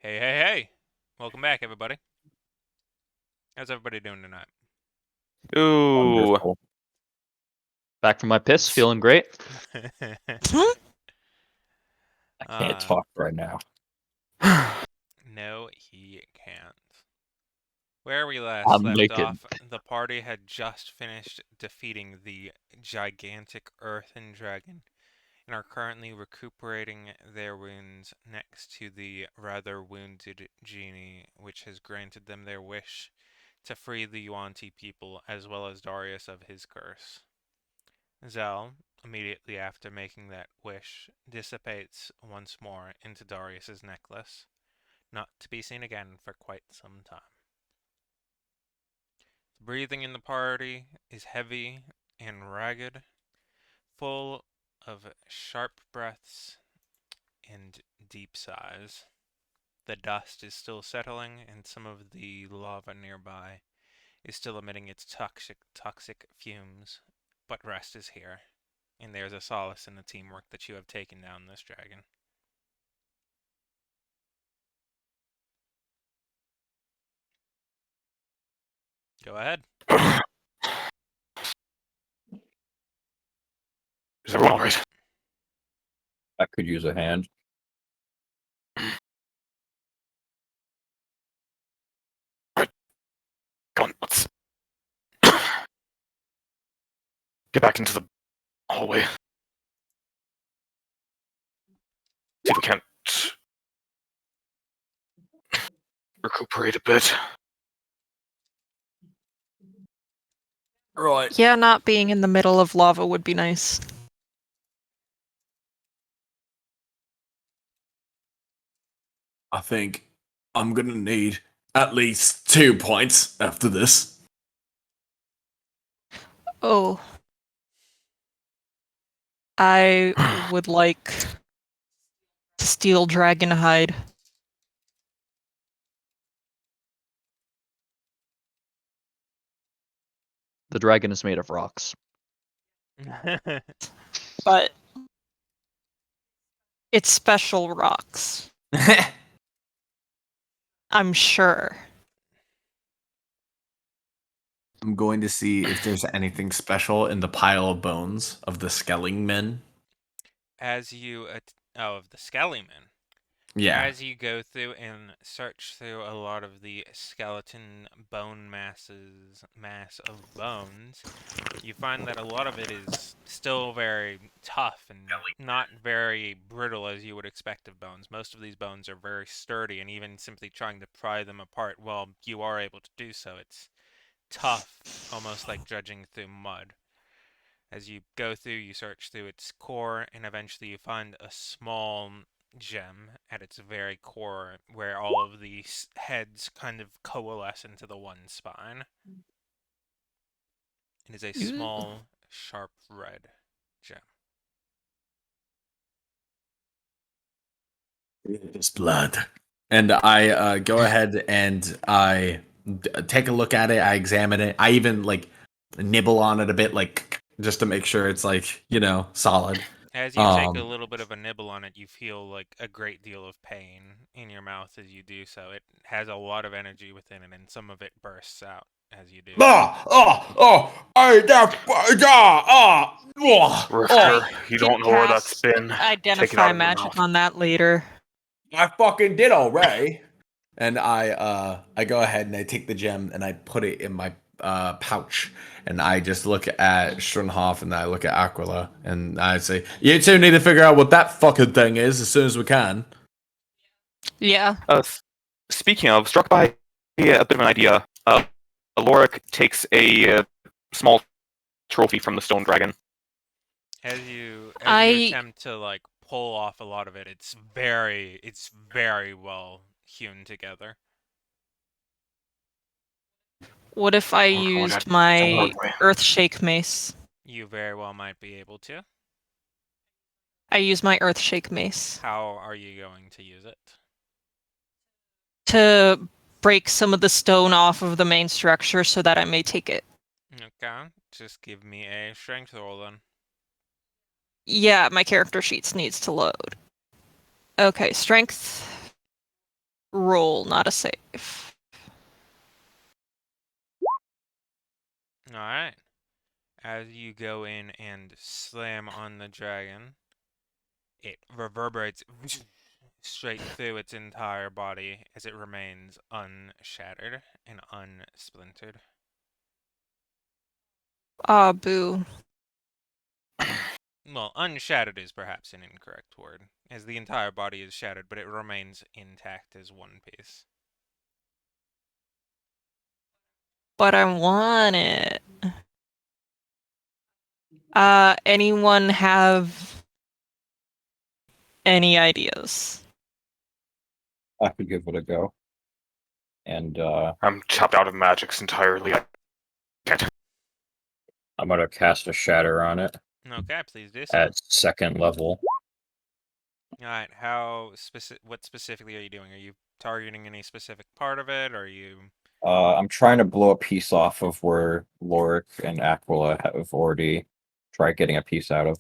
Hey, hey, hey! Welcome back, everybody. How's everybody doing tonight? Ooh, Wonderful. back from my piss, feeling great. I can't uh, talk right now. no, he can't. Where we last I'm left naked. off, the party had just finished defeating the gigantic earthen dragon and are currently recuperating their wounds next to the rather wounded genie, which has granted them their wish to free the Yuan-Ti people as well as Darius of his curse. Zell, immediately after making that wish, dissipates once more into Darius's necklace, not to be seen again for quite some time. The breathing in the party is heavy and ragged, full of sharp breaths and deep sighs. The dust is still settling, and some of the lava nearby is still emitting its toxic fumes, but rest is here, and there's a solace in the teamwork that you have taken down this dragon. Go ahead. Is everyone all right? I could use a hand. Come on, let's get back into the hallway. See if we can't recuperate a bit. Right. Yeah, not being in the middle of lava would be nice. I think I'm gonna need at least 2 points after this. Oh. I would like steel dragon hide. The dragon is made of rocks. But it's special rocks. I'm sure. I'm going to see if there's anything special in the pile of bones of the Skelling men. As you of the Skellyman. Yeah. As you go through and search through a lot of the skeleton mass of bones, you find that a lot of it is still very tough and not very brittle as you would expect of bones. Most of these bones are very sturdy, and even simply trying to pry them apart, well, you are able to do so. It's tough, almost like dredging through mud. As you go through, you search through its core, and eventually you find a small gem at its very core where all of these heads kind of coalesce into the one spine. It is a small, sharp red gem. It's blood. And I go ahead and I take a look at it. I examine it. I even like nibble on it a bit, like just to make sure it's like solid. As you take a little bit of a nibble on it, you feel like a great deal of pain in your mouth as you do so. It has a lot of energy within it, and some of it bursts out as you do. Rifter, you don't know where that's been. Take it out Identify of your magic mouth. on that later. I fucking did already. And I go ahead and I take the gem and I put it in my pouch, and I just look at Strunhoff and I look at Aquila and I say, "You two need to figure out what that fucking thing is as soon as we can." Yeah. Speaking of, struck by a bit of an idea. Lorik takes a small trophy from the stone dragon. As you I attempt to like pull off a lot of it, it's very well hewn together. what if I Oh, God, used that's my hard way. Earthshake mace? You very well might be able to. I use my Earthshake mace How are you going to use it? to break some of the stone off of the main structure so that I may take it. Okay, just give me a strength roll then. Yeah, my character sheets needs to load. Okay, strength. roll, not a save. Alright. As you go in and slam on the dragon, it reverberates straight through its entire body as it remains unshattered and unsplintered. Ah, boo. Well, unshattered is perhaps an incorrect word, as the entire body is shattered, but it remains intact as one piece. But I want it. Anyone have any ideas? I could give it a go. And I'm chopped out of magics entirely. I can't. I'm gonna cast a shatter on it Okay, please do so. at 2nd level. Alright, what specifically are you doing? Are you targeting any specific part of it? Are you... I'm trying to blow a piece off of where Lorik and Aquila have already tried getting a piece out of.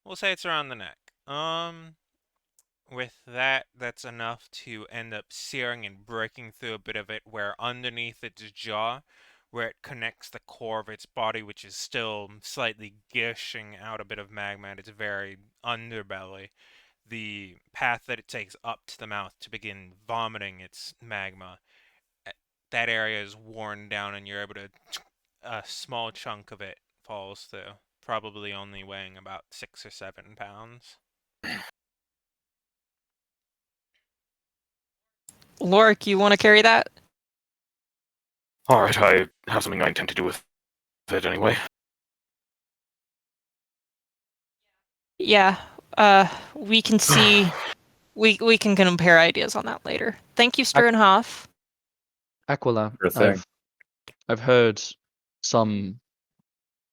We'll say it's around the neck. With that, that's enough to end up searing and breaking through a bit of it, where underneath its jaw, where it connects the core of its body, which is still slightly gushing out a bit of magma at its very underbelly, the path that it takes up to the mouth to begin vomiting its magma, that area is worn down and you're able to... a small chunk of it falls through, probably only weighing about 6 or 7 pounds. Lorik, you want to carry that? Alright, I have something I intend to do with it anyway. Yeah. We can see. We can compare ideas on that later. Thank you, Sternhoff. Aquila, Sure thing. I've heard some.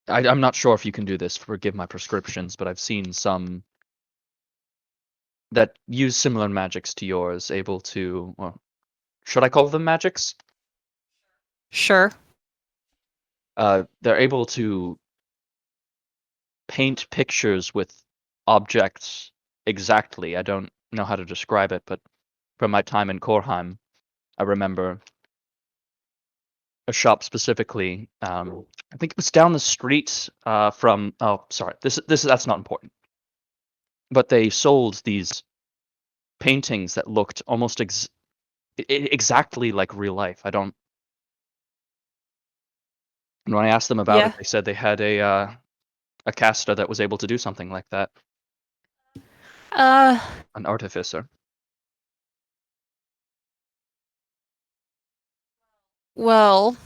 I'm not sure if you can do this. Forgive my prescriptions, but I've seen some that use similar magics to yours, able to. Well, should I call them magics? Sure. They're able to paint pictures with objects exactly. I don't know how to describe it, but from my time in Korheim, I remember a shop specifically. I think it was down the street from. Oh, sorry. That's not important. But they sold these paintings that looked almost exactly like real life. I don't. And when I asked them about it, Yeah. they said they had a caster that was able to do something like that, Uh. an artificer. Well.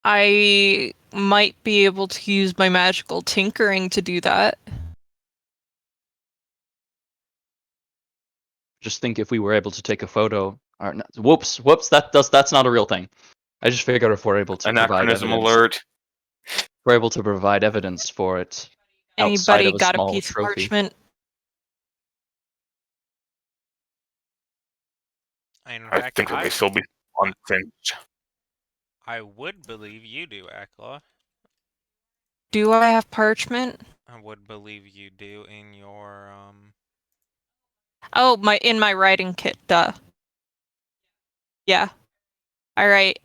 I might be able to use my magical tinkering to do that. Just think if we were able to take a photo. Or, whoops. That's not a real thing. I just figured if we're able to provide Anachronism evidence, alert. we're able to provide evidence for it outside Anybody of a got a small piece of trophy. parchment? In I fact, think there may still be one thing. I would believe you do, Akla. Do I have parchment? I would believe you do in your, Oh, in my writing kit, duh. Yeah. Alright.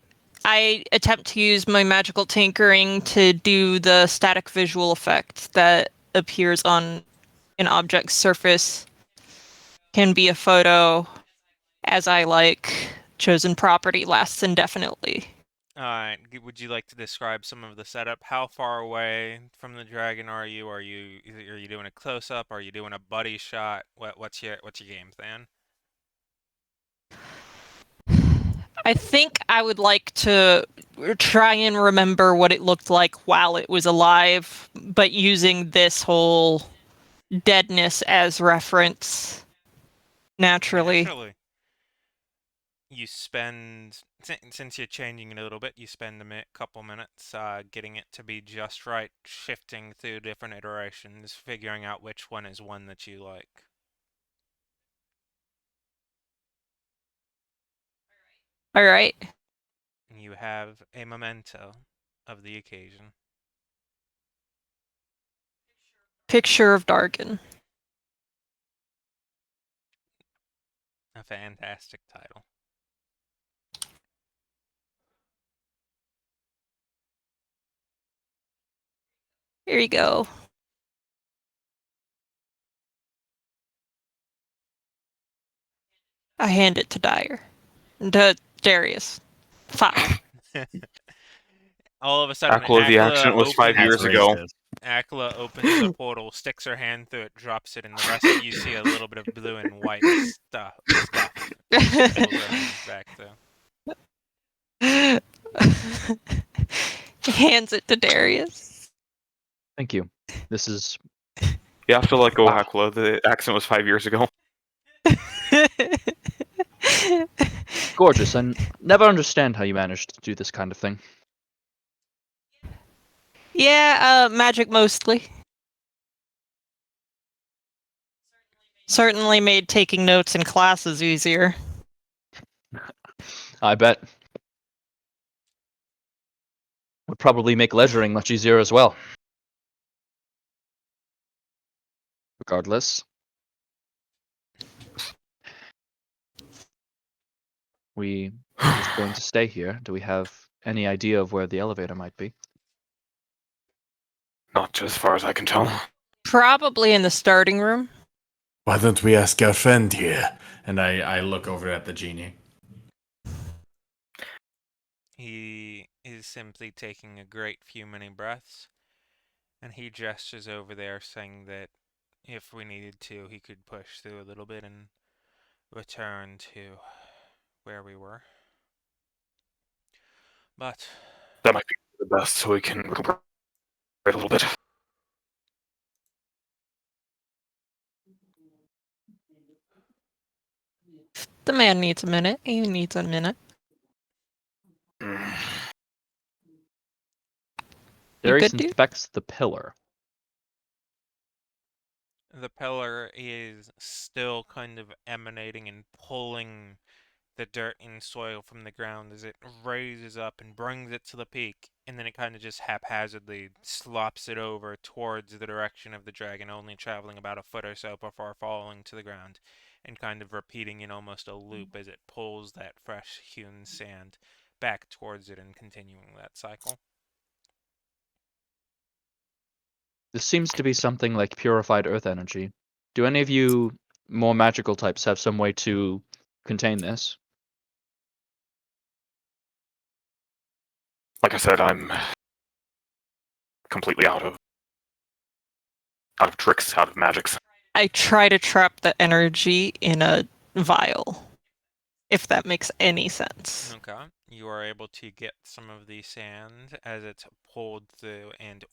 I attempt to use my magical tinkering to do the static visual effect that appears on an object's surface. Can be a photo, as I like. Chosen property lasts indefinitely. Alright, would you like to describe some of the setup? How far away from the dragon are you? Are you doing a close up? Are you doing a buddy shot? What's your game plan? I think I would like to try and remember what it looked like while it was alive, but using this whole deadness as reference. Naturally. You spend, since you're changing it a little bit, you spend couple minutes getting it to be just right, shifting through different iterations, figuring out which one is one that you like. Alright. You have a memento of the occasion. Picture of Dargan. A fantastic title. Here you go. I hand it to To Darius. Fuck. All of a sudden, Aquila, the accident was 5 opens- years ago. Akla opens the portal, sticks her hand through it, drops it, and the rest of you see a little bit of blue and white stuff. Pulls her hands back though. Hands it to Darius. Thank you. This is You have to let go, Wow. Aquila. The accident was 5 years ago. gorgeous. I never understand how you managed to do this kind of thing. Yeah, magic mostly. Certainly made taking notes in classes easier. I bet. Would probably make leisuring much easier as well. Regardless. We are just going to stay here. Do we have any idea of where the elevator might be? Not as far as I can tell. Probably in the starting room. Why don't we ask our friend here? And I look over at the genie. He is simply taking a great few many breaths, and he gestures over there, saying that if we needed to, he could push through a little bit and return to where we were. But That might be the best, so we can recuperate a little bit. The man needs a minute. He needs a minute. Mm. You Darius good, dude? inspects the pillar. the pillar is still kind of emanating and pulling the dirt and soil from the ground as it raises up and brings it to the peak, and then it kind of just haphazardly slops it over towards the direction of the dragon, only traveling about a foot or so before falling to the ground, and kind of repeating in almost a loop as it pulls that fresh hewn sand back towards it and continuing that cycle. This seems to be something like purified earth energy. Do any of you more magical types have some way to contain this? Like I said, I'm completely out of tricks, out of magics. I try to trap the energy in a vial, if that makes any sense. Okay, you are able to get some of the sand as it's pulled through, and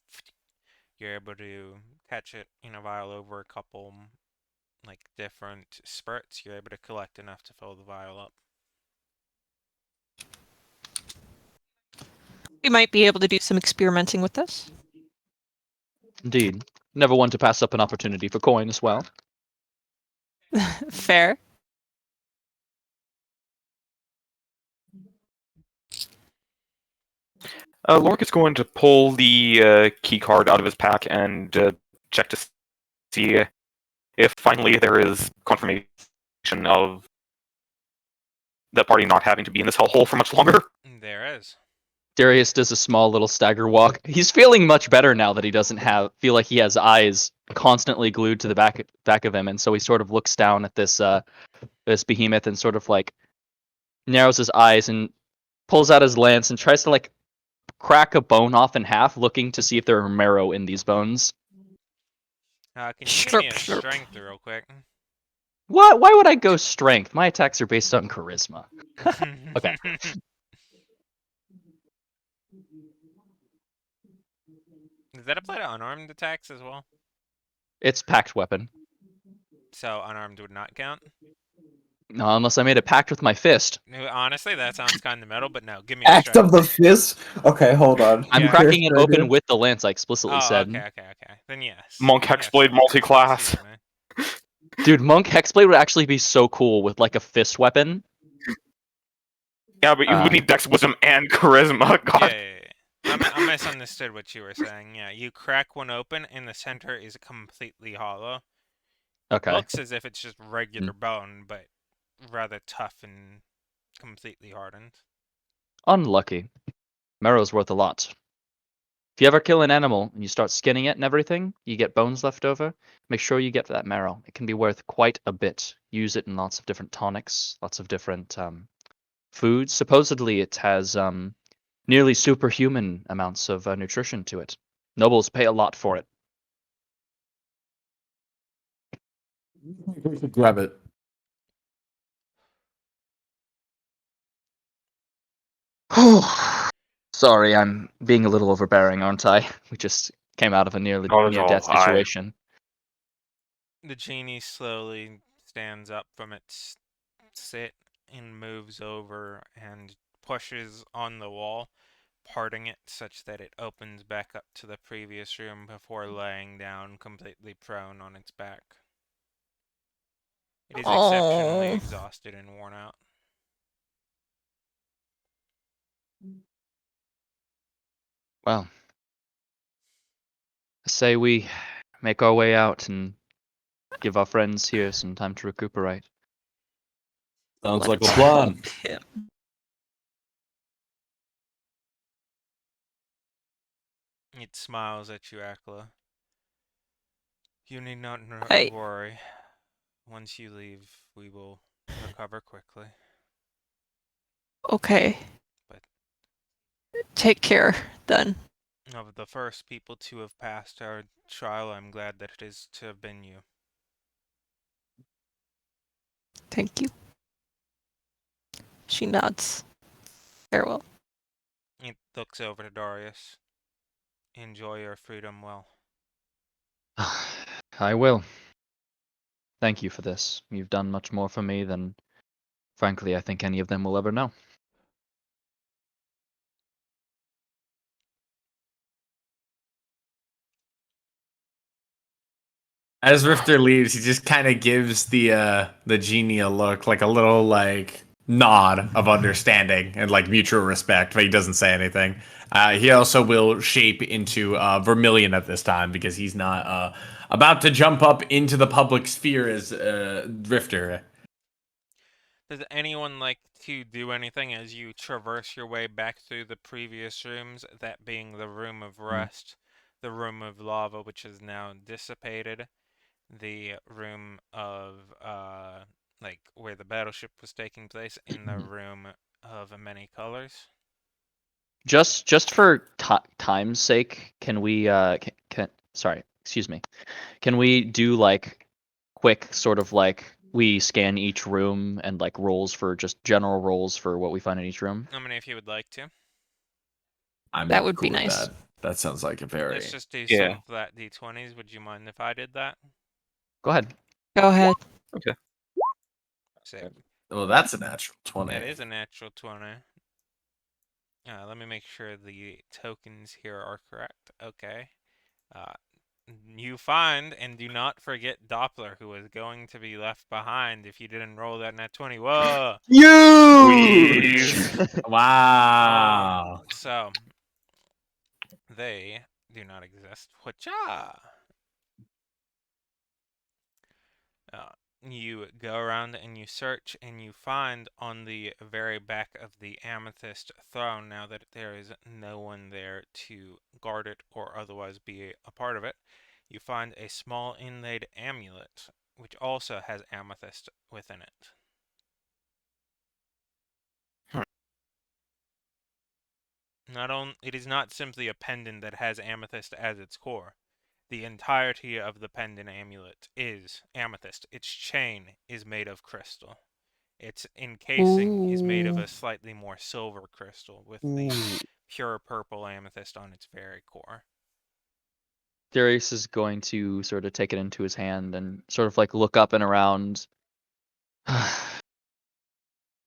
you're able to catch it in a vial over a couple, like, different spurts. You're able to collect enough to fill the vial up. We might be able to do some experimenting with this. Indeed. Never one to pass up an opportunity for coin as well. Fair. Lork is going to pull the key card out of his pack and check to see if finally there is confirmation of the party not having to be in this hellhole for much longer. There is. Darius does a small little stagger walk. He's feeling much better now that he doesn't feel like he has eyes constantly glued to the back of him, and so he sort of looks down at this behemoth and sort of like narrows his eyes and pulls out his lance and tries to like crack a bone off in half, looking to see if there are marrow in these bones. Can you give me a Slurp, slurp. strength real quick? What? Why would I go strength? My attacks are based on charisma. Okay. Does that apply to unarmed attacks as well? It's pact weapon. So unarmed would not count? No, unless I made a pact with my fist. Honestly, that sounds kind of metal, but no, give me a Act strength. of the fist. Okay, hold on. I'm Yeah. cracking it Character open idea. with the lance, I explicitly Oh, said. okay. Then yes. Monk Yes, Hexblade I multi-class. see what I mean. Dude, Monk Hexblade would actually be so cool with like a fist weapon. Yeah, but you would need Dex, Wisdom, and Charisma. God. Yeah. I'm misunderstood what you were saying. Yeah, you crack one open, and the center is completely hollow. Okay. Looks as if it's just regular bone, but rather tough and completely hardened. Unlucky. Marrow's worth a lot. If you ever kill an animal and you start skinning it and everything, you get bones left over. Make sure you get that marrow. It can be worth quite a bit. Use it in lots of different tonics, lots of different foods. Supposedly, it has nearly superhuman amounts of nutrition to it. Nobles pay a lot for it. We should grab it. Sorry, I'm being a little overbearing, aren't I? We just came out of a Not at all. near-death situation. The genie slowly stands up from its sit and moves over and pushes on the wall, parting it such that it opens back up to the previous room before laying down completely prone on its back. It is exceptionally Oh. exhausted and worn out. Well, I say we make our way out and give our friends here some time to recuperate. Sounds like a Let's plan. help him. It smiles at you, Akla. You need not Hey. worry. Once you leave, we will recover quickly. Okay. But Take care, then. of the first people to have passed our trial, I'm glad that it is to have been you. Thank you. She nods. Farewell. It looks over to Darius. Enjoy your freedom well. I will. Thank you for this. You've done much more for me than, frankly, I think any of them will ever know. As Rifter leaves, he just kind of gives the genie a look, like a little like nod of understanding and like mutual respect, but he doesn't say anything. He also will shape into Vermilion at this time because he's not about to jump up into the public sphere as Rifter. Does anyone like to do anything as you traverse your way back through the previous rooms, that being the room of rest, the room of lava, which is now dissipated, the room of like where the battleship was taking place, in the room of many colors? Just for time's sake, can we sorry, excuse me. Can we do like quick sort of like we scan each room and like rolls for just general rolls for what we find in each room? I mean, if you would like to. That would be nice. That sounds like a very. Let's just do Yeah. some flat d20s. Would you mind if I did that? Go ahead. Go ahead. Sick. Well, that's a natural 20. That is a natural 20. Let me make sure the tokens here are correct. Okay. You find, and do not forget Doppler, who is going to be left behind if you didn't roll that nat 20. Whoa! Huge! Wow. So, they do not exist. Whatcha? You go around and you search and you find on the very back of the amethyst throne, now that there is no one there to guard it or otherwise be a part of it, you find a small inlaid amulet which also has amethyst within it. It is not simply a pendant that has amethyst as its core. The entirety of the pendant amulet is amethyst. Its chain is made of crystal. Its encasing is made of Ooh. a slightly more silver crystal with the pure purple amethyst on its very core. Darius is going to sort of take it into his hand and sort of like look up and around. I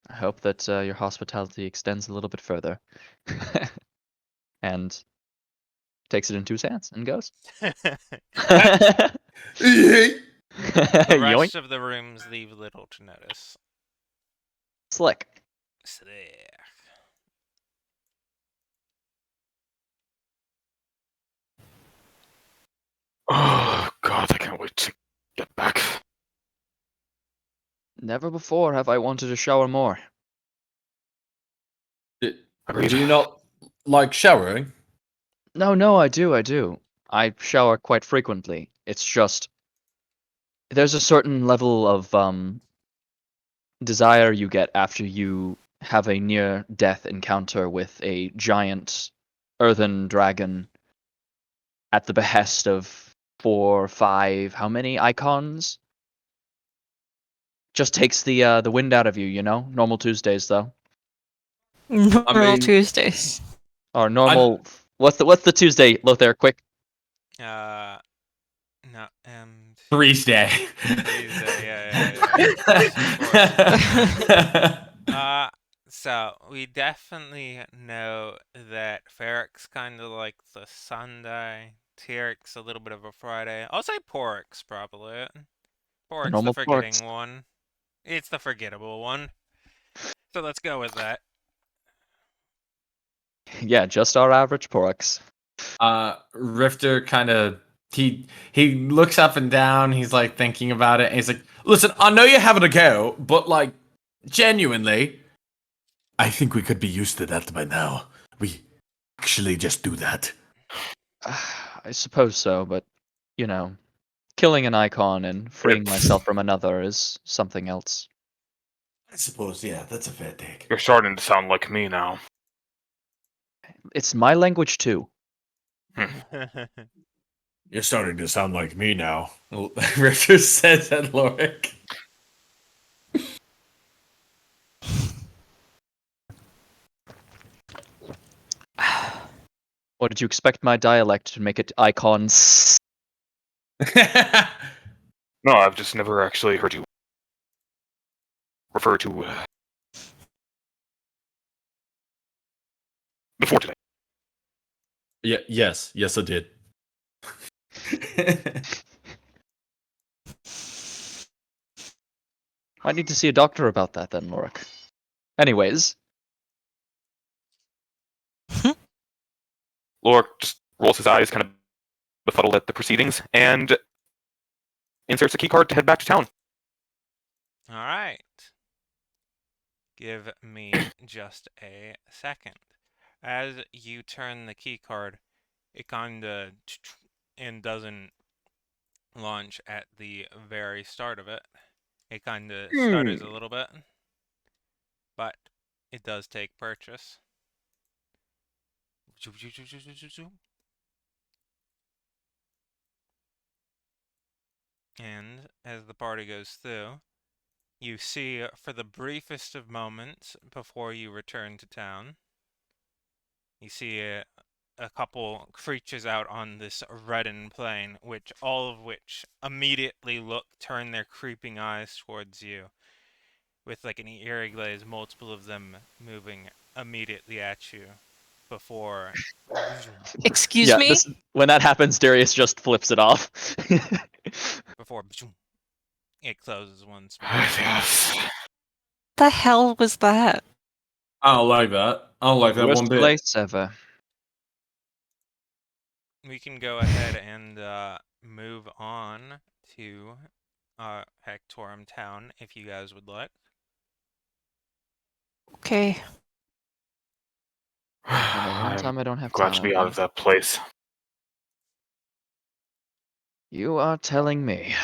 hope that your hospitality extends a little bit further. And takes it into his hands and goes. The Yoink. rest of the rooms leave little to notice. Slick. Slick. Never before have I wanted to shower more. Do Agreed. you not like showering? No, I do. I shower quite frequently. It's just there's a certain level of desire you get after you have a near-death encounter with a giant earthen dragon at the behest of 4, 5, how many icons? Just takes the wind out of you, you know? Normal Tuesdays though. Normal mean- Tuesdays. Or normal what's the Tuesday, Lothair, quick? No, Three's day. Tuesday, yeah. Yes, of course. So we definitely know that Ferrix kind of like the Sunday, Tyrix a little bit of a Friday. I'll say Porix probably. Porix the normal forgetting Porix. one. It's the forgettable one. So let's go with that. Yeah, just our average Porix. Rifter kind of he looks up and down. He's like thinking about it. And he's like, "Listen, I know you're having a go, but like, genuinely, I think we could be used to that by now. We actually just do that." I suppose so, but you know, killing an icon and freeing myself from another is something else. I suppose, yeah, that's a fair take. You're starting to sound like me now. It's my language too. You're starting to sound like me now. Rifter says at Lorik. What did you expect my dialect to make it icons? No, I've just never actually heard you refer to before today. Yes, I did. Might need to see a doctor about that then, Lorik. Anyways, Lorik just rolls his eyes, kind of befuddled at the proceedings, and inserts a keycard to head back to town. All right. Give me just a second. As you turn the key card, it kinda and doesn't launch at the very start of it. It kinda stutters a little bit, but it does take purchase. And as the party goes through, you see for the briefest of moments before you return to town, you see a couple creatures out on this reddened plain, all of which immediately turn their creeping eyes towards you, with like an eerie glaze, multiple of them moving immediately at you before Excuse me? when that happens, Darius just flips it off. before it closes once more. Yes. The hell was that? I don't like that. I don't like that Worst one bit. place ever. We can go ahead and move on to Hectorum town if you guys would like. Okay. The one I'm time I don't have glad to be out of that place. You are telling me.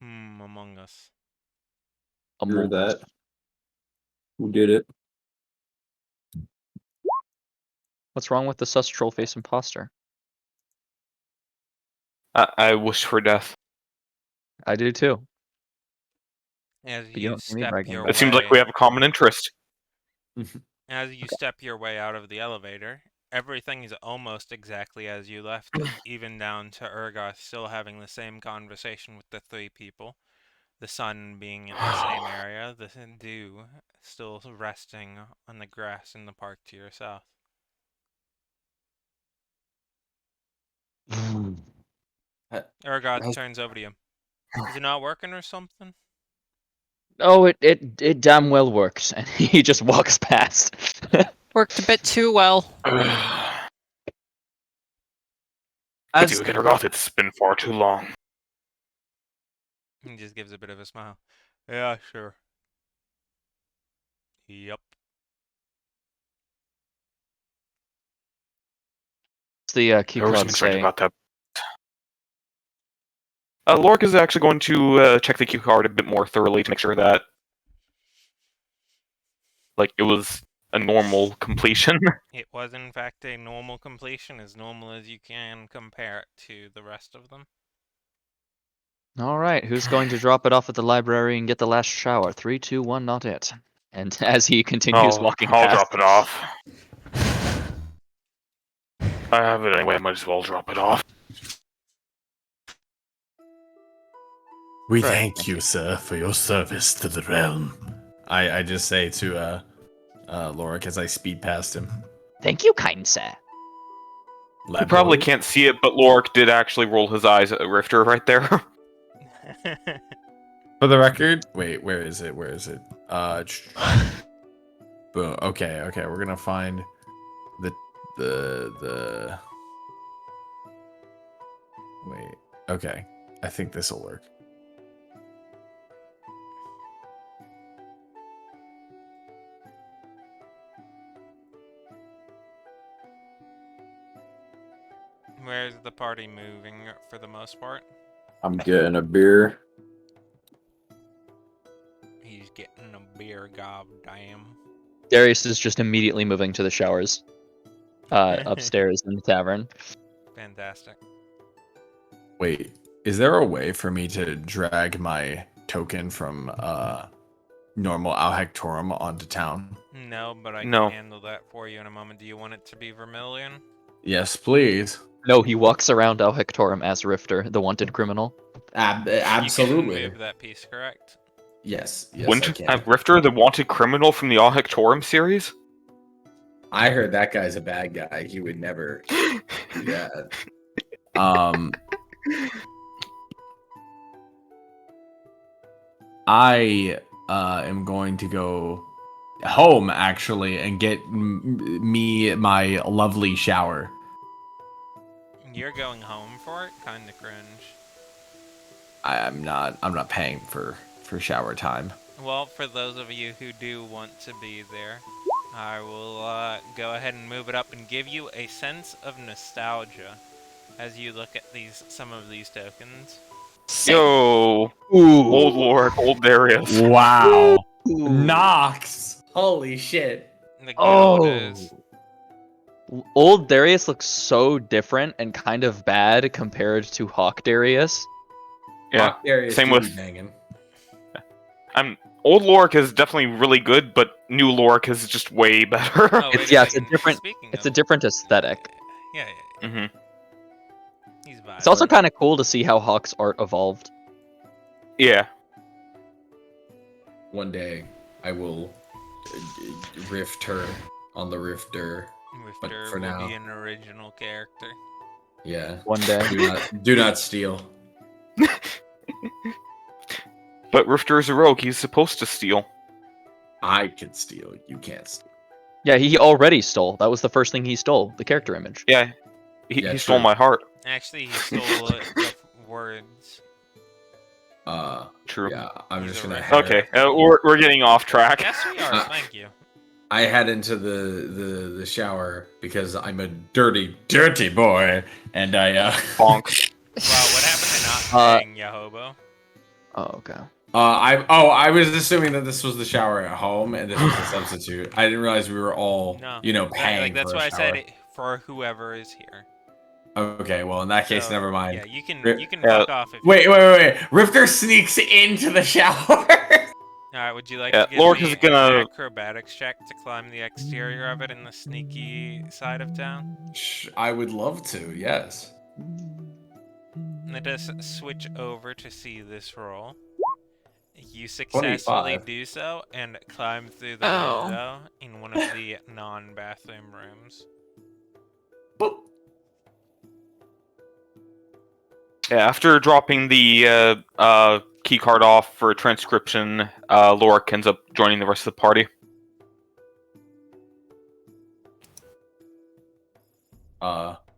Among Us. Hear Among that? Us. Who did it? What's wrong with the sus troll face imposter? I wish for death. I do too. As But you you don't see me step bragging your about It seems like we have a common interest. As you step your way out of the elevator, everything is almost exactly as you left it, even down to Urgoth still having the same conversation with the three people, the sun being in the same area, the dew still resting on the grass in the park to your south. Urgoth turns over to you. Is it not working or something? Oh, it damn well works, and he just walks past. Worked a bit too well. Could As you get her off? It's been far too long. He just gives a bit of a smile. Yeah, sure. Yep. What's the key There was card something strange say? about that. Lork is actually going to check the cue card a bit more thoroughly to make sure that, like, it was a normal completion. It was in fact a normal completion, as normal as you can compare it to the rest of them. All right, who's going to drop it off at the library and get the last shower? 3, 2, 1, not it. And as he continues walking I'll past, drop it off. I have it anyway, I might as well drop it off. we Right, thank you, sir, for your service to the realm. I just say to Lorik as I speed past him. thank you, kind sir. You probably can't see it, but Lork did actually roll his eyes at Rifter right there. For the record, wait, where is it? Where is it? Boom. Okay, we're gonna find the. Wait. Okay, I think this will work. Where's the party moving for the most part? I'm getting a beer. He's getting a beer, goddamn. Darius is just immediately moving to the showers upstairs in the tavern. Fantastic. Wait, is there a way for me to drag my token from normal Hectorum onto town? No, but I No. can handle that for you in a moment. Do you want it to be Vermilion? Yes, please. No, he walks around El Hectorum as Rifter, the wanted criminal. You can move that piece, correct? Yes, Wouldn't you have Rifter, the wanted criminal from the All Hectorum series? I heard that guy's a bad guy. He would never do that. I am going to go home actually and get me my lovely shower. You're going home for it? Kinda cringe. I'm not paying for shower time. Well, for those of you who do want to be there, I will go ahead and move it up and give you a sense of nostalgia as you look at some of these tokens. Yo! Ooh. Old Lork, old Darius. Wow. Nox. Holy shit. The Oh. guild is. Old Darius looks so different and kind of bad compared to Hawk Darius. Yeah, Darius same do with- be banging. Old Lork is definitely really good, but new Lork is just way better. Oh, wait It's a second. different. Speaking It's of, a different aesthetic. Yeah. hmm He's vibing. It's also kind of cool to see how Hawk's art evolved. Yeah. One day I will rift her on the rifter. but Rifter for will now- be an original character. Yeah. One day. Do not steal. But Rifter is a rogue, he's supposed to steal. I can steal. You can't steal. Yeah, he already stole. That was the first thing he stole, the character image. Yeah, Yeah, he stole true. my heart. Actually, he stole the words. True. Yeah, I'm He's just a gonna rifter. head. Okay, we're getting off track. Yes, we are. Thank you. I head into the shower because I'm a dirty boy, and I Bonk. Wow, what happened to not paying ya, hobo? Oh, okay. I was assuming that this was the shower at home and this was a substitute. I didn't realize we were all No. paying. That's for a why I said shower. it for whoever is here. Okay, well in that case, So, never mind. Yeah, you can Yeah. fuck off if Wait, you wait. Rifter sneaks into the shower. Alright, would you like Yeah, to give Lork me is gonna- an acrobatics check to climb the exterior of it in the sneaky side of town? I would love to. Yes. Let us switch over to see this roll. You successfully 25. do so and climb through the Oh. window in one of the non-bathroom rooms. Boop. Yeah, after dropping the key card off for transcription, Lork ends up joining the rest of the party.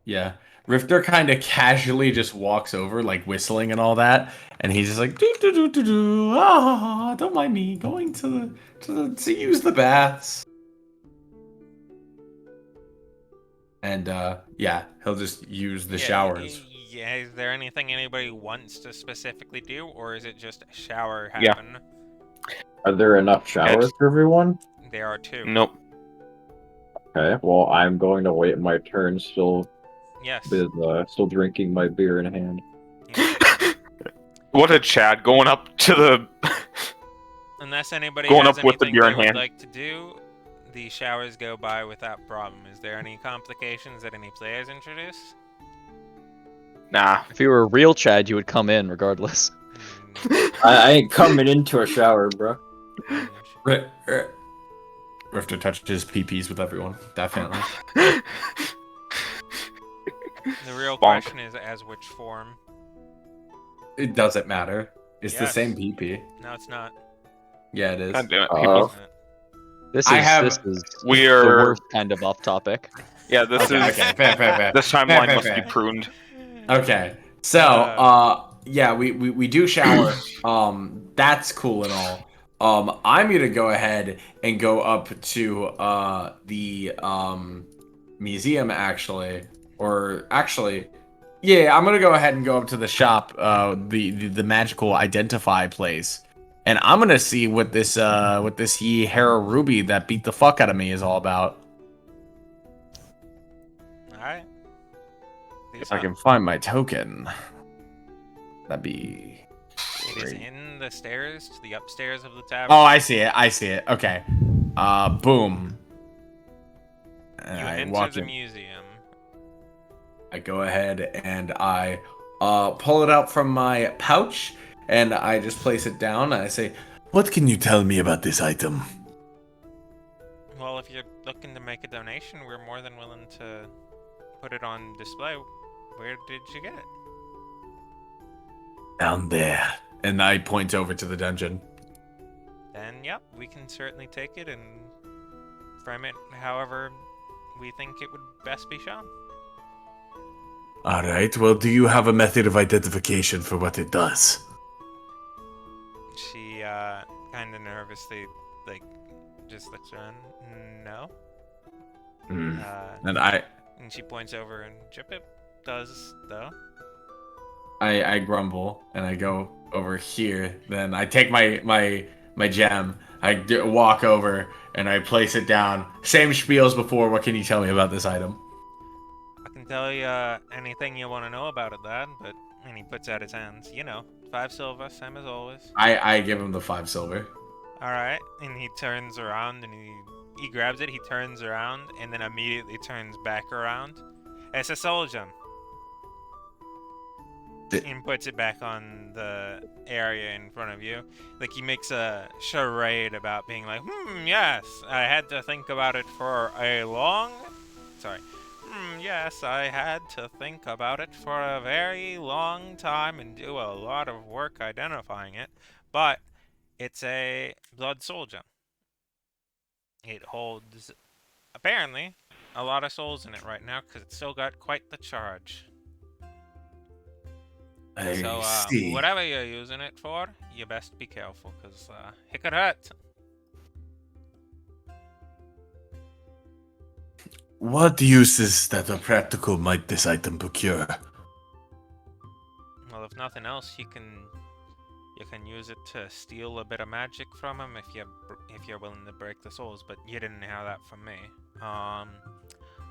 Yeah. Rifter kind of casually just walks over, like whistling and all that, and he's just like, doo doo doo doo doo. Ah, don't mind me going to use the baths. And yeah, he'll just use the showers. Yeah, is there anything anybody wants to specifically do, or is it just shower Yeah. happen? Are there enough showers for everyone? There are two. Nope. Okay, well, I'm going to wait my turn still Yes. with still drinking my beer in hand. What a Chad going up to the Unless anybody Going has up with the anything beer they in would hand. like to do, the showers go by without problem. Is there any complications that any players introduce? Nah. If you were a real Chad, you would come in regardless. I ain't coming into a shower, bro. Rifter touches PPs with everyone, definitely. The real Bonk. question is, as which form? It doesn't matter. It's the Yes. same PP. No, it's not. Yeah, it is. God damn it, Uh-oh. people. This I is have- this is the We're worst kind of off topic. yeah. This Okay, is okay, fair. this timeline Fair, must fair. be pruned. Okay, so yeah, we do shower. That's cool and all. I'm gonna go ahead and go up to the museum yeah, I'm gonna go ahead and go up to the shop, the magical identify place, and I'm gonna see what this Hera Ruby that beat the fuck out of me is all about. Alright. If I can find my token, that'd be. It is in the stairs to the upstairs of the tavern. Oh, I see it. Okay. Boom. You And I enter walk the in. museum. I go ahead and I pull it out from my pouch and I just place it down and I say, "What can you tell me about this item?" Well, if you're looking to make a donation, we're more than willing to put it on display. Where did you get it? Down there. And I point over to the dungeon. Then, yep, we can certainly take it and frame it however we think it would best be shown. All right. Well, do you have a method of identification for what it does? She, kind of nervously, like, just looks around. No. Hmm. Uh, And she points over and Chip does, though. I grumble and I go over here. Then I take my gem. I walk over and I place it down. Same spiels before. What can you tell me about this item? I can tell you anything you want to know about it, lad, but... And he puts out his hands. You know, 5 silver, same as always. I give him the 5 silver. Alright, and he turns around and he grabs it, he turns around, and then immediately turns back around. It's a soul gem. And puts it back on the area in front of you. Like he makes a charade about being like, yes, I had to think about it for a long... Sorry. Yes, I had to think about it for a very long time and do a lot of work identifying it. But it's a blood soul gem. It holds, apparently, a lot of souls in it right now because it's still got quite the charge. So, whatever you're using it for, you best be careful, because it could hurt. What uses that are practical might this item procure? Well, if nothing else, you can use it to steal a bit of magic from him if you're willing to break the souls. But you didn't have that from me.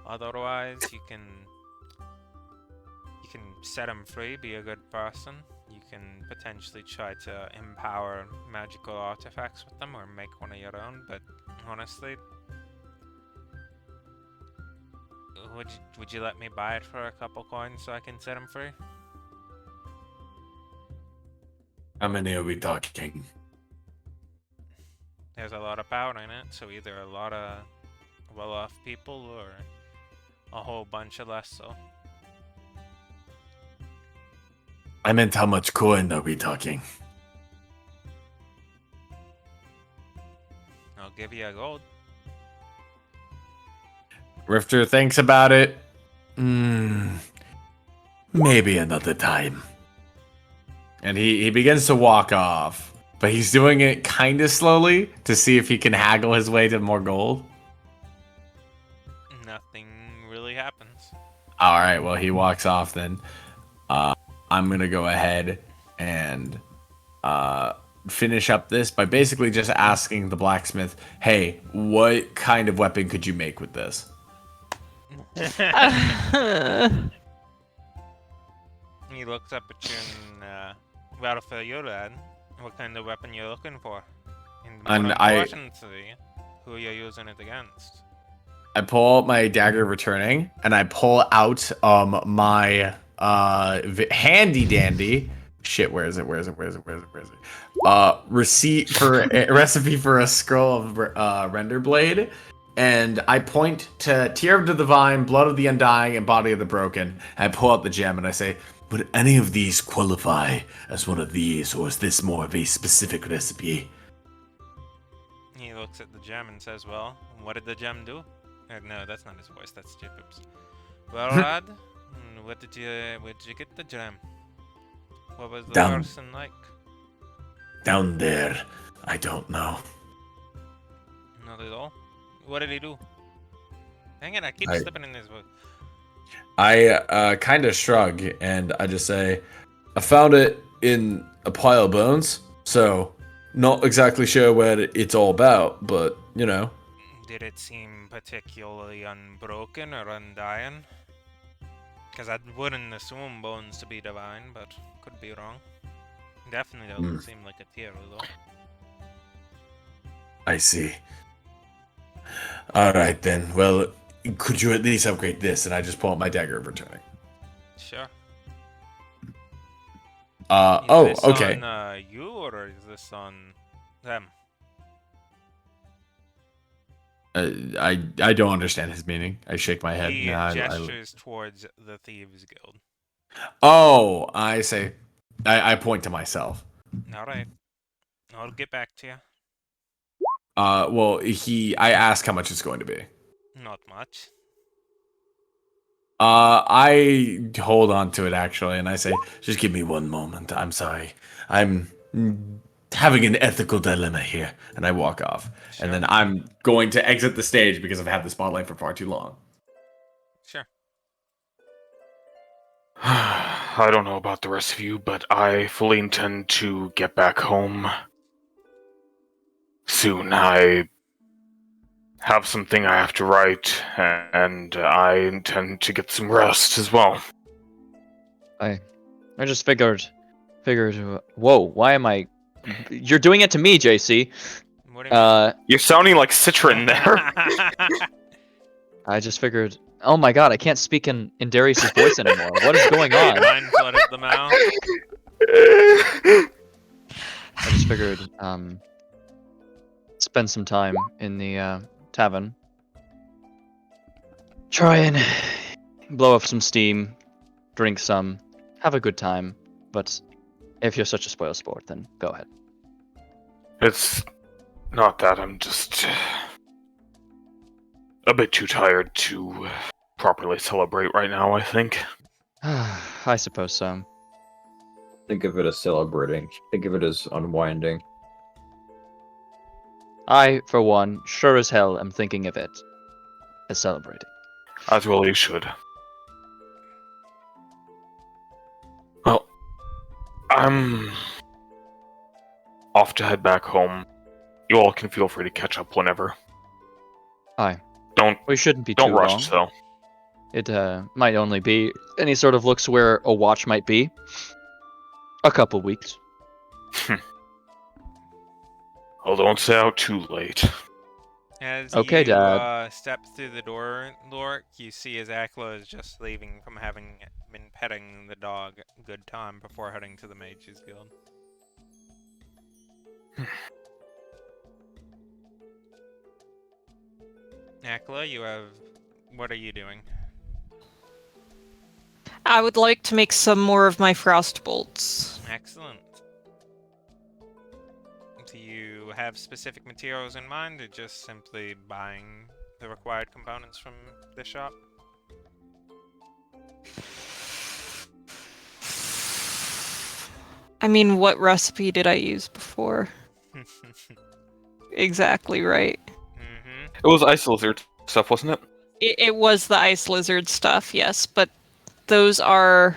Otherwise, you can set him free, be a good person. You can potentially try to empower magical artifacts with them or make one of your own, but honestly, would you let me buy it for a couple coins so I can set him free? How many are we talking? There's a lot of power in it, so either a lot of well-off people or a whole bunch of less so. I meant how much coin are we talking? I'll give you a gold. Rifter thinks about it. maybe another time. And he begins to walk off, but he's doing it kind of slowly to see if he can haggle his way to more gold. Nothing really happens. All right, well, he walks off then. I'm going to go ahead and finish up this by basically just asking the blacksmith, hey, what kind of weapon could you make with this? He looks up at you and, well, for you, lad, what kind of weapon you're looking for? And more importantly, who you're using it against. I pull out my dagger returning, and I pull out my handy dandy. Shit, where is it? Receipt for a recipe for a scroll of render blade, and I point to Tear of the Divine, Blood of the Undying, and Body of the Broken. And I pull out the gem and I say, would any of these qualify as one of these, or is this more of a specific recipe? He looks at the gem and says, well, what did the gem do? No, that's not his voice, that's Jacob's. Well, lad, where'd you get the gem? What was the person like? Down there, I don't know. Not at all. What did he do? Dang it, I keep slipping in his voice. I kind of shrug and I just say, I found it in a pile of bones, so not exactly sure what it's all about, but, you know. Did it seem particularly unbroken or undying? Because I wouldn't assume bones to be divine, but could be wrong. Definitely doesn't seem like a tear, though. I see. Alright then, well, could you at least upgrade this? And I just pull out my dagger of returning. Sure. Okay. Is this on you, or is this on them? I don't understand his meaning. I shake my head. He gestures towards the Thieves Guild. Oh, I say, I point to myself. Alright. I'll get back to you. Well, I ask how much it's going to be. Not much. I hold on to it actually, and I say, just give me one moment. I'm sorry. I'm having an ethical dilemma here. And I walk off. Sure. And then I'm going to exit the stage because I've had the spotlight for far too long. Sure. I don't know about the rest of you, but I fully intend to get back home soon. I have something I have to write, and I intend to get some rest as well. I just figured. Whoa! Why am I? You're doing it to me, JC. What do you mean? You're sounding like Citron there. I just figured. Oh my god! I can't speak in Darius's voice anymore. What is going on? Mind flooded the mouth. I just figured. Spend some time in the tavern. Try and blow off some steam, drink some, have a good time. But if you're such a spoil sport, then go ahead. It's not that. I'm just a bit too tired to properly celebrate right now, I think. I suppose so. Think of it as celebrating. Think of it as unwinding. I, for one, sure as hell am thinking of it as celebrating. As well you should. Well, I'm off to head back home. You all can feel free to catch up whenever. Aye. Don't We shouldn't be don't too rush, long. though. It might only be any sort of looks where a watch might be. A couple weeks. Well, don't stay out too late. As Okay, you Dad. step through the door, Lork, you see as Akla is just leaving from having been petting the dog a good time before heading to the Mages Guild. Akla, you have... What are you doing? I would like to make some more of my frost bolts. Excellent. Do you have specific materials in mind, or just simply buying the required components from the shop? I mean, what recipe did I use before? Exactly right. Mm-hmm. It was ice lizard stuff, wasn't it? It was the ice lizard stuff, yes, but those are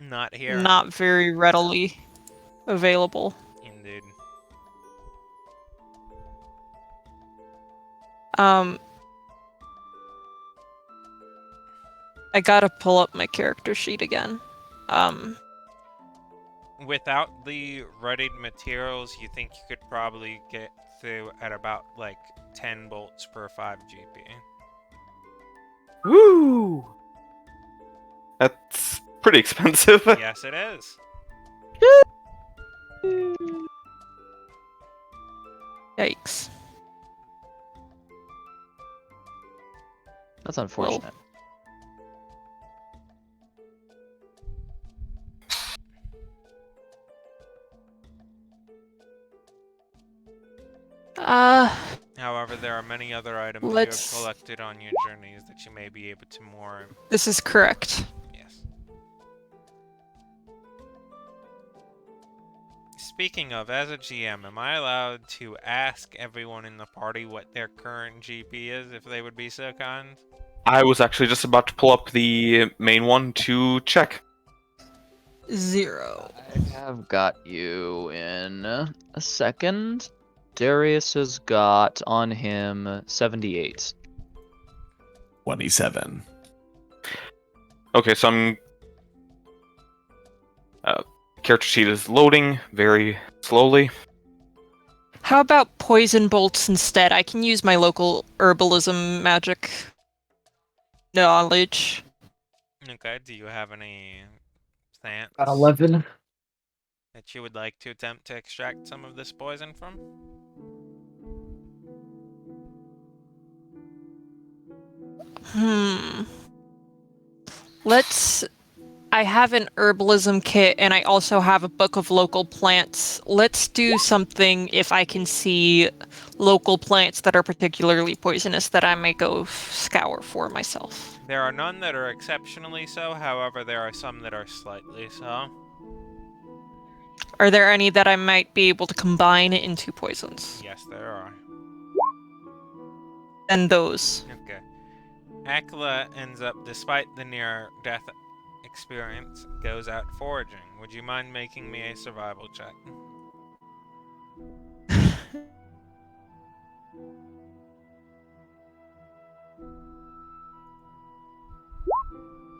Not here. not very readily available. Indeed. I gotta pull up my character sheet again. Without the readied materials, you think you could probably get through at about like 10 bolts per 5 GP. Woo! That's pretty expensive. Yes, it is. Yikes. That's unfortunate. However, there are many other items you have Let's- collected on your journeys that you may be able to more. This is correct. Yes. Speaking of, as a GM, am I allowed to ask everyone in the party what their current GP is, if they would be so kind? I was actually just about to pull up the main one to check. 0. I have got you in a second. Darius has got on him 78. 27. Okay, so I'm... character sheet is loading very slowly. How about poison bolts instead? I can use my local herbalism magic knowledge. Okay, do you have any plants Got 11. that you would like to attempt to extract some of this poison from? I have an herbalism kit and I also have a book of local plants. Let's do something if I can see local plants that are particularly poisonous that I may go scour for myself. There are none that are exceptionally so, however, there are some that are slightly so. Are there any that I might be able to combine into poisons? Yes, there are. And those. Okay. Akla ends up, despite the near-death experience, goes out foraging. Would you mind making me a survival check?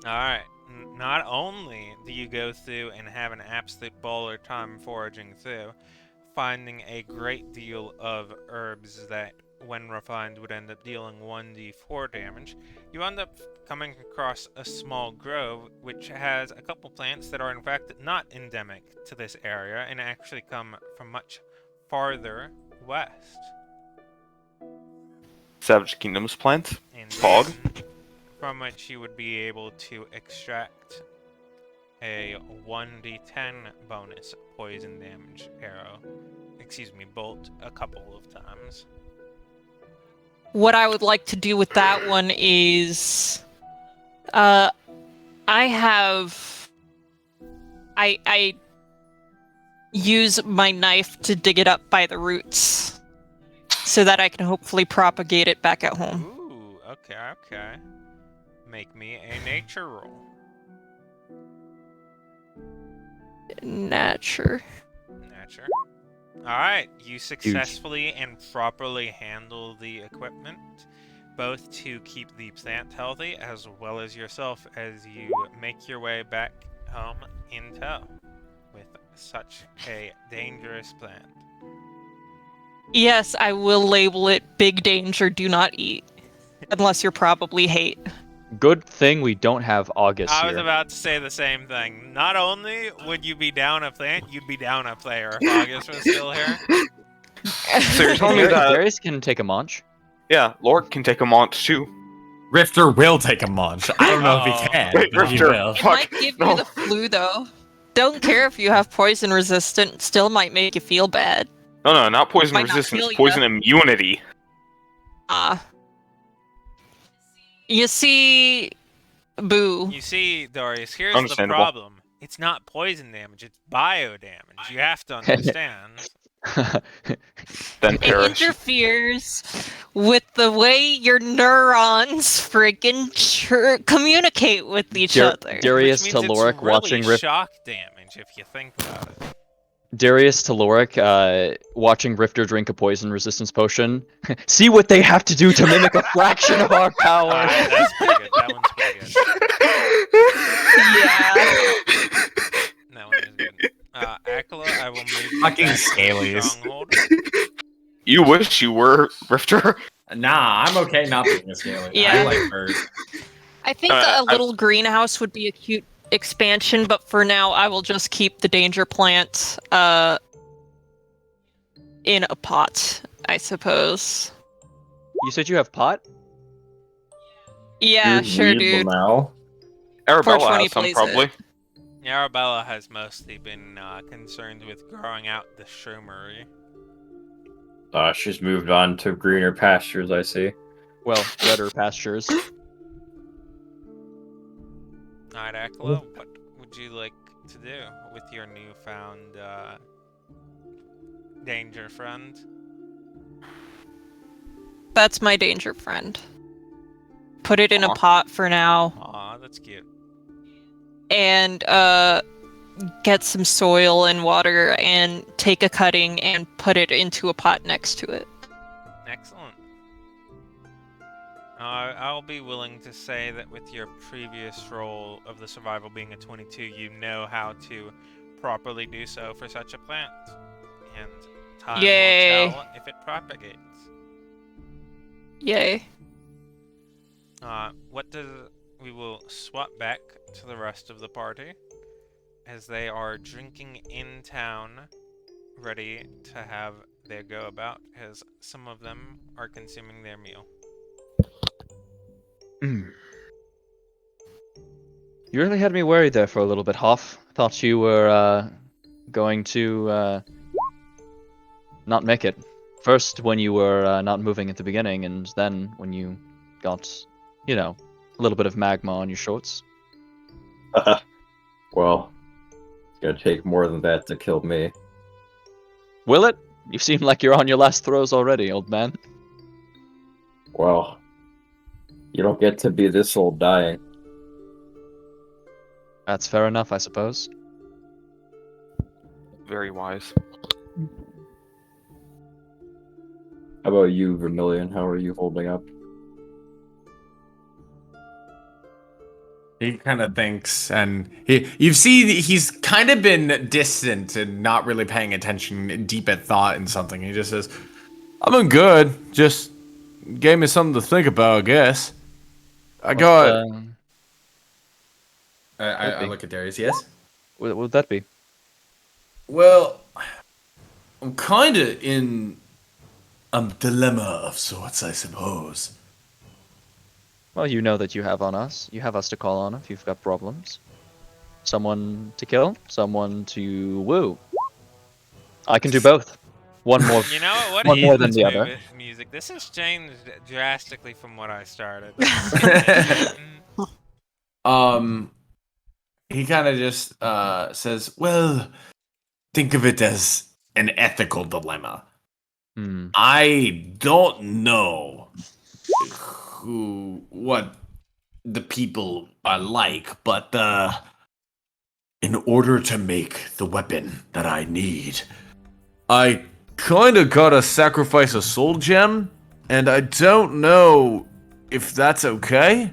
Alright. Not only do you go through and have an absolute baller time foraging through, finding a great deal of herbs that, when refined, would end up dealing 1d4 damage, you end up coming across a small grove which has a couple plants that are in fact not endemic to this area and actually come from much farther west. Savage Kingdoms plant. And Fog. from which you would be able to extract a 1d10 bonus poison damage bolt a couple of times. What I would like to do with that one is I use my knife to dig it up by the roots so that I can hopefully propagate it back at home. Ooh, okay. Make me a nature roll. Nature. Alright, you successfully and properly handle the equipment, both to keep the plant healthy as well as yourself as you make your way back home in tow with such a dangerous plant. Yes, I will label it Big Danger, Do Not Eat. Unless you're probably hate. Good thing we don't have August I was here. about to say the same thing. Not only would you be down a plant, you'd be down a player if August was still here. So you're telling me Darius, that... Darius can take a munch. Yeah, Lord can take a munch too. Rifter will take a munch. I don't know if Oh. he can, Wait, but he Rifter. will. It Fuck, might give no. you the flu, though. Don't care if you have poison resistant, still might make you feel bad. No, not poison Might not resistance, kill ya. poison immunity. You see, Boo. You see, Darius, here's the Understandable. problem. It's not poison damage, it's bio damage. You have to understand. Then It perish. interferes with the way your neurons friggin' communicate with each other. Darius Which means it's Taloric really watching shock damage if you think about it. Darius Taloric watching Rifter drink a poison resistance potion. See what they have to do to mimic a fraction of our power. Alright, that's pretty good. That one's pretty good. That one is good. Akala, I will move you Fucking back to the Scalies. stronghold. You wish you were Rifter. Nah, I'm okay not being a scaly. Yeah. I like birds. I think a little greenhouse would be a cute expansion, but for now I will just keep the danger plant in a pot, I suppose. You said you have pot? Yeah, Dude, sure, weed dude. Lamau. Arabella 420 has some, plays probably. it. Arabella has mostly been concerned with growing out the shroomery. She's moved on to greener pastures, I see. Well, redder pastures. Alright, Akala, what would you like to do with your newfound danger friend? That's my danger friend. Put it in a Aw. pot for now, Aw, that's cute. and get some soil and water, and take a cutting and put it into a pot next to it. Excellent. I'll be willing to say that with your previous role of the survival being a 22, you know how to properly do so for such a plant. And time Yay. will tell if it propagates. Yay. We will swap back to the rest of the party as they are drinking in town, ready to have their go about, as some of them are consuming their meal. You really had me worried there for a little bit, Hoff. Thought you were going to not make it. First when you were not moving at the beginning, and then when you got, you know, a little bit of magma on your shorts. Well, it's gonna take more than that to kill me. Will it? You seem like you're on your last throws already, old man. Well, you don't get to be this old dying. That's fair enough, I suppose. Very wise. How about you, Vermilion? How are you holding up? He kind of thinks, and you see he's kind of been distant and not really paying attention, deep at thought in something. He just says, "I'm doing good. Just gave me something to think about, I guess." I look at Darius. Yes. What would that be? Well, I'm kind of in a dilemma of sorts, I suppose. Well, you know that you have on us. You have us to call on if you've got problems. Someone to kill, someone to woo. I can do both. One more. You know what? One more is than the other. Music. This has changed drastically from what I started. He kind of just says, "Well, think of it as an ethical dilemma. Hmm. I don't know what the people are like, but in order to make the weapon that I need, I kind of gotta sacrifice a soul gem, and I don't know if that's okay.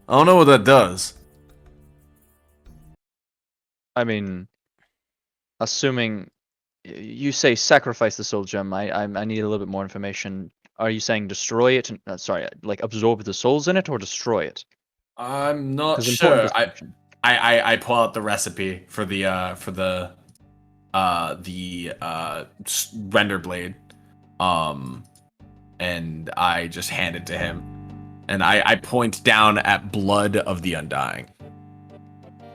I don't know what that does." I mean, assuming you say sacrifice the soul gem, I need a little bit more information. Are you saying destroy it? Sorry, like absorb the souls in it, or destroy it? I'm not 'Cause important sure. distinction. I pull out the recipe for the render blade, and I just hand it to him, and I point down at blood of the undying.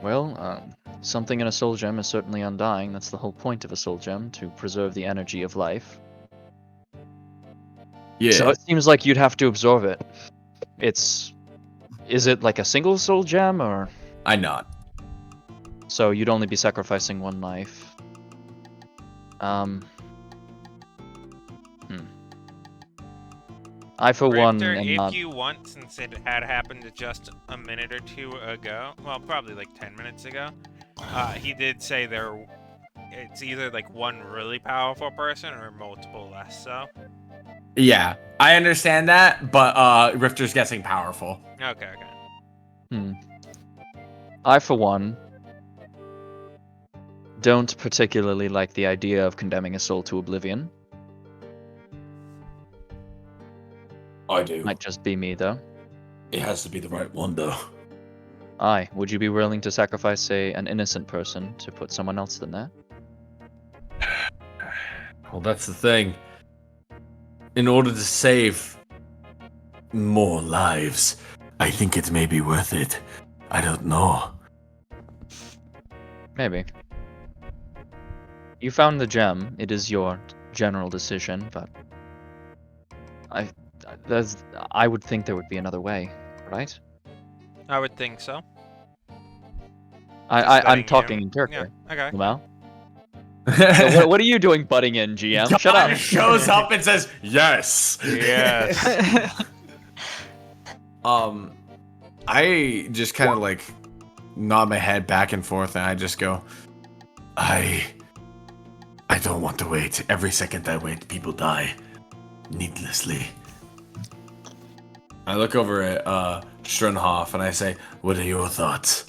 Well, something in a soul gem is certainly undying. That's the whole point of a soul gem, to preserve the energy of life. Yeah. So it seems like you'd have to absorb it. Is it like a single soul gem, or? I nod. So you'd only be sacrificing one life. I, for one, Rifter, am if not. you want, since it had happened just a minute or two ago, well, probably like 10 minutes ago, he did say it's either like one really powerful person or multiple less so. Yeah, I understand that, but Rifter's guessing powerful. Okay. I, for one, don't particularly like the idea of condemning a soul to oblivion. I do. Might just be me, though. It has to be the right one, though. Aye, would you be willing to sacrifice, say, an innocent person to put someone else in there? Well, that's the thing. In order to save more lives, I think it may be worth it. I don't know. Maybe. You found the gem. It is your general decision, but I would think there would be another way, right? I would think so. I'm letting talking you- in character. Yeah, okay. Well, so what are you doing, butting in, GM? Shut God up. shows up and says, yes. Yes. I just kind of like nod my head back and forth, and I just go, I don't want to wait. Every second I wait, people die needlessly. I look over at Strunhoff and I say, what are your thoughts?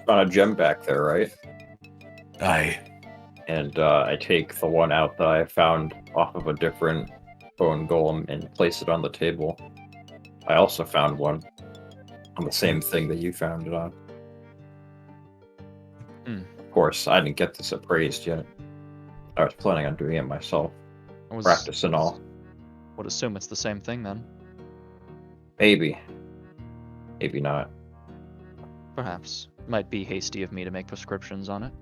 Found a gem back there, right? Aye. And I take the one out that I found off of a different bone golem and place it on the table. I also found one on the same thing that you found it on. Of course, I didn't get this appraised yet. I was planning on doing it myself, practice and all. Would assume it's the same thing then. Maybe. Maybe not. Perhaps. Might be hasty of me to make prescriptions on it.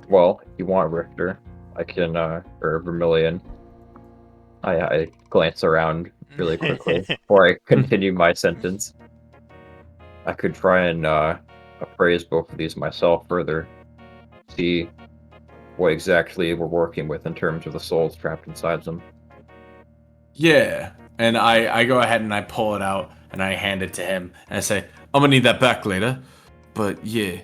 Well, if you want, Richter, I can, or Vermilion. I glance around really quickly before I continue my sentence. I could try and appraise both of these myself further. See what exactly we're working with in terms of the souls trapped inside them. Yeah. And I go ahead and I pull it out and I hand it to him and I say, I'm gonna need that back later. But yeah.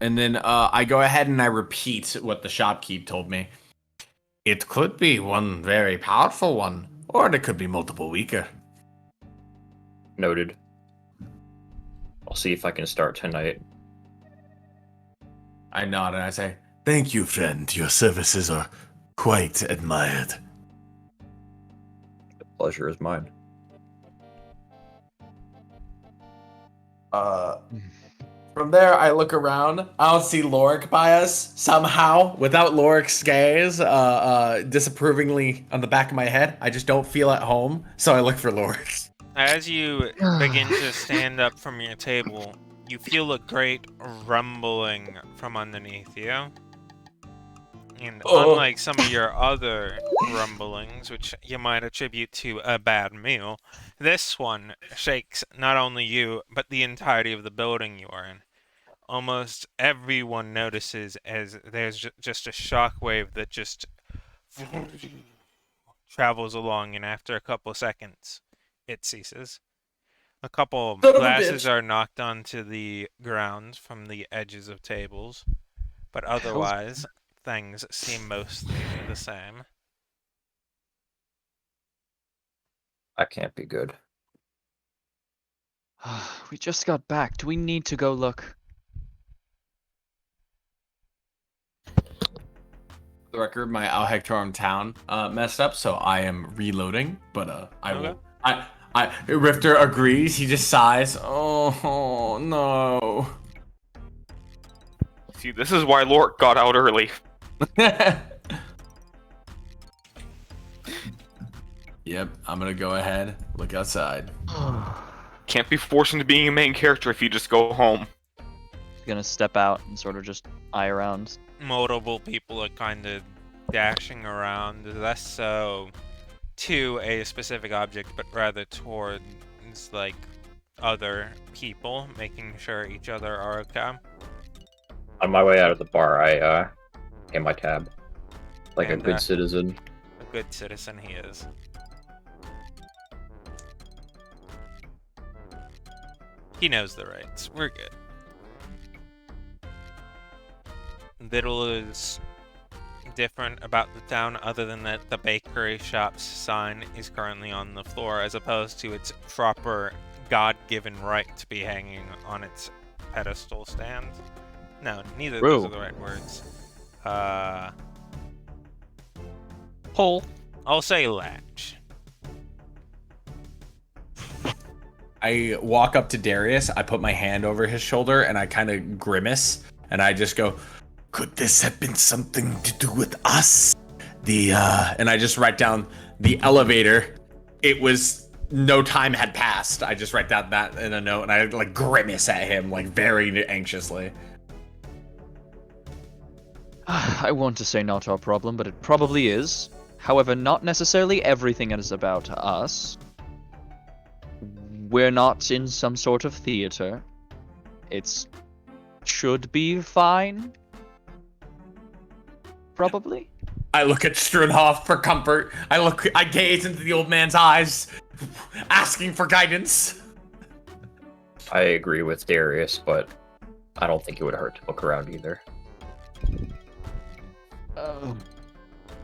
And then I go ahead and I repeat what the shopkeep told me. It could be one very powerful one, or it could be multiple weaker. Noted. I'll see if I can start tonight. I nod and I say, thank you, friend. Your services are quite admired. The pleasure is mine. From there, I look around. I don't see Lorik by us somehow. Without Lorik's gaze, disapprovingly on the back of my head, I just don't feel at home. So I look for Lorik. As you begin to stand up from your table, you feel a great rumbling from underneath you. And unlike some of your other rumblings, which you might attribute to a bad meal, this one shakes not only you, but the entirety of the building you are in. Almost everyone notices as there's just a shockwave that just travels along, and after a couple seconds, it ceases. A couple Son of a glasses bitch. are knocked onto the ground from the edges of tables, but otherwise, things seem mostly the same. That can't be good. We just got back. Do we need to go look? The record, my Hectorum town messed up, so I am reloading. But I will. Rifter agrees. He just sighs. Oh no. See, this is why Lork got out early. Yep, I'm gonna go ahead. Look outside. Can't be forced into being a main character if you just go home. Gonna step out and sort of just eye around. Multiple people are kind of dashing around, less so to a specific object, but rather towards like other people, making sure each other are okay. On my way out of the bar, I pay my tab. Like a And, good citizen. A good citizen he is. He knows the rights. We're good. Little is different about the town other than that the bakery shop's sign is currently on the floor as opposed to its proper God-given right to be hanging on its pedestal stand. No, neither of those True. are the right words. Hole. I'll say latch. I walk up to Darius, I put my hand over his shoulder, and I kind of grimace, and I just go, "Could this have been something to do with us?" And I just write down the elevator. It was no time had passed. I just write down that in a note, and I like grimace at him, like very anxiously. I want to say not our problem, but it probably is. However, not necessarily everything is about us. We're not in some sort of theater. It's should be fine. Probably. I look at Strunhoff for comfort. I gaze into the old man's eyes, asking for guidance. I agree with Darius, but I don't think it would hurt to look around either.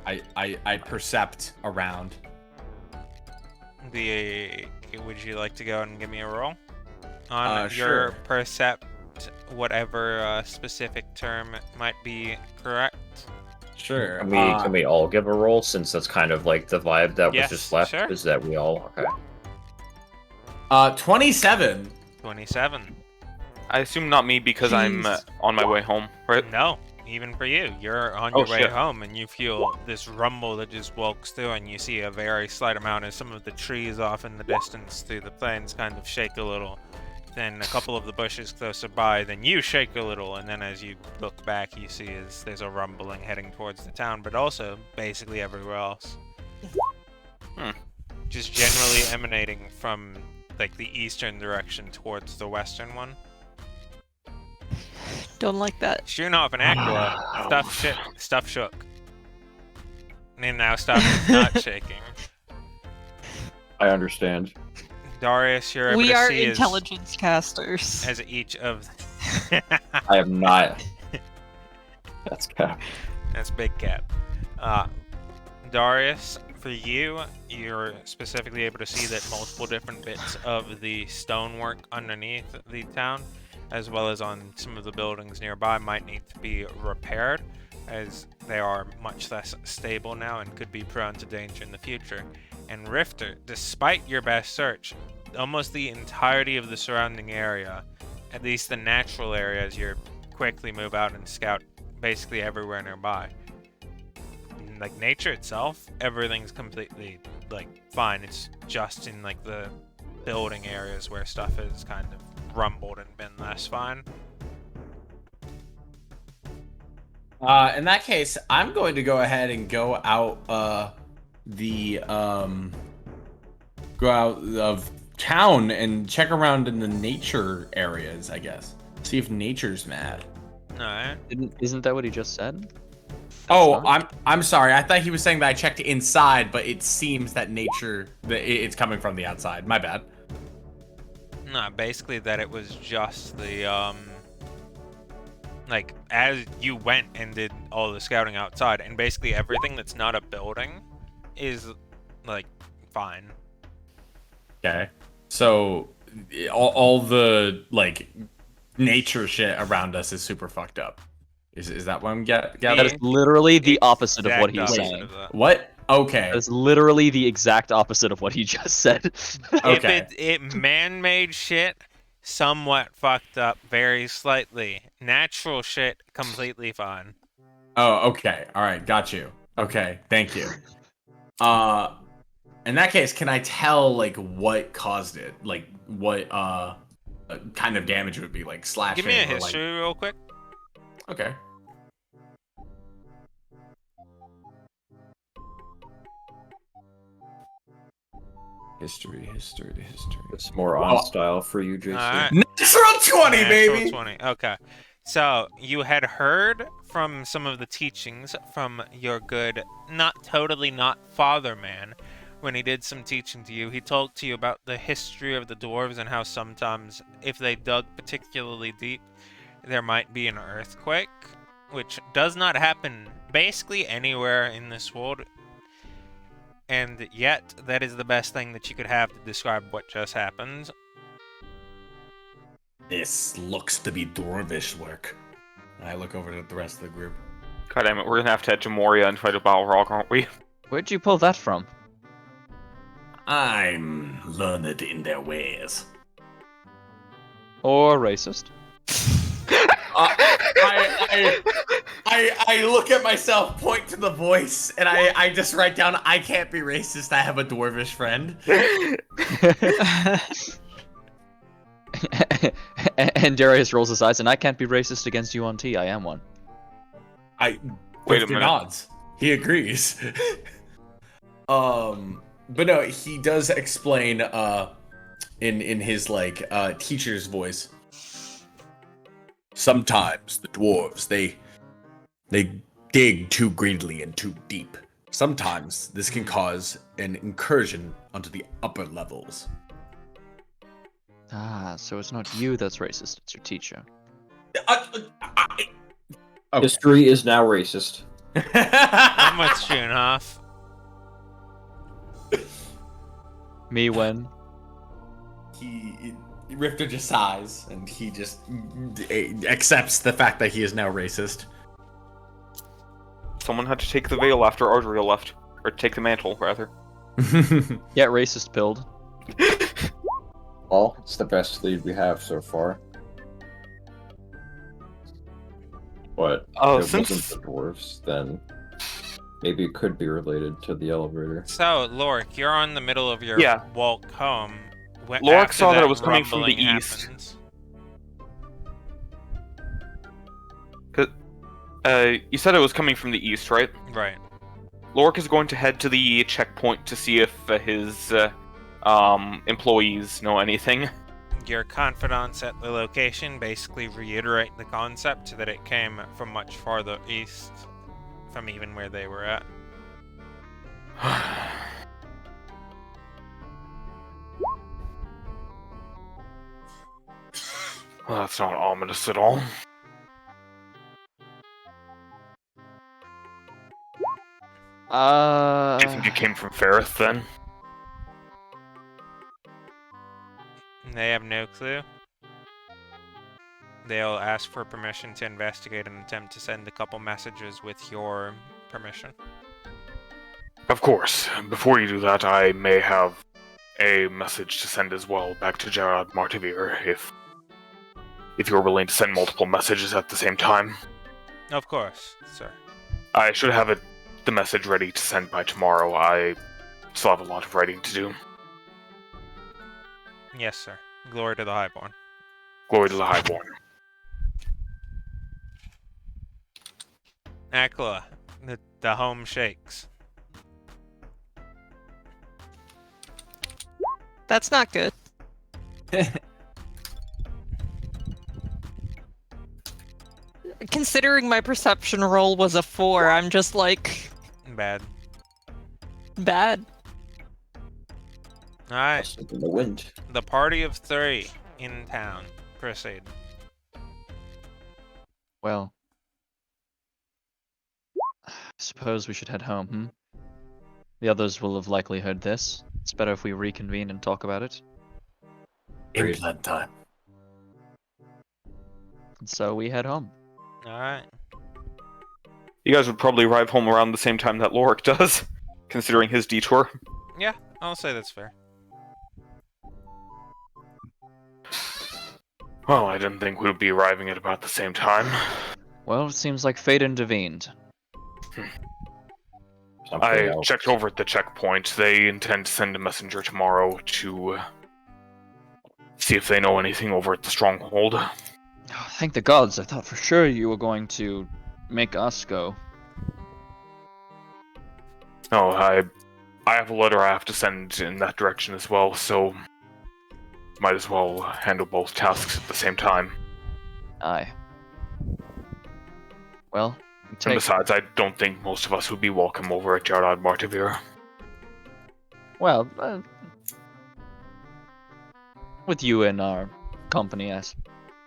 I percept around. Would you like to go and give me a roll on your Sure. percept, whatever specific term might be correct? Sure. Can we all give a roll, since that's kind of like the vibe that Yes, was just left? sure. Is that we all okay? 27. 27. I assume not me because I'm Jeez. on my way home, right? No, even for you. You're on Oh, your way shit. home and you feel this rumble that just walks through, and you see a very slight amount of some of the trees off in the distance through the plains kind of shake a little. Then a couple of the bushes closer by, then you shake a little, and then as you look back, you see there's a rumbling heading towards the town, but also basically everywhere else. Just generally emanating from like the eastern direction towards the western one. Don't like that. Shooting off an Aquila, stuff shook. And now stuff is not shaking. I understand. Darius, you're able We to are see intelligence casters. as each of I am not. That's cap. that's big cap. Darius, for you, you're specifically able to see that multiple different bits of the stonework underneath the town, as well as on some of the buildings nearby, might need to be repaired, as they are much less stable now and could be prone to danger in the future. And Rifter, despite your best search, almost the entirety of the surrounding area, at least the natural areas, you quickly move out and scout basically everywhere nearby. Like nature itself, everything's completely like fine. It's just in like the building areas where stuff is kind of rumbled and been less fine. In that case, I'm going to go ahead and go out go out of town and check around in the nature areas, I guess. See if nature's mad. Alright. Isn't that what he just said? Oh, not- I'm sorry. I thought he was saying that I checked inside, but it seems that it's coming from the outside. My bad. No, basically that it was just the like as you went and did all the scouting outside, and basically everything that's not a building is like fine. Okay. So all the like nature shit around us is super fucked up. Is that what I'm That gathering? is literally the opposite of what Exact he's opposite saying. of that. What? Okay. That is literally the exact opposite of what he just said. Okay. If it man-made shit, somewhat fucked up, very slightly. Natural shit, completely fine. Oh, okay. All right. Got you. Okay. Thank you. In that case, can I tell like what caused it? Like what kind of damage it would be, like slashing? Give me a or, like- history real quick. Okay. History. It's more on style for you, JC. Alright. Natural 20, Natural baby! 20. Okay. So, you had heard from some of the teachings from your good, not father man. When he did some teaching to you, he told to you about the history of the dwarves and how sometimes, if they dug particularly deep, there might be an earthquake, which does not happen basically anywhere in this world. And yet, that is the best thing that you could have to describe what just happened. This looks to be dwarvish work. I look over to the rest of the group. God damn it, we're gonna have to head to Moria and fight a battle rock, aren't we? Where'd you pull that from? I'm learned in their ways. Or racist? I look at myself, point to the voice, and I just write down, I can't be racist, I have a dwarvish friend. And Darius rolls his eyes, and I can't be racist against you on T. I am one. Wait a 50 minute. nods. He agrees. But no, he does explain in his like teacher's voice. Sometimes the dwarves they dig too greedily and too deep. Sometimes this can cause an incursion onto the upper levels. Ah, so it's not you that's racist, it's your teacher. Okay. History is now racist. I'm with Schoenhoff. Me when? Rifter just sighs and he just accepts the fact that he is now racist. Someone had to take the veil after Ardriel left. Or take the mantle, rather. Get racist pilled. Well, it's the best lead we have so far. But Oh, if it wasn't since... the dwarves, then maybe it could be related to the elevator. So, Lorik, you're on the middle of your Yeah. walk home. Lorik After saw that it was coming from the rumbling east. happens. You said it was coming from the east, right? Right. Lorik is going to head to the checkpoint to see if his employees know anything. Your confidants at the location basically reiterate the concept that it came from much farther east from even where they were at. Well, that's not ominous at all. Do you think it came from Ferrith, then? They have no clue. They'll ask for permission to investigate and attempt to send a couple messages with your permission. Of course. Before you do that, I may have a message to send as well back to Gerard Martivir, if you're willing to send multiple messages at the same time. Of course, sir. I should have the message ready to send by tomorrow. I still have a lot of writing to do. Yes, sir. Glory to the Highborn. Glory to the Highborn. Akla, the home shakes. That's not good. Considering my perception roll was a 4, I'm just like, Bad. bad. Alright, Must have been the wind. the party of 3 in town. Proceed. Well, I suppose we should head home, hmm? The others will have likely heard this. It's better if we reconvene and talk about it. Implant time. And so we head home. Alright. You guys would probably arrive home around the same time that Lorik does, considering his detour. Yeah, I'll say that's fair. Well, I didn't think we would be arriving at about the same time. Well, it seems like fate intervened. Something I else. checked over at the checkpoint. They intend to send a messenger tomorrow to see if they know anything over at the stronghold. Oh, thank the gods, I thought for sure you were going to make us go. No, I I have a letter I have to send in that direction as well, so might as well handle both tasks at the same time. Aye. Well, we And take. besides, I don't think most of us would be welcome over at Jarlad Martivir. Well, with you in our company, I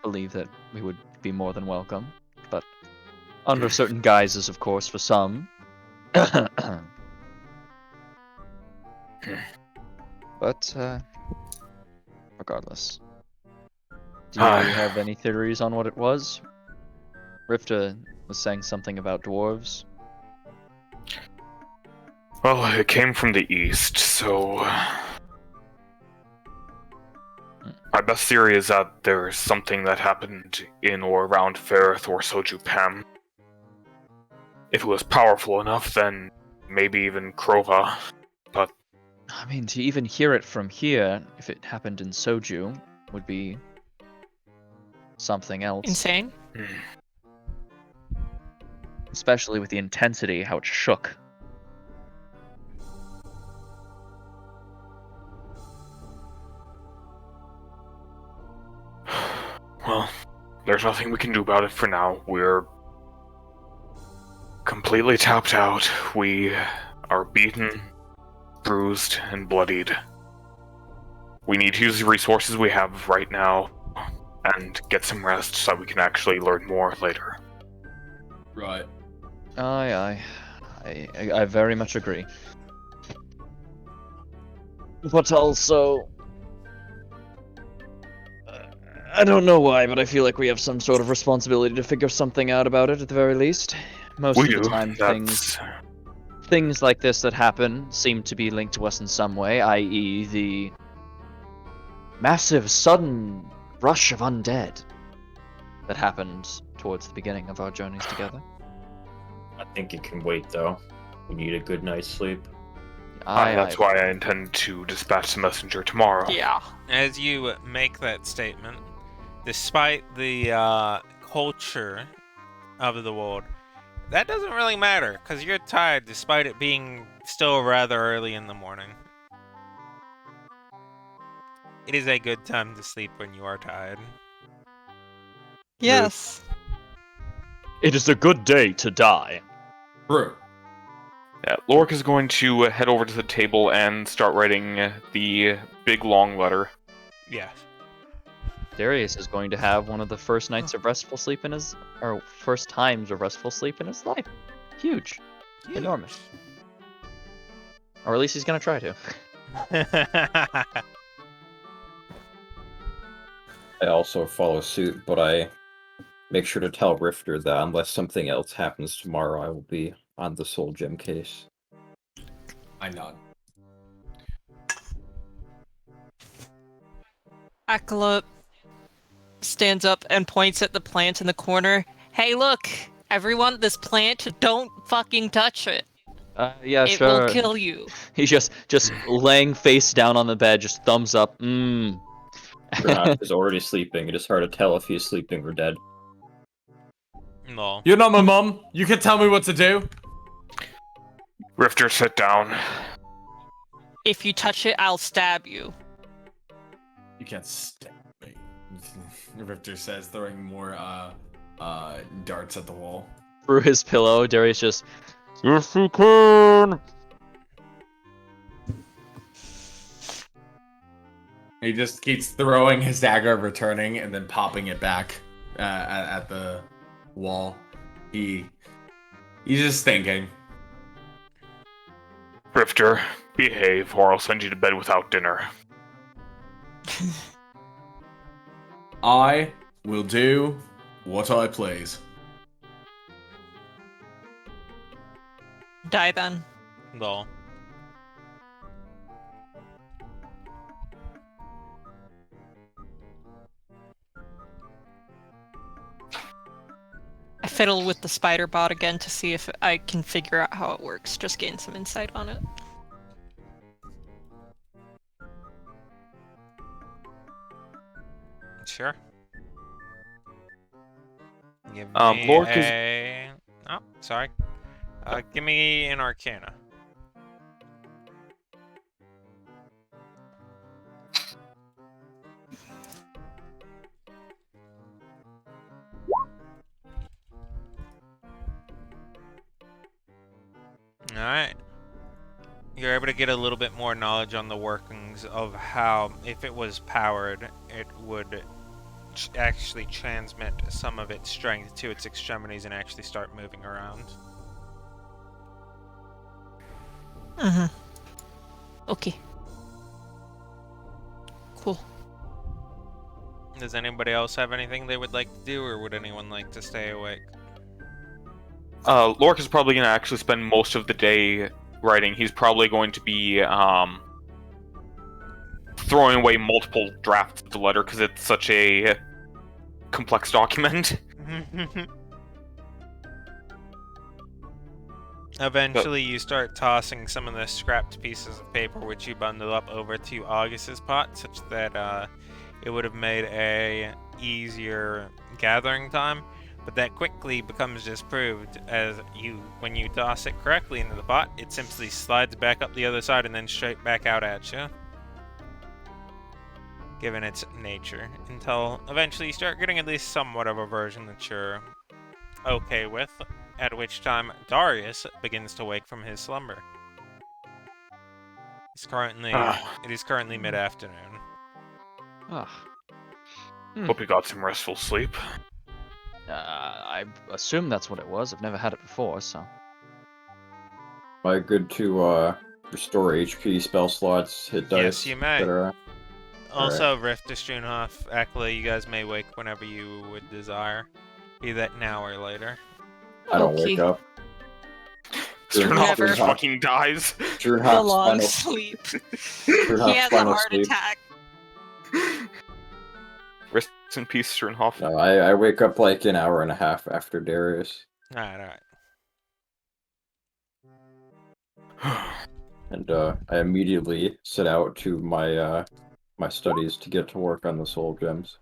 believe that we would be more than welcome, but under certain guises, of course, for some. But, regardless. Do you have any theories on what it was? Rifta was saying something about dwarves. Well, it came from the east, so my best theory is that there's something that happened in or around Ferrith or Soju Pam. If it was powerful enough, then maybe even Krova. But I mean, to even hear it from here, if it happened in Soju, would be something else. Insane. Especially with the intensity, how it shook. well, there's nothing we can do about it for now. We're completely tapped out. We are beaten, bruised, and bloodied. We need to use the resources we have right now and get some rest so that we can actually learn more later. Right. Aye. I very much agree. But also, I don't know why, but I feel like we have some sort of responsibility to figure something out about it at the very least. Most We of the do. time, That's things like this that happen seem to be linked to us in some way, i.e. the massive sudden rush of undead that happened towards the beginning of our journeys together. I think it can wait, though. We need a good night's sleep. that's why I intend to dispatch the messenger tomorrow. Yeah. As you make that statement, despite the culture of the world, that doesn't really matter, because you're tired despite it being still rather early in the morning. It is a good time to sleep when you are tired. Yes. It is a good day to die. True. Yeah, Lork is going to head over to the table and start writing the big long letter. Yes. Darius is going to have one of the first nights of restful sleep in his, or first times of restful sleep in his life. Huge. Enormous. Or at least he's gonna try to. I also follow suit, but I make sure to tell Rifter that unless something else happens tomorrow, I will be on the Soul Gem case. I nod. Akala stands up and points at the plant in the corner. Hey, look, everyone, this plant, don't fucking touch it. Yeah, It sure. will kill you. He's just laying face down on the bed, just thumbs up. Granach is already sleeping. It is hard to tell if he is sleeping or dead. No. You're not my mom. You can tell me what to do. Rifter, sit down. If you touch it, I'll stab you. You can't stab me. Rifter says, throwing more darts at the wall. Through his pillow, Darius just, yes, you can. He just keeps throwing his dagger, returning, and then popping it back at the wall. He's just thinking. Rifter, behave, or I'll send you to bed without dinner. I will do what I please. Die then. No. I fiddle with the spider bot again to see if I can figure out how it works. Just gain some insight on it. Sure. Give me Lork is- a... Oh, sorry. Give me an Arcana. Alright. You're able to get a little bit more knowledge on the workings of how, if it was powered, it would actually transmit some of its strength to its extremities and actually start moving around. Okay. Cool. Does anybody else have anything they would like to do, or would anyone like to stay awake? Lork is probably going to actually spend most of the day writing. He's probably going to be throwing away multiple drafts of the letter because it's such a complex document. Eventually, you start tossing some of the scrapped pieces of paper which you bundle up over to August's pot, such that it would have made a easier gathering time. But that quickly becomes disproved as when you toss it correctly into the pot, it simply slides back up the other side and then straight back out at you, given its nature, until eventually you start getting at least somewhat of a version that you're okay with, at which time Darius begins to wake from his slumber. It is currently mid-afternoon. Hope you got some restful sleep. I assume that's what it was. I've never had it before, so. Am I good to restore HP, spell slots, hit dice, Yes, you may. etc.? Also, Rift to Stroonhoff, Ekla, you guys may wake whenever you would desire. Be that now or later. I don't Okay. wake up. Never. Stroonhoff fucking dies. A Stroonhoff's long final, sleep. He Stroonhoff's has a final heart sleep. attack. Rest in peace, Stroonhoff. No, I wake up like an hour and a half after Darius, Alright. and I immediately set out to my my studies to get to work on the soul gems.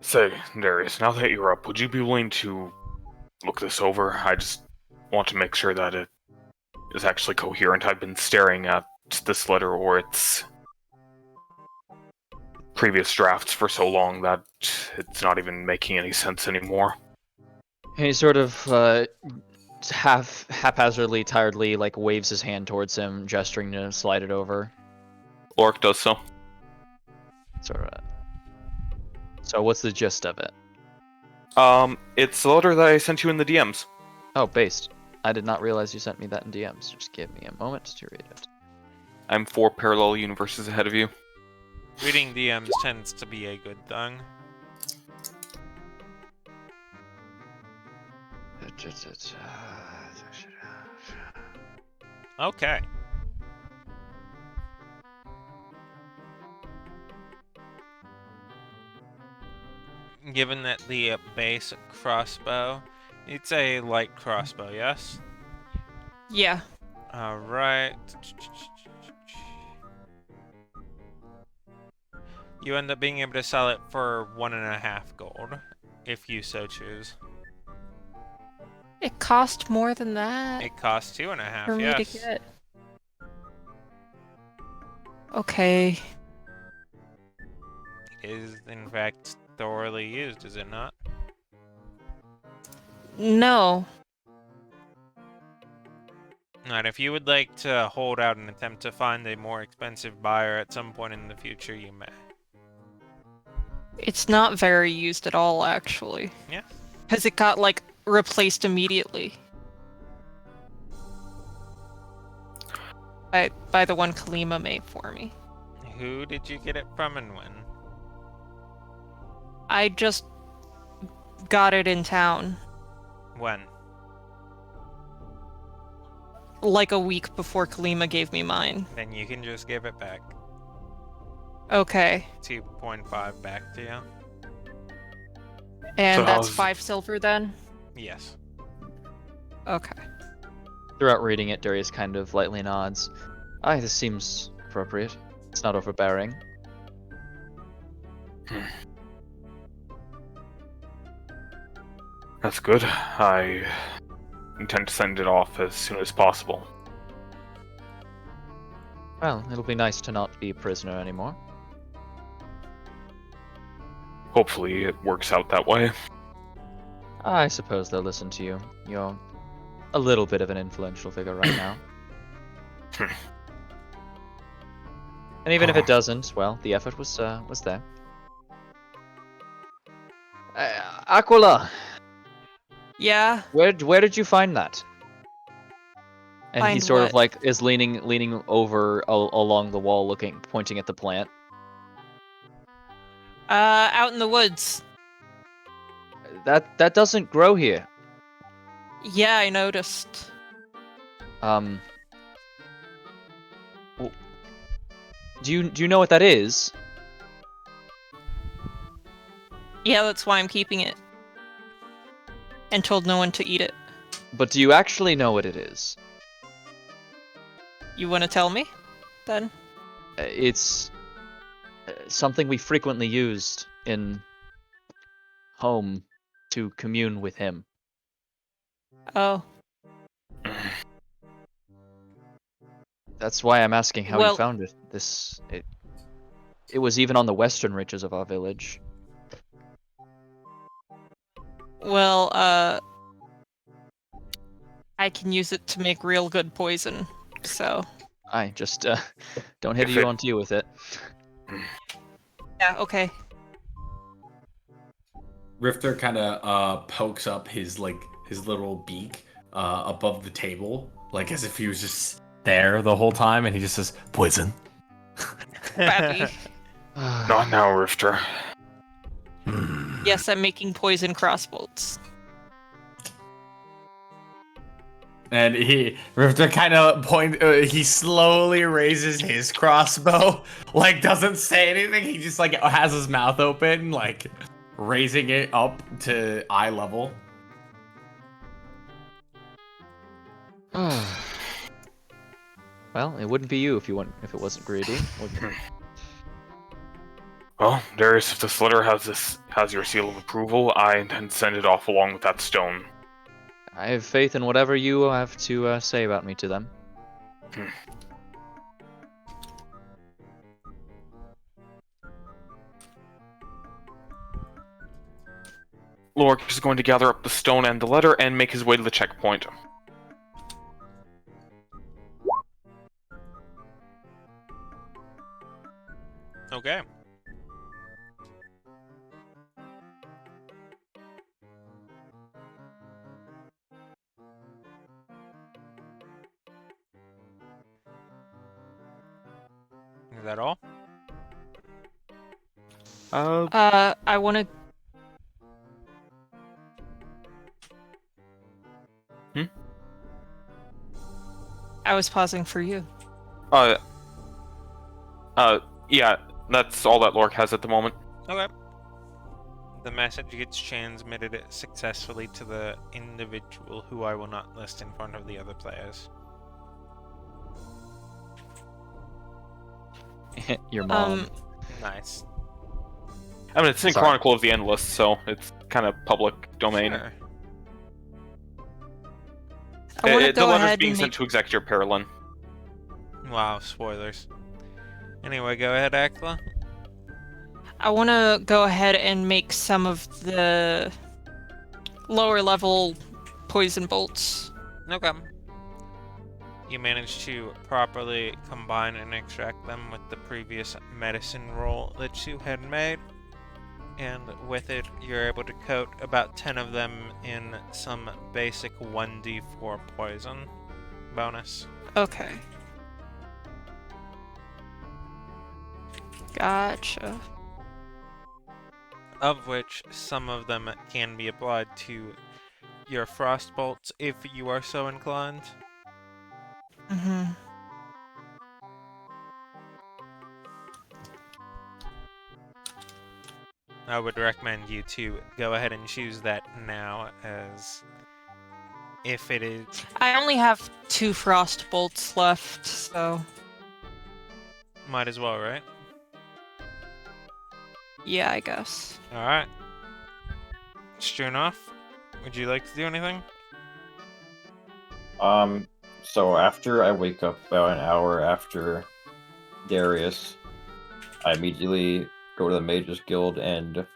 Say, Darius, now that you're up, would you be willing to look this over? I just want to make sure that it is actually coherent. I've been staring at this letter or its previous drafts for so long that it's not even making any sense anymore. He sort of haphazardly, tiredly, like waves his hand towards him, gesturing to slide it over. Lork does so. So what's the gist of it? It's the letter that I sent you in the DMs. Oh, based. I did not realize you sent me that in DMs. Just give me a moment to read it. I'm 4 parallel universes ahead of you. Reading DMs tends to be a good thing. Okay. Given that the base crossbow, it's a light crossbow, yes? Yeah. Alright. You end up being able to sell it for 1.5 gold, if you so choose. It cost more than that It costs 2.5, for me yes. to get. Okay. It is, in fact, thoroughly used, is it not? No. Alright, if you would like to hold out and attempt to find a more expensive buyer at some point in the future, you may. It's not very used at all, actually. Yeah. Because it got, like, replaced immediately. By the one Kalima made for me. Who did you get it from and when? I just got it in town. When? Like a week before Kalima gave me mine. Then you can just give it back. Okay. 2.5 back to you. And So that's how's- 5 silver then? Yes. Okay. Throughout reading it, Darius kind of lightly nods. Aye, this seems appropriate. It's not overbearing. That's good. I intend to send it off as soon as possible. Well, it'll be nice to not be a prisoner anymore. Hopefully it works out that way. I suppose they'll listen to you. You're a little bit of an influential figure right now. And even if it doesn't, well, the effort was there. Aquila, Yeah. where did you find that? And he Find sort of what? like is leaning over along the wall, pointing at the plant. Out in the woods. That doesn't grow here. Yeah, I noticed. Um. Do you know what that is? Yeah, that's why I'm keeping it. And told no one to eat it. But do you actually know what it is? You want to tell me? Then? It's something we frequently used in home to commune with him. Oh. That's why I'm asking how you Well- found it. It was even on the western reaches of our village. Well, I can use it to make real good poison, so... I just don't hit If you it- onto you with it. Yeah, okay. Rifter kind of pokes up his little beak above the table, like as if he was just there the whole time, and he just says, "Poison." Crappy. Not now, Rifter. Yes, I'm making poison crossbolts. And Rifter kind of he slowly raises his crossbow, like doesn't say anything. He just like has his mouth open, like raising it up to eye level. Well, it wouldn't be you if it wasn't greedy. would it? Well, Darius, if this letter has your seal of approval, I intend to send it off along with that stone. I have faith in whatever you have to say about me to them. Lorik is going to gather up the stone and the letter and make his way to the checkpoint. Okay. Is that all? I want to... I was pausing for you. Yeah, that's all that Lorik has at the moment. Okay. The message gets transmitted successfully to the individual who I will not list in front of the other players. Your mom. Nice. I mean, it's in Sorry. Chronicle of the Endless, so it's kind of public domain. Sure. I want to The go letter's ahead being and sent make... to Executor Perilyn. Wow, spoilers. Anyway, go ahead, Akla. I want to go ahead and make some of the lower level poison bolts. Okay. You managed to properly combine and extract them with the previous medicine roll that you had made. And with it, you're able to coat about 10 of them in some basic 1d4 poison bonus. Okay. Gotcha. Of which some of them can be applied to your frost bolts if you are so inclined. Mm-hmm. I would recommend you to go ahead and choose that now, as if it is... I only have 2 frost bolts left, so Might as well, right? yeah, I guess. Alright. Strunoff, would you like to do anything? So after I wake up about an hour after Darius, I immediately go to the Mages Guild and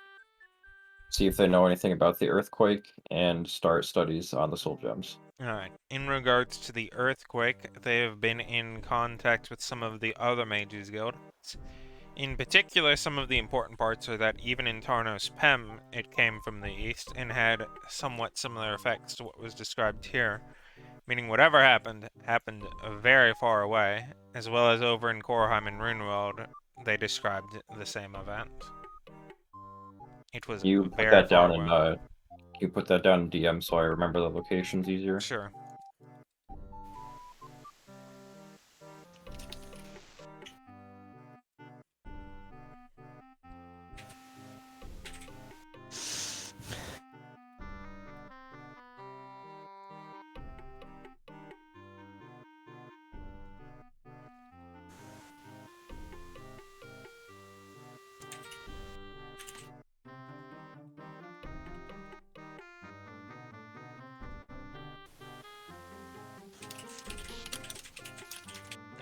see if they know anything about the earthquake, and start studies on the soul gems. Alright, in regards to the earthquake, they have been in contact with some of the other Mages Guild. In particular, some of the important parts are that even in Tarnos Pem, it came from the east and had somewhat similar effects to what was described here, meaning whatever happened, happened very far away, as well as over in Korheim and Runeworld, they described the same event. It was You put very that far down away. in you put that down in DM so I remember the locations easier. Sure.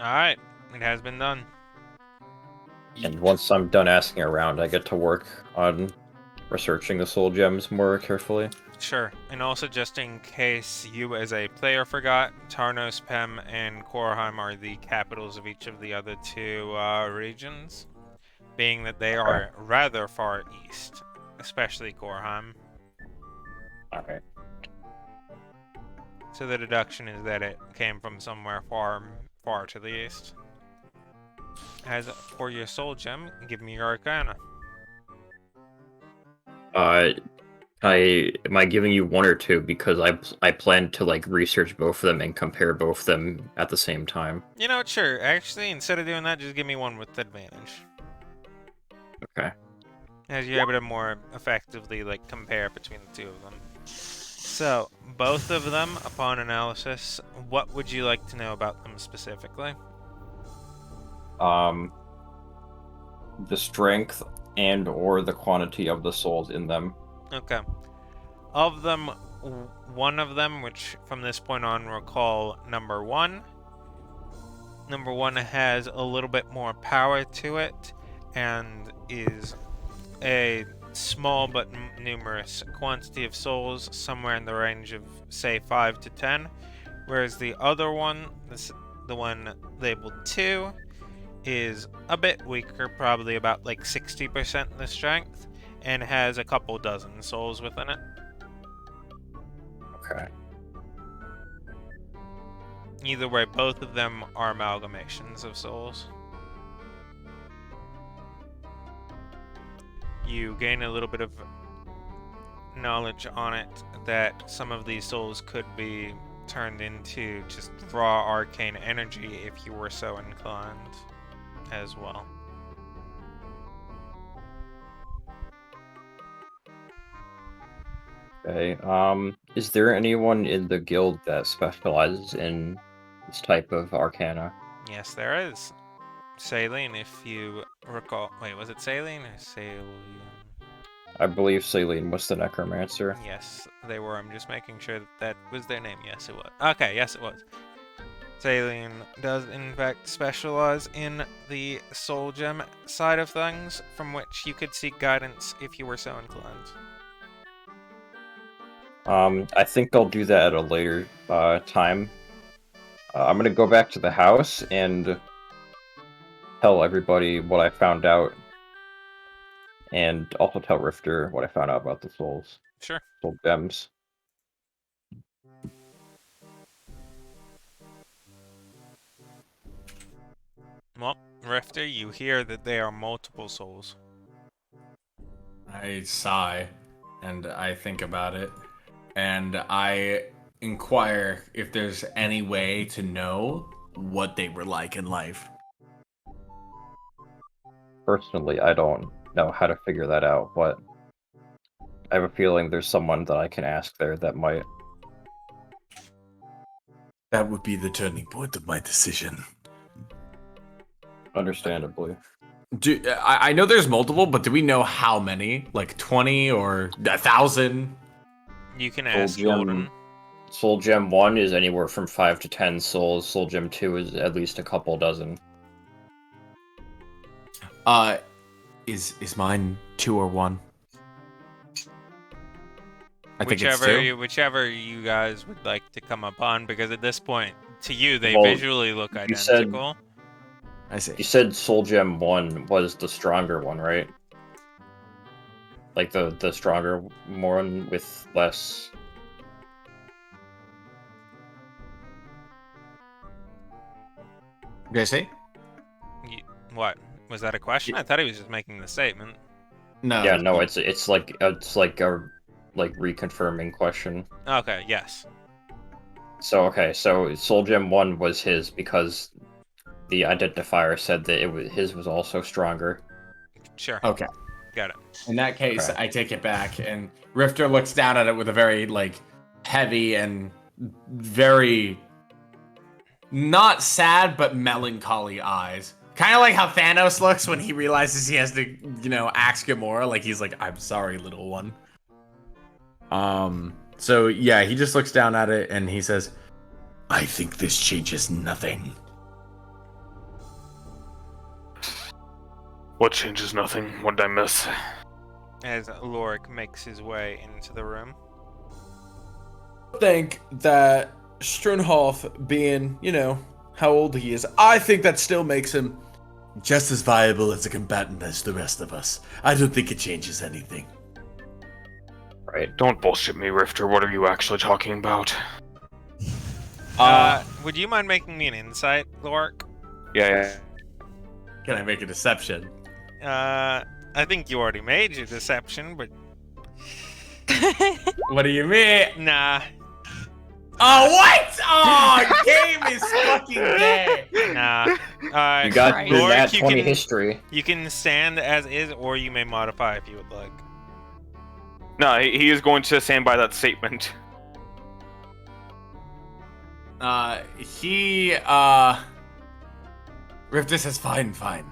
Alright, it has been done. And once I'm done asking around, I get to work on researching the soul gems more carefully. Sure, and also just in case you as a player forgot, Tarnos, Pem, and Korheim are the capitals of each of the other two regions, being that they are rather far east, especially Korheim. Alright. So the deduction is that it came from somewhere far, far to the east. As for your soul gem, give me your arcana. Am I giving you one or two because I plan to like research both of them and compare both of them at the same time. You know what, sure. Actually, instead of doing that, just give me one with advantage. Okay. As you're able to more effectively like compare between the two of them. So, both of them, upon analysis, what would you like to know about them specifically? The strength and or the quantity of the souls in them. Okay. Of them, one of them, which from this point on we'll call number one. Number one has a little bit more power to it and is a small but numerous quantity of souls, somewhere in the range of, say, 5 to 10. Whereas the other one, the one labeled 2, is a bit weaker, probably about like 60% the strength, and has a couple dozen souls within it. Okay. Either way, both of them are amalgamations of souls. You gain a little bit of knowledge on it that some of these souls could be turned into just raw arcane energy if you were so inclined as well. Okay. Is there anyone in the guild that specializes in this type of arcana? Yes, there is. Saline, if you recall. Wait, was it Saline or Salian? I believe Celine was the necromancer. Yes, they were. I'm just making sure that that was their name. Yes, it was. Okay, yes, it was. Saline does, in fact, specialize in the soul gem side of things, from which you could seek guidance if you were so inclined. I think I'll do that at a later time. I'm gonna go back to the house and tell everybody what I found out, and also tell Rifter what I found out about the souls. Sure. Soul gems. Well, Rifter, you hear that they are multiple souls. I sigh and I think about it, and I inquire if there's any way to know what they were like in life. Personally, I don't know how to figure that out, but I have a feeling there's someone that I can ask there that might. That would be the turning point of my decision. Understandably. I know there's multiple, but do we know how many? Like 20 or 1,000? You can Soul ask gem. Golden. Soul Gem 1 is anywhere from 5 to 10 souls. Soul Gem 2 is at least a couple dozen. Is mine 2 or 1? I think it's two. Whichever you guys would like to come upon, because at this point, to you, they Well, visually look you said- identical. I see. You said Soul Gem 1 was the stronger one, right? Like the stronger one with less. Did I say? What? Was that a question? I thought he was just making the statement. No. Yeah, no, it's like a reconfirming question. Okay, yes. So okay, so Soul Gem 1 was his because the identifier said that his was also stronger. Sure. Okay. Got it. In that case, Okay. I take it back, and Rifter looks down at it with a very heavy and very not sad but melancholy eyes. Kind of like how Thanos looks when he realizes he has to, ask Gamora. Like he's like, "I'm sorry, little one." So yeah, he just looks down at it and he says, "I think this changes nothing." What changes nothing? What did I miss? As Lorik makes his way into the room. I think that Strunhoff, being, how old he is, I think that still makes him just as viable as a combatant as the rest of us. I don't think it changes anything. Right. Don't bullshit me, Rifter. What are you actually talking about? Would you mind making me an insight, Lorik? Yeah. Can I make a deception? I think you already made your deception, but What do you mean? nah. Oh, what? Oh, game is fucking dead. Nah. You got Christ. your Lorik, nat you 20 can- history. You can stand as is, or you may modify if you would like. No, he is going to stand by that statement. Rifter says, fine.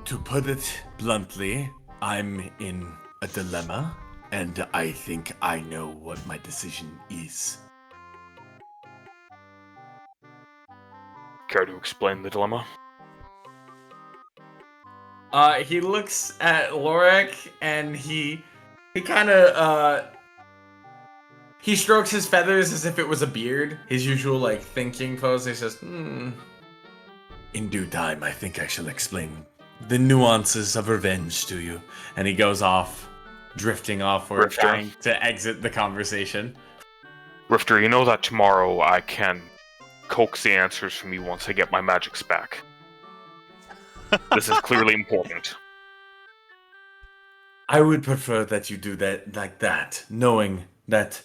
To put it bluntly, I'm in a dilemma, and I think I know what my decision is. Care to explain the dilemma? He looks at Lorik, and he kind of, he strokes his feathers as if it was a beard. His usual, thinking pose. He says, In due time, I think I shall explain the nuances of revenge to you. And he goes off, drifting off, or Rifter. trying to exit the conversation. Rifter, you know that tomorrow I can coax the answers from you once I get my magics back. This is clearly important. I would prefer that you do that like that, knowing that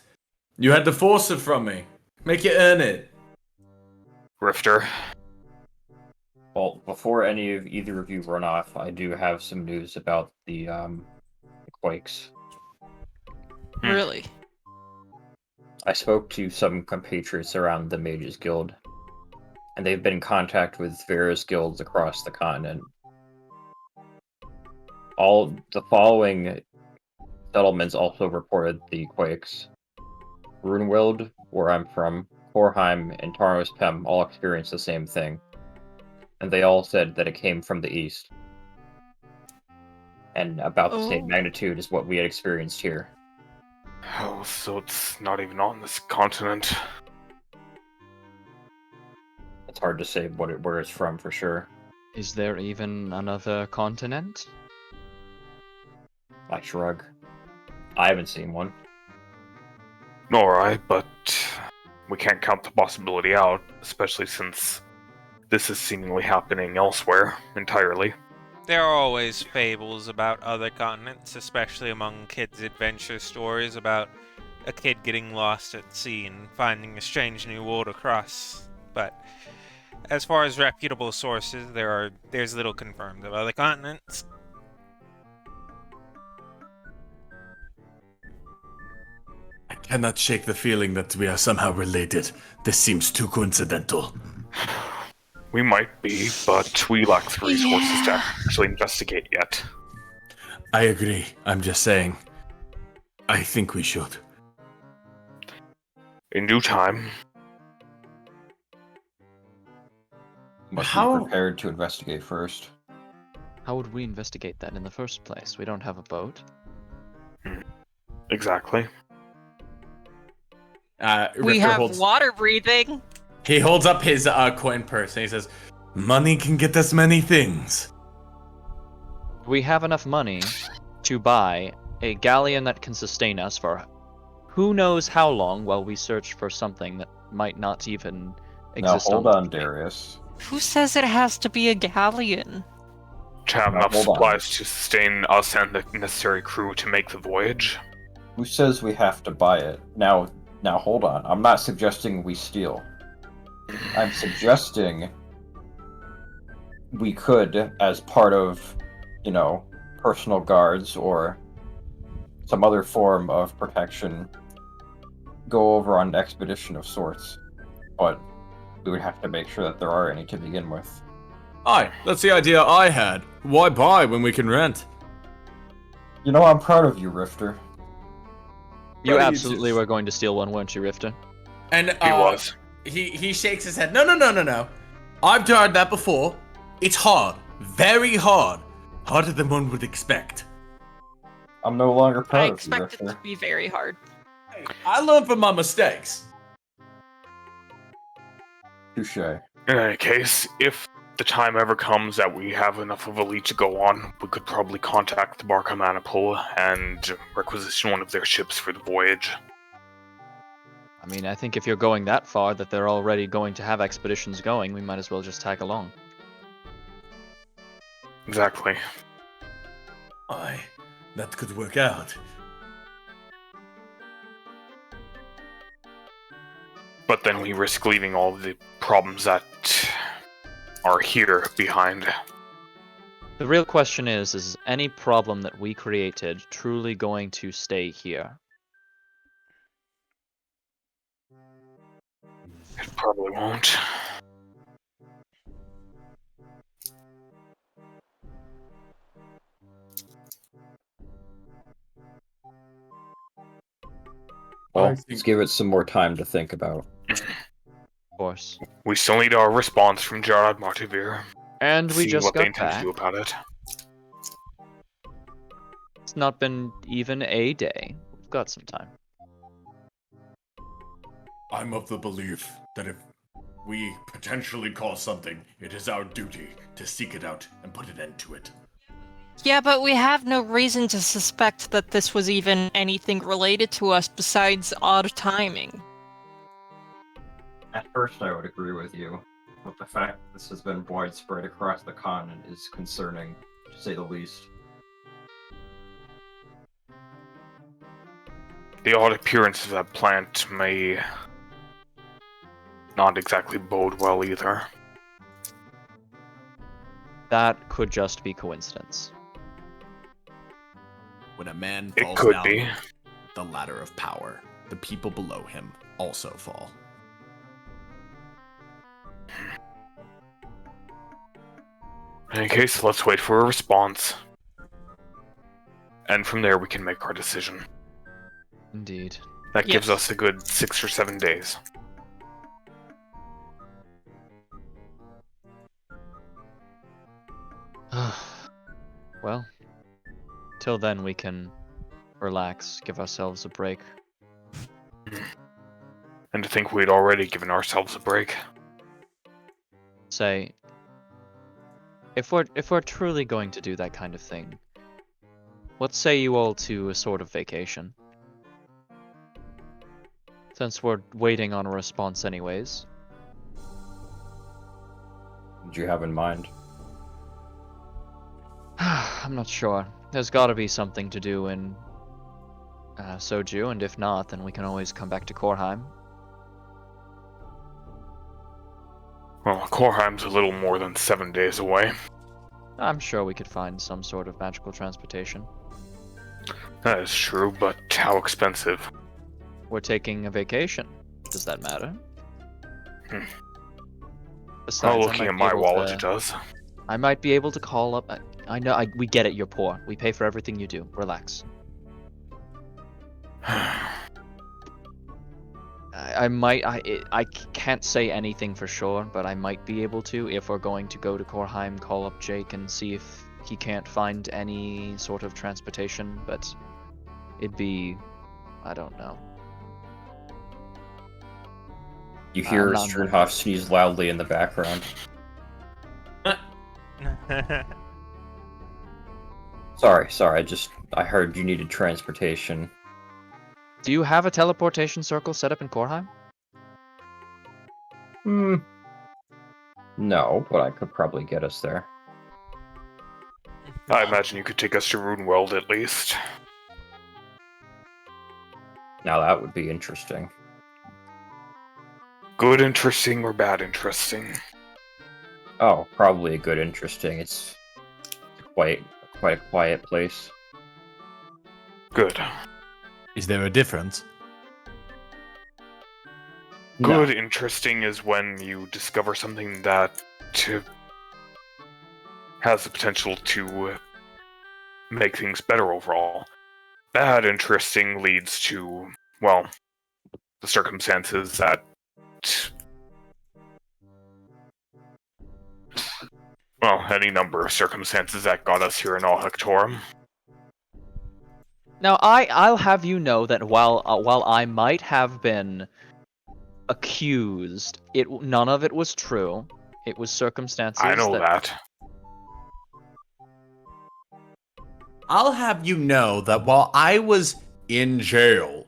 you had to force it from me. Make you earn it. Rifter, Well, before either of you run off, I do have some news about the quakes. Really? I spoke to some compatriots around the Mages Guild, and they've been in contact with various guilds across the continent. All the following settlements also reported the quakes. Runewild, where I'm from, Korheim, and Tarnos Pem all experienced the same thing. And they all said that it came from the east. And about the same Oh. magnitude as what we had experienced here. oh, so it's not even on this continent. It's hard to say where it's from for sure. Is there even another continent? I shrug. I haven't seen one. Nor I, but we can't count the possibility out, especially since this is seemingly happening elsewhere entirely. There are always fables about other continents, especially among kids' adventure stories about a kid getting lost at sea and finding a strange new world across. But as far as reputable sources, there's little confirmed of other continents. I cannot shake the feeling that we are somehow related. This seems too coincidental. We might be, but we lack the resources to Yeah. actually investigate yet. I agree. I'm just saying. I think we should. In due time, Must How- be prepared to investigate first. How would we investigate that in the first place? We don't have a boat. Exactly. We Rifter have water breathing. He holds up his coin purse and he says, "Money can get us many things." We have enough money to buy a galleon that can sustain us for who knows how long while we search for something that might not even Now exist hold on on, the planet. Darius. Who says it has to be a galleon? To have Now, enough hold on. supplies to sustain us and the necessary crew to make the voyage. Who says we have to buy it? Now hold on. I'm not suggesting we steal. I'm suggesting we could, as part of, personal guards or some other form of protection, go over on an expedition of sorts. But we would have to make sure that there are any to begin with. Aye, that's the idea I had. Why buy when we can rent? I'm proud of you, Rifter. You Buddy, absolutely were going to steal one, weren't you, Rifter? And He was. He shakes his head. No. I've tried that before. It's hard. Very hard. Harder than one would expect. I'm no longer I proud of you, expect it Rifter. to be very hard. Hey, I learn from my mistakes. Touche. In any case, if the time ever comes that we have enough of a lead to go on, we could probably contact the Barca Manipul and requisition one of their ships for the voyage. I mean, I think if you're going that far that they're already going to have expeditions going, we might as well just tag along. Exactly. Aye, that could work out. But then we risk leaving all of the problems that are here behind. The real question is any problem that we created truly going to stay here? It probably won't. Well, let's give it some more time to think about. Of course. We still need our response from Jarad Martivir. And we See just what they got intend back. to do about it. It's not been even a day. We've got some time. I'm of the belief that if we potentially cause something, it is our duty to seek it out and put an end to it. Yeah, but we have no reason to suspect that this was even anything related to us besides odd timing. At first, I would agree with you, but the fact that this has been widespread across the continent is concerning, to say the least. The odd appearance of that plant may not exactly bode well either. That could just be coincidence. When a man It falls could down be. the ladder of power, the people below him also fall. In any case, let's wait for a response. And from there we can make our decision. Indeed. That gives Yes. us a good 6 or 7 days. Well, till then we can relax, give ourselves a break. And to think we'd already given ourselves a break. Say, if we're truly going to do that kind of thing, what say you all to a sort of vacation? Since we're waiting on a response anyways. What did you have in mind? I'm not sure. There's gotta be something to do in Soju, and if not, then we can always come back to Korheim. Well, Korheim's a little more than 7 days away. I'm sure we could find some sort of magical transportation. That is true, but how expensive? We're taking a vacation. Does that matter? Hmm. Besides, Well, I looking might at be my able wallet, to- it does. I might be able to call up. I know. We get it. You're poor. We pay for everything you do. Relax. I can't say anything for sure, but I might be able to if we're going to go to Korheim, call up Jake and see if he can't find any sort of transportation. But it'd be I don't know. You hear not- Sternhoff sneeze loudly in the background. Sorry, I heard you needed transportation. Do you have a teleportation circle set up in Korheim? No, but I could probably get us there. I imagine you could take us to Runeworld at least. Now that would be interesting. Good interesting or bad interesting? Oh, probably a good interesting. It's quite a quiet place. Good. Is there a difference? No. Good interesting is when you discover something that has the potential to make things better overall. Bad interesting leads to, well, the circumstances that, well, any number of circumstances that got us here in all Hectorum. Now, I'll have you know that while I might have been accused, none of it was true. It was circumstances. I know that. I'll have you know that while I was in jail,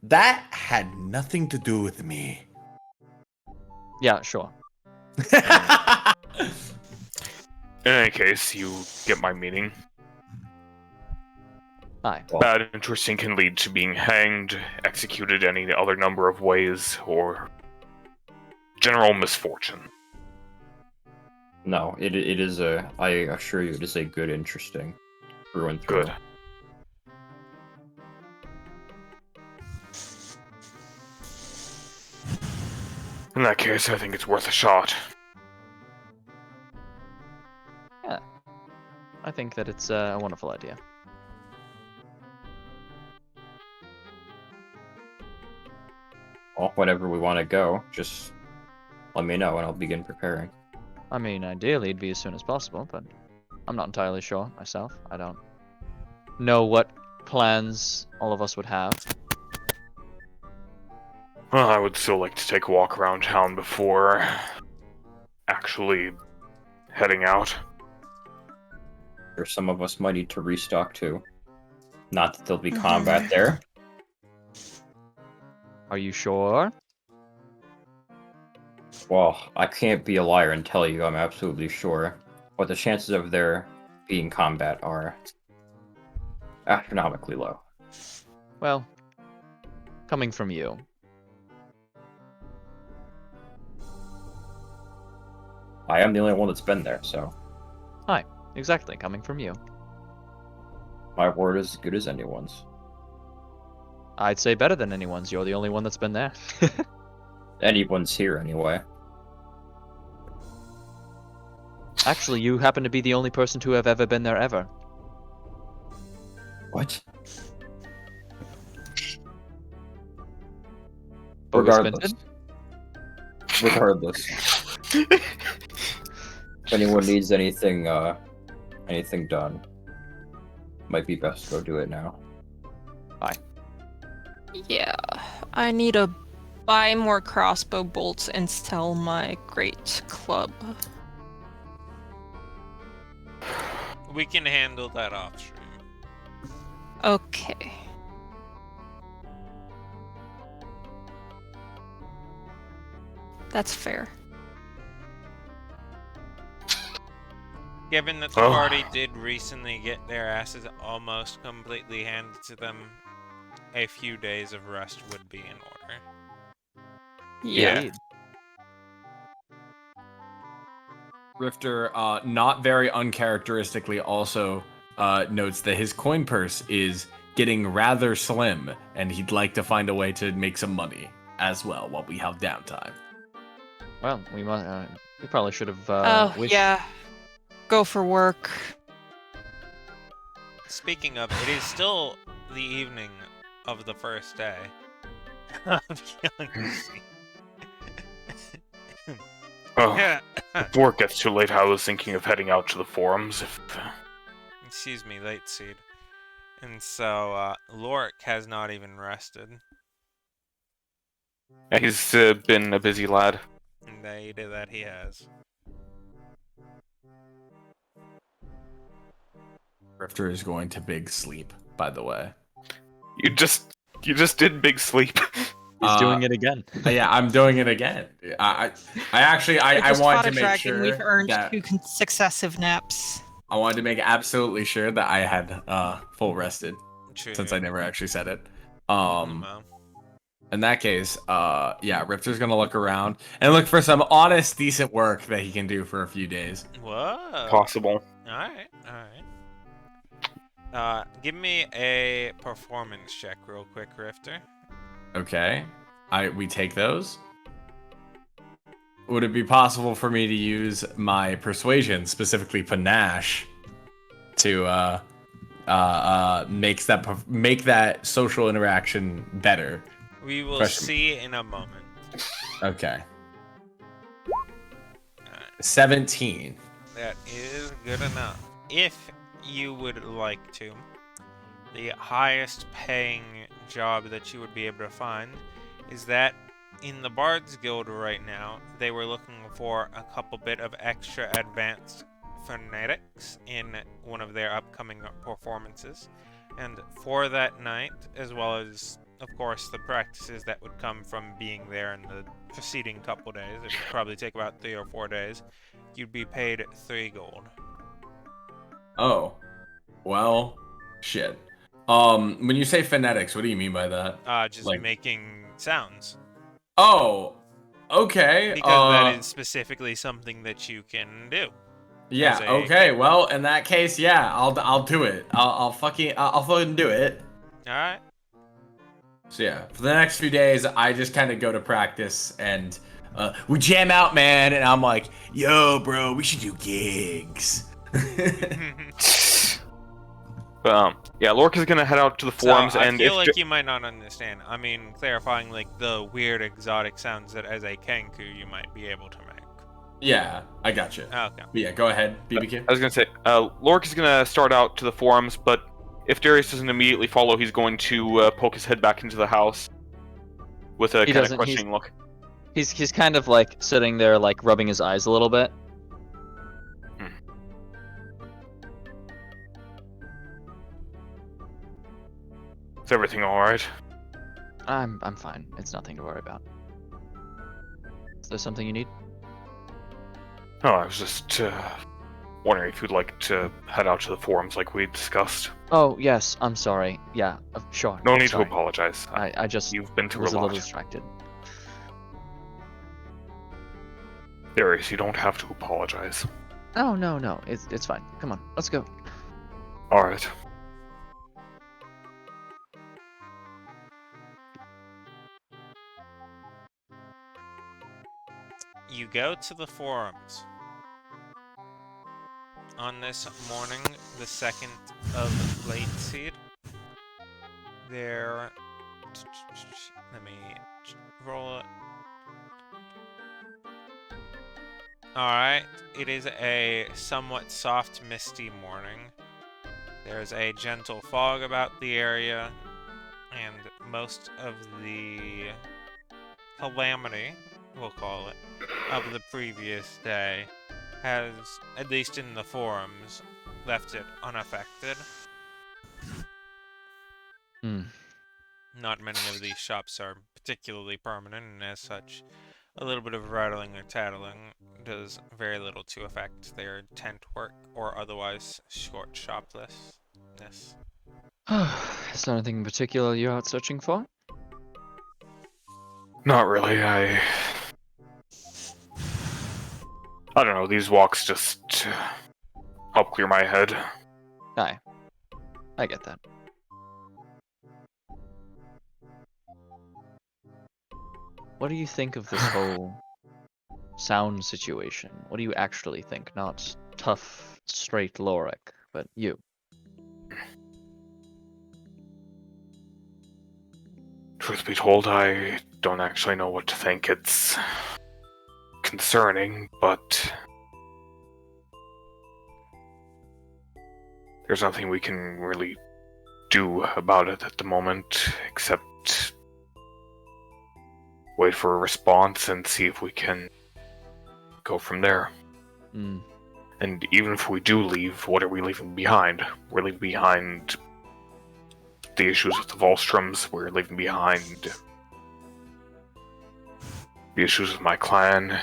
that had nothing to do with me. Yeah, sure. In any case, you get my meaning. Hi. Well, Bad interesting can lead to being hanged, executed any other number of ways, or general misfortune. no, it is a. I assure you, it is a good interesting. Through and through. Good. In that case, I think it's worth a shot. I think that it's a wonderful idea. Well, whenever we want to go, just let me know and I'll begin preparing. I mean, ideally it'd be as soon as possible, but I'm not entirely sure myself. I don't know what plans all of us would have. Well, I would still like to take a walk around town before actually heading out. Or some of us might need to restock too. Not that there'll be combat there. Are you sure? Well, I can't be a liar and tell you I'm absolutely sure, but the chances of there being combat are astronomically low. Well, coming from you. I am the only one that's been there, so Hi. Exactly, coming from you. my word is as good as anyone's. I'd say better than anyone's. You're the only one that's been there. Anyone's here anyway. Actually, you happen to be the only person to have ever been there ever. What? Bogus Regardless. Vincent? Regardless. If anyone needs anything done, might be best to go do it now. Yeah, I need to buy more crossbow bolts and sell my great club. We can handle that offstream. Okay. That's fair. Given that the Oh. party did recently get their asses almost completely handed to them, a few days of rest would be in order. Yeah. Indeed. Rifter, not very uncharacteristically, also notes that his coin purse is getting rather slim, and he'd like to find a way to make some money as well while we have downtime. Well, we probably should have wished. Yeah. Go for work. Speaking of, it is still the evening of the first day of Killing Machine. Well, before it gets too late, I was thinking of heading out to the forums. Excuse me, late seed. And so Lorik has not even rested. Yeah, he's been a busy lad. Indeed, that he has. Rifter is going to big sleep, by the way. You just did big sleep. He's doing it again. Yeah, I'm doing it again. I actually I just wanted fought to a make dragon. sure We've earned that 2 successive naps. I wanted to make absolutely sure that I had full rested, True. since I never actually said it. Well, In that case, yeah, Rifter's gonna look around and look for some honest, decent work that he can do for a few days. whoa. Possible. Alright, alright. Give me a performance check real quick, Rifter. Okay, we take those. Would it be possible for me to use my persuasion, specifically panache, to make that social interaction better? We will Question. see in a moment. Okay. Alright, 17. that is good enough. If you would like to, the highest paying job that you would be able to find is that in the Bard's Guild right now, they were looking for a couple bit of extra advanced phonetics in one of their upcoming performances. And for that night, as well as, of course, the practices that would come from being there in the preceding couple days, it would probably take about 3 or 4 days, you'd be paid 3 gold. Oh. Well, shit. When you say phonetics, what do you mean by that? Just Like- making sounds. Oh. Okay. Because that is specifically something that you can do. Yeah. as a Okay. Well, in that case, yeah, I'll do it. I'll fucking do it. Alright. So yeah, for the next few days, I just kind of go to practice and we jam out, man. And I'm like, yo, bro, we should do gigs. Yeah, Lork is gonna head out to the forums, so, I and feel if like you might not understand. I mean, clarifying like the weird exotic sounds that as a Kenku you might be able to make. Yeah, I got you. Okay. But yeah, go ahead, BBQ. I was gonna say, Lork is gonna start out to the forums, but if Darius doesn't immediately follow, he's going to poke his head back into the house with a He kind of doesn't- questioning look. He's kind of like sitting there, like rubbing his eyes a little bit. Is everything all right? I'm fine. It's nothing to worry about. Is there something you need? Oh, I was just wondering if you'd like to head out to the forums like we discussed. Oh yes, I'm sorry. Yeah, sure. No need sorry. to apologize. I just You've been through was a a lot. little distracted. Darius, you don't have to apologize. Oh no, it's fine. Come on, let's go. All right. You go to the forums. On this morning, the 2nd of late seed, there. Let me roll it. Alright, it is a somewhat soft, misty morning. There's a gentle fog about the area, and most of the calamity, we'll call it, of the previous day has, at least in the forums, left it unaffected. Hmm. Not many of these shops are particularly permanent, and as such, a little bit of rattling or tattling does very little to affect their tent work or otherwise short shoplessness. Is there anything in particular you're out searching for? Not really. I don't know. These walks just help clear my head. Aye. I get that. What do you think of this whole sound situation? What do you actually think? Not tough, straight Lorik, but you. Truth be told, I don't actually know what to think. It's concerning, but there's nothing we can really do about it at the moment, except wait for a response and see if we can go from there. Hmm. And even if we do leave, what are we leaving behind? We're leaving behind the issues with the Volstroms, we're leaving behind the issues with my clan,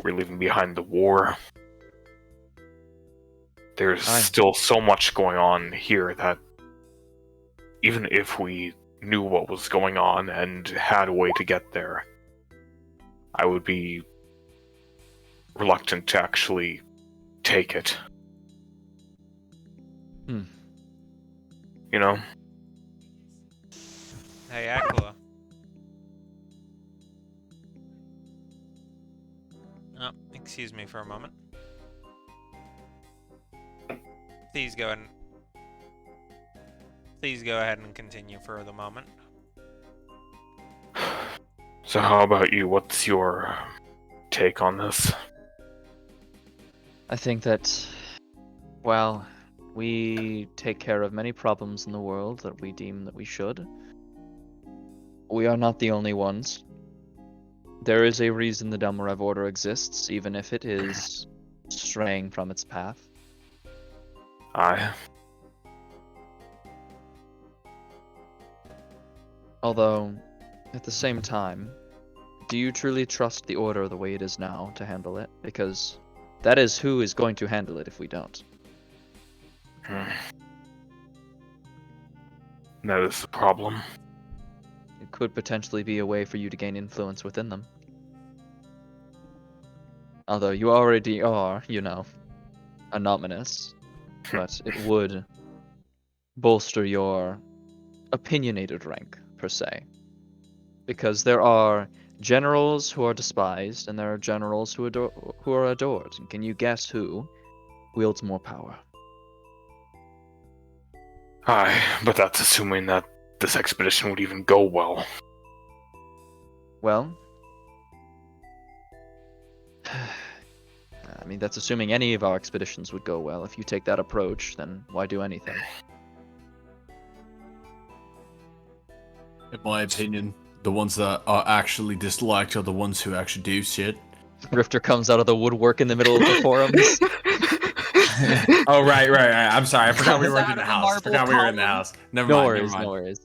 we're leaving behind the war. There's still so much going on here that even if we knew what was going on and had a way to get there, I would be reluctant to actually take it. Hmm. You know? Hey, Aquila. Oh, excuse me for a moment. Please go ahead and continue for the moment. So how about you? What's your take on this? I think that, well, we take care of many problems in the world that we deem that we should. We are not the only ones. There is a reason the Delmarev Order exists, even if it is straying from its path. Aye. Although, at the same time, do you truly trust the Order the way it is now to handle it? Because that is who is going to handle it if we don't. That is the problem. It could potentially be a way for you to gain influence within them. Although you already are, you know, a nominus, but it would bolster your opinionated rank, per se. Because there are generals who are despised, and there are generals who are adored. And can you guess who wields more power? Aye, but that's assuming that this expedition would even go well. Well, I mean, that's assuming any of our expeditions would go well. If you take that approach, then why do anything? In my opinion, the ones that are actually disliked are the ones who actually do shit. Rifter comes out of the woodwork in the middle of the forums. Oh, right. I'm sorry. I forgot we Comes weren't out in the of the house. marble Forgot we were in the column. house. Never No mind. worries, never no mind. worries.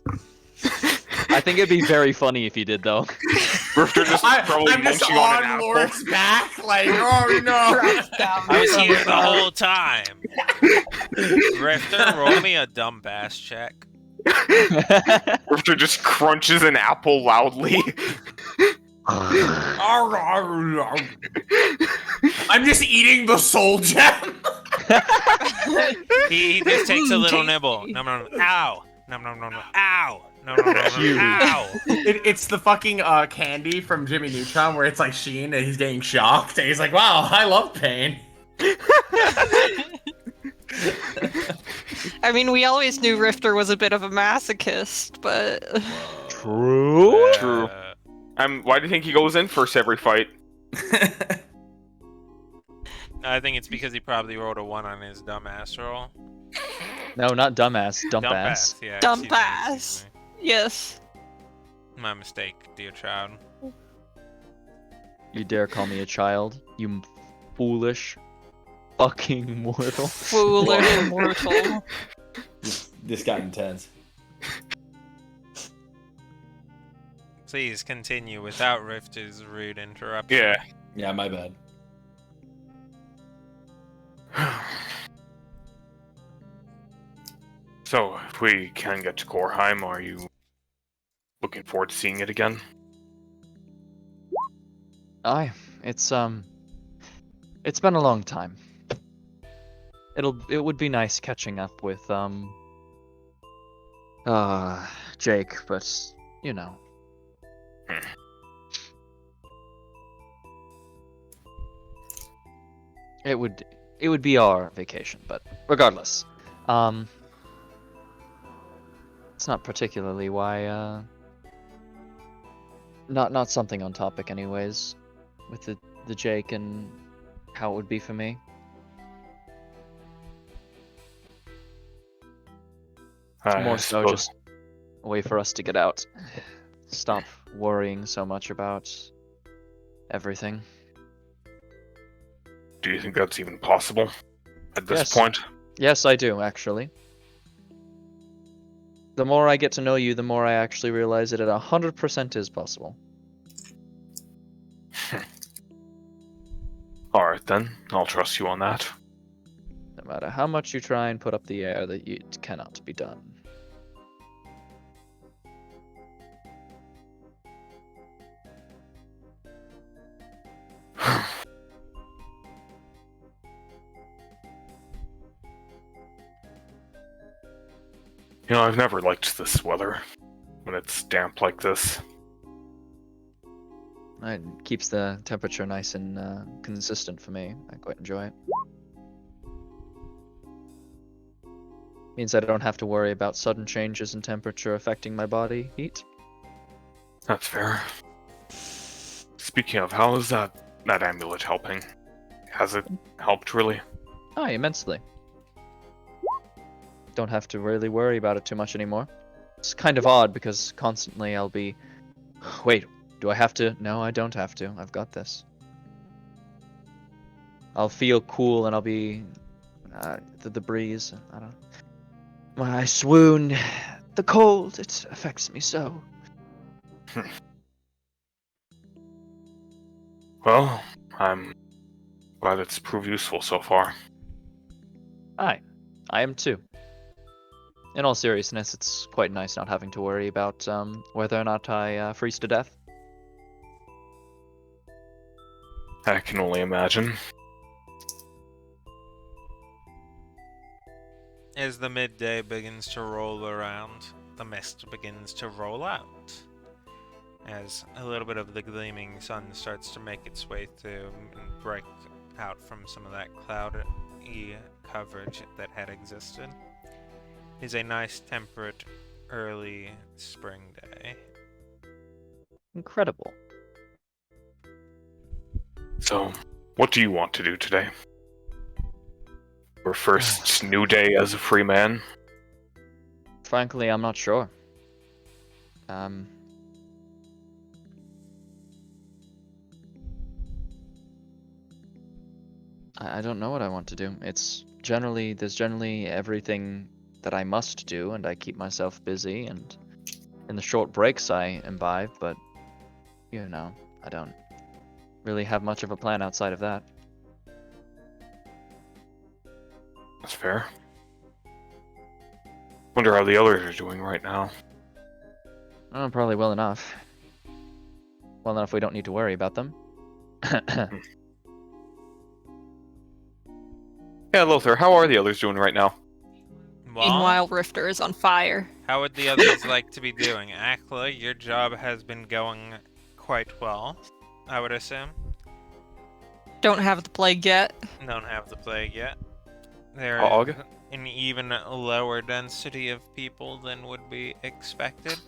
I think it'd be very funny if you did, though. Rifter just probably I'm just munching on an on apple. Lorik's back, like, oh no. Crouched down. I was from here the above. whole time. Rifter, roll me a dumb bass check. Rifter just crunches an apple loudly. I'm just eating the soul gem. He just takes a little Tasty. nibble. Nom nom nom. Ow. Nom nom nom nom. Ow. Nom nom nom nom. Huge. Ow. It's the fucking candy from Jimmy Neutron where it's like Sheen and he's getting shocked and he's like, wow, I love pain. I mean, we always knew Rifter was a bit of a masochist, but True. True. Why do you think he goes in first every fight? I think it's because he probably rolled a 1 on his dumbass roll. No, not dumbass, dump ass. Yeah. Dump excuse me, ass. excuse yes. me. My mistake, dear child. You dare call me a child? You foolish fucking mortal. Foolish mortal. This got intense. Please continue without Rifter's rude interruption. Yeah. Yeah, my bad. So, if we can get to Korheim, are you looking forward to seeing it again? Aye, it's been a long time. It would be nice catching up with Jake, but you know. It would be our vacation, but regardless, it's not particularly why not something on topic anyways, with the Jake and how it would be for me. It's I more so suppose- just a way for us to get out. Stop worrying so much about everything. Do you think that's even possible at this Yes. point? Yes, I do, actually. The more I get to know you, the more I actually realize that it 100% is possible. Alright then, I'll trust you on that. No matter how much you try and put up the air, that it cannot be done. You know, I've never liked this weather. When it's damp like this. It keeps the temperature nice and consistent for me. I quite enjoy it. Means I don't have to worry about sudden changes in temperature affecting my body heat. That's fair. Speaking of, how is that amulet helping? Has it helped really? Oh, immensely. Don't have to really worry about it too much anymore. It's kind of odd because constantly I'll be, wait, do I have to? No, I don't have to. I've got this. I'll feel cool and I'll be the breeze. I don't. When I swoon, the cold, it affects me so. Well, I'm glad it's proved useful so far. I am too. In all seriousness, it's quite nice not having to worry about whether or not I freeze to death. I can only imagine. As the midday begins to roll around, the mist begins to roll out. As a little bit of the gleaming sun starts to make its way through and break out from some of that cloudy coverage that had existed. It is a nice, temperate, early spring day. Incredible. So, what do you want to do today? Your first new day as a free man? Frankly, I'm not sure. I don't know what I want to do. There's generally everything that I must do, and I keep myself busy, and in the short breaks I imbibe, but, you know, I don't really have much of a plan outside of that. That's fair. Wonder how the others are doing right now. Oh, probably well enough. Well enough we don't need to worry about them. Yeah, Lothar, how are the others doing right now? Well, Meanwhile, Rifter is on fire. how would the others like to be doing? Akla, your job has been going quite well, I would assume. Don't have the plague yet. Don't have the plague yet. There Hog? is an even lower density of people than would be expected.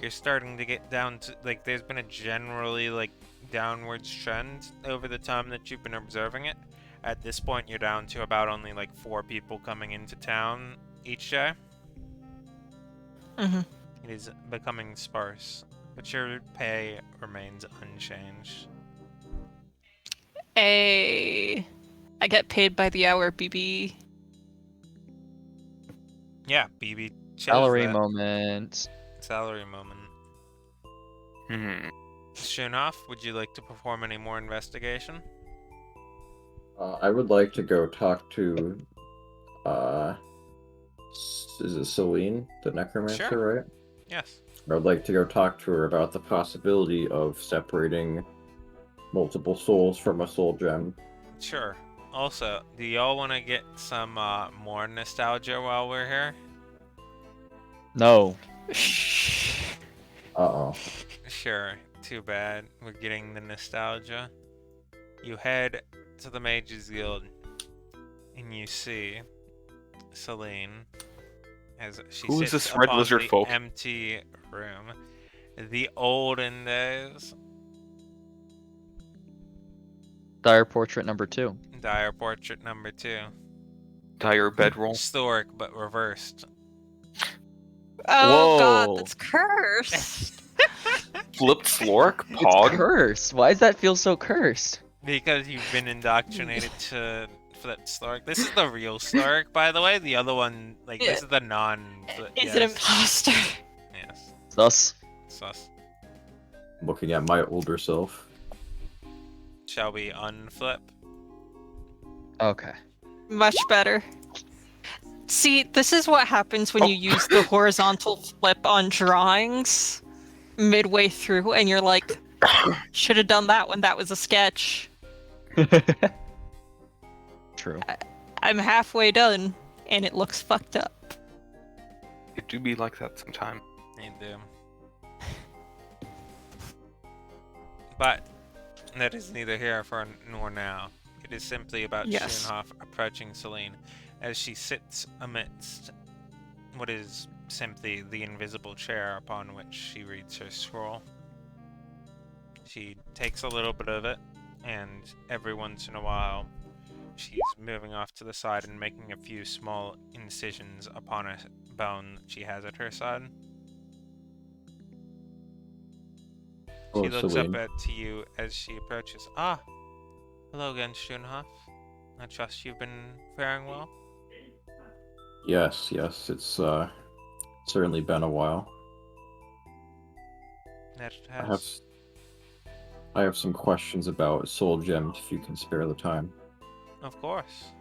You're starting to get down to, like, there's been a generally, like, downwards trend over the time that you've been observing it. At this point, you're down to about only, like, 4 people coming into town each day. Mm-hmm. It is becoming sparse, but your pay remains unchanged. I get paid by the hour, BB. Yeah, BB chose Salary that. moment. Salary moment. Shunov, would you like to perform any more investigation? I would like to go talk to, is it Celine, the necromancer, Sure. right? Yes. I would like to go talk to her about the possibility of separating multiple souls from a soul gem. Sure. Also, do y'all want to get some more nostalgia while we're here? No. Uh-oh. Sure. Too bad. We're getting the nostalgia. You head to the Mages Guild, and you see Celine as she Who is sits this red upon lizard the folk? empty room. The olden days. Dire portrait number 2. Dire portrait number 2. Dire bedroll. Historic but reversed. Oh god, Whoa. that's cursed. Flipped Slork? It's Pog? cursed. Why does that feel so cursed? Because you've been indoctrinated to flip Slurk. This is the real Slurk, by the way. The other one, like, this is the non-flip. He's an imposter. Yes. Thus, Sus. Looking at my older self. Shall we unflip? okay. Much better. See, this is what happens when you use the horizontal flip on drawings midway through, and you're like, should have done that when that was a sketch. True. I'm halfway done, and it looks fucked up. It do be like that sometime. They do. But that is neither here nor now. It is simply about Yes. Schoenhoff approaching Celine as she sits amidst what is simply the invisible chair upon which she reads her scroll. She takes a little bit of it, and every once in a while she's moving off to the side and making a few small incisions upon a bone that she has at her side. Oh, She looks Celine. up to you as she approaches. Ah, hello again, Schoenhoff. I trust you've been faring well. Yes, it's certainly been a while. That it I have has. I have some questions about soul gems if you can spare the time. Of course.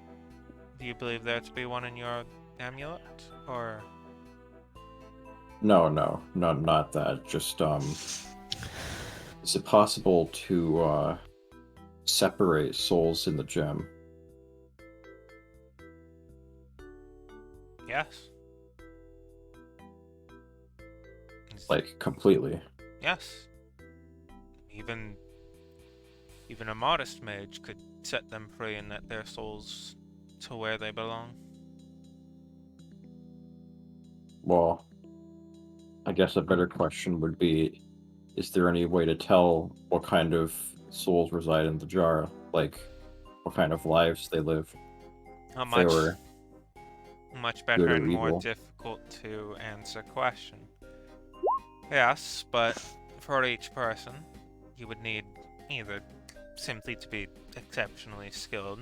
Do you believe there to be one in your amulet, or? No, not that. Just is it possible to separate souls in the gem? Yes. Is- Like completely? Yes. Even a modest mage could set them free and let their souls to where they belong. Well, I guess a better question would be, is there any way to tell what kind of souls reside in the jar? Like, what kind of lives they live? A If they much, were much good better or and more evil. difficult to answer question. Yes, but for each person, you would need either simply to be exceptionally skilled,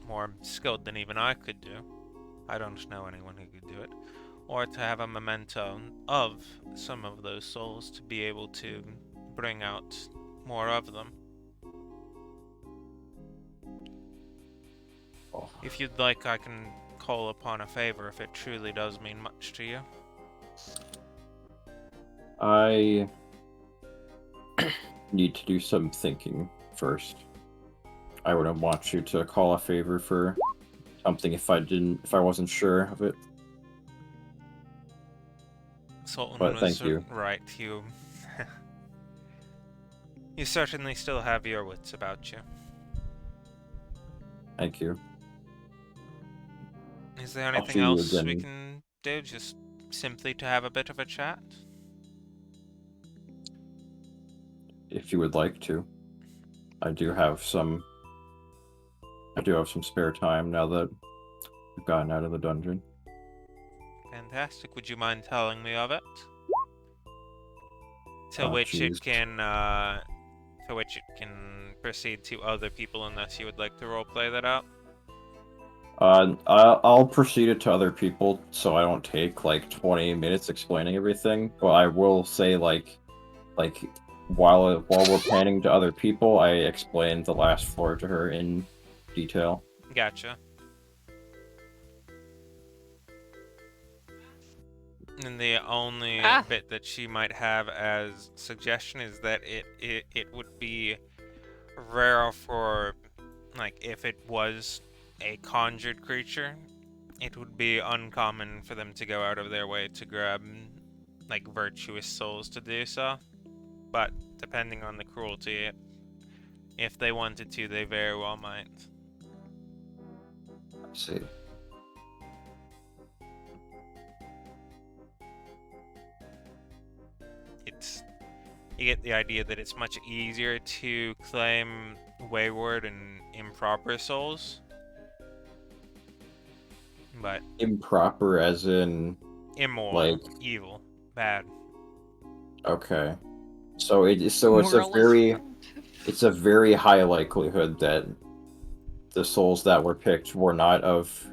more skilled than even I could do. I don't know anyone who could do it. Or to have a memento of some of those souls to be able to bring out more of them. Oh, If you'd like, I can call upon a favor if it truly does mean much to you. I need to do some thinking first. I wouldn't want you to call a favor for something if I wasn't sure of it. Sultan But was thank you. right. You certainly still have your wits about you. Thank you. Is there I'll anything see you else we again. can do? Just simply to have a bit of a chat? If you would like to. I do have some spare time now that we've gotten out of the dungeon. Fantastic. Would you mind telling me of it? To Oh, which it jeez. can, to which it can proceed to other people unless you would like to roleplay that out. I'll proceed it to other people so I don't take like 20 minutes explaining everything. But I will say like while we're panning to other people, I explained the last floor to her in detail. Gotcha. And the only bit that she might have as suggestion is that it would be rare for, like, if it was a conjured creature, it would be uncommon for them to go out of their way to grab, like, virtuous souls to do so. But depending on the cruelty, if they wanted to, they very well might. Let's see. You get the idea that it's much easier to claim wayward and improper souls. But Improper as in immoral, like evil. bad. Okay. So it's a Moralistic. it's a very high likelihood that the souls that were picked were not of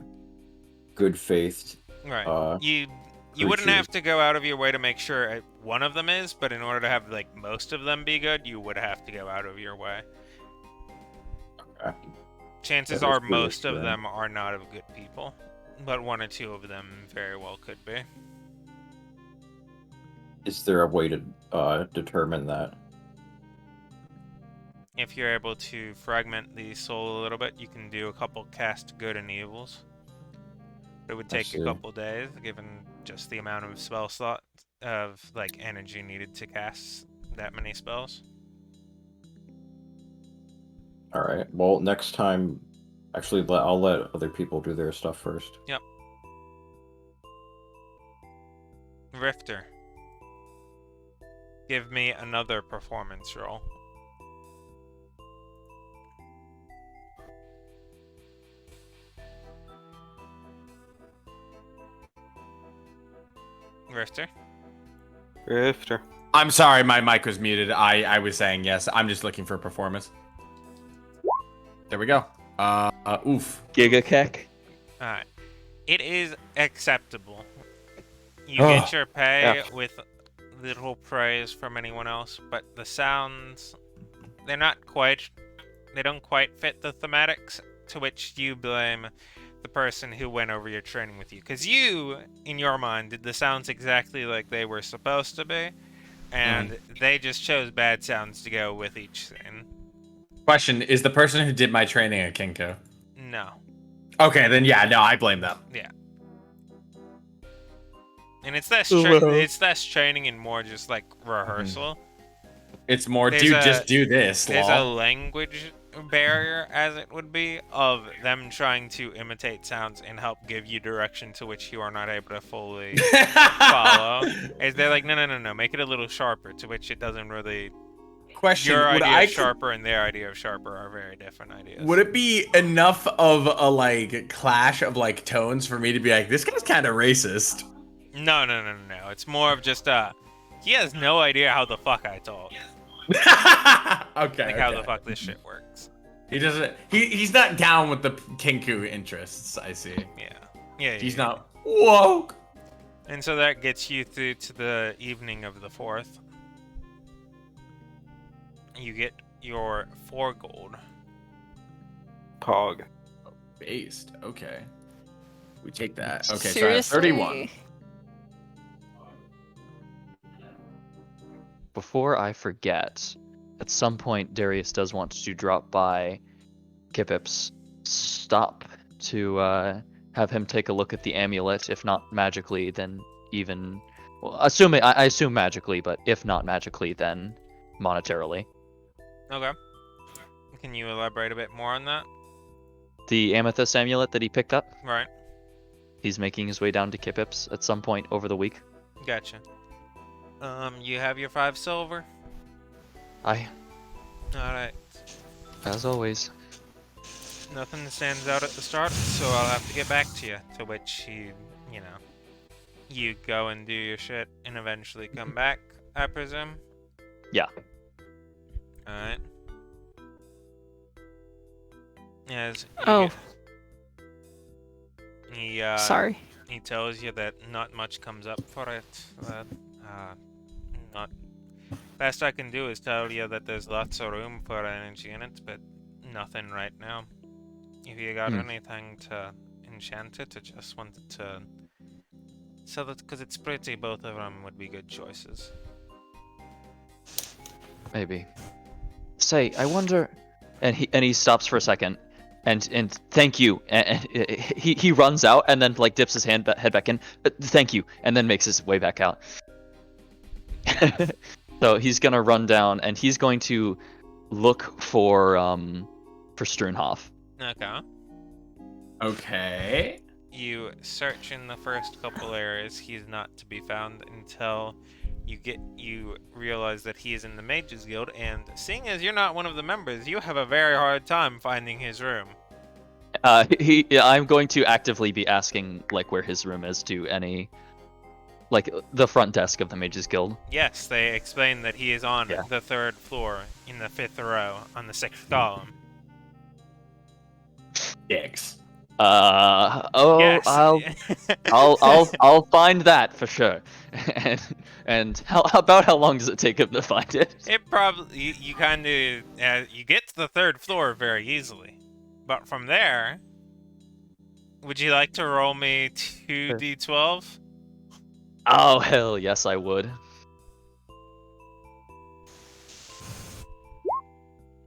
good faith. Right. You wouldn't creatures. have to go out of your way to make sure one of them is, but in order to have like most of them be good, you would have to go out of your way. Okay. Chances That is are most of reassuring. them are not of good people, but one or two of them very well could be. Is there a way to determine that? If you're able to fragment the soul a little bit, you can do a couple cast good and evils. It would I take a see. couple days, given just the amount of spell slot of like energy needed to cast that many spells. All right. Well, next time, actually, I'll let other people do their stuff first. Yep. Rifter. Give me another performance roll. Rifter. Rifter. I'm sorry, my mic was muted. I was saying yes. I'm just looking for performance. There we go. Oof. Gigakek. Alright. It is acceptable. You get your pay Yeah. with little praise from anyone else, but the sounds, they don't quite fit the thematics, to which you blame the person who went over your training with you. Because you, in your mind, did the sounds exactly like they were supposed to be, and they just chose bad sounds to go with each scene. Question: is the person who did my training a Kinko? No. Okay, then yeah, no, I blame them. Yeah. And it's less, Well. it's less training and more just like rehearsal. It's more, There's dude, a- just do this. There's a lol. language barrier, as it would be, of them trying to imitate sounds and help give you direction to which you are not able to fully follow. Is they're like, no, make it a little sharper, to which it doesn't really. Question: Your would idea I of sharper and their idea of sharper are very different ideas. would it be enough of a like clash of like tones for me to be like, this guy's kind of racist? No. It's more of just he has no idea how the fuck I talk. Okay. Like how the fuck this shit works. He doesn't. He's not down with the Kinku interests. I see. Yeah. He's not woke. And so that gets you through to the evening of the 4th. You get your 4 gold. Pog. Based. Okay. We take that. Okay, Seriously? so I have 31. Before I forget, at some point Darius does want to drop by Kipip's stop to have him take a look at the amulet. If not magically, then even well, I assume magically, but if not magically, then monetarily. Okay. Can you elaborate a bit more on that? The amethyst amulet that he picked up, Right. he's making his way down to Kipip's at some point over the week. Gotcha. You have your 5 silver? Alright. As always. Nothing stands out at the start, so I'll have to get back to you. To which you go and do your shit and eventually come back, I presume? Yeah. Alright. As Oh, he sorry. he tells you that not much comes up for it. Not best I can do is tell you that there's lots of room for energy in it, but nothing right now. If you got anything to enchant it, I just wanted to sell it because it's pretty. Both of them would be good choices. Maybe. Say, I wonder. And he stops for a second, and thank you. And he runs out and then like dips his head back in. Thank you, and then makes his way back out. So he's gonna run down and he's going to look for Struenhof. Okay. Okay. You search in the first couple areas. He's not to be found until you realize that he is in the Mages Guild, and seeing as you're not one of the members, you have a very hard time finding his room. I'm going to actively be asking like where his room is to any Like the front desk of the Mages Guild. Yes, they explain that he is on Yeah. the 3rd floor in the 5th row on the 6th column. Dicks. Oh, Yes. I'll find that for sure. And how about how long does it take him to find it? It probably you kind of you get to the 3rd floor very easily, but from there, would you like to roll me 2d12? Oh hell yes, I would.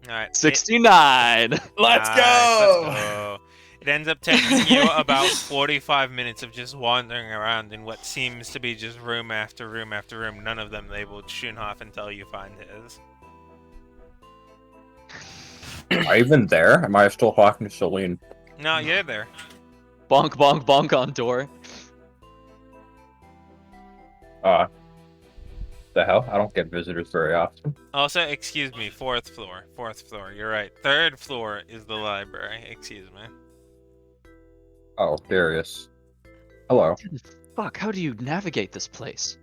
All right. 69. Let's Let's go. go. It ends up taking you about 45 minutes of just wandering around in what seems to be just room after room after room, none of them labeled Schunhof until you find his. Am I even there? Am I still talking to Celine? No, you're there. Bonk bonk bonk on door. The hell? I don't get visitors very often. Also, excuse me, 4th floor. 4th floor, you're right. 3rd floor is the library, excuse me. Oh, Darius. Hello. Fuck, how do you navigate this place?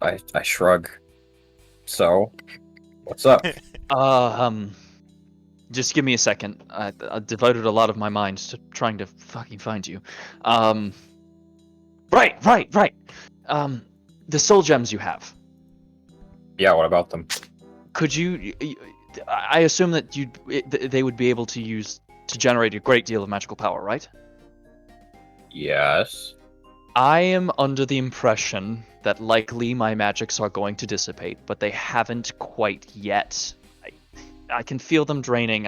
I shrug. So, what's up? Just give me a second. I devoted a lot of my mind to trying to fucking find you. Right. The soul gems you have. Yeah, what about them? Could you? I assume that they would be able to use to generate a great deal of magical power, right? Yes. I am under the impression that likely my magics are going to dissipate, but they haven't quite yet. I can feel them draining.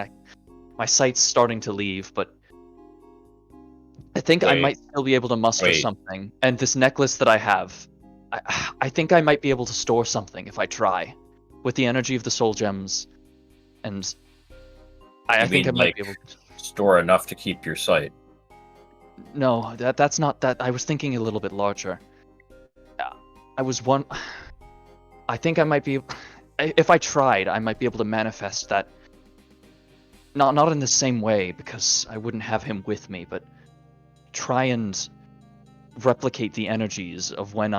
My sight's starting to leave, but I think I Wait. might still be able to muster Wait. something. And this necklace that I have, I think I might be able to store something if I try, with the energy of the soul gems, and I think I mean, might be able to. Store enough to keep your sight. No, that's not that. I was thinking a little bit larger. I think I might be. If I tried, I might be able to manifest that. Not in the same way, because I wouldn't have him with me, but try and replicate the energies of when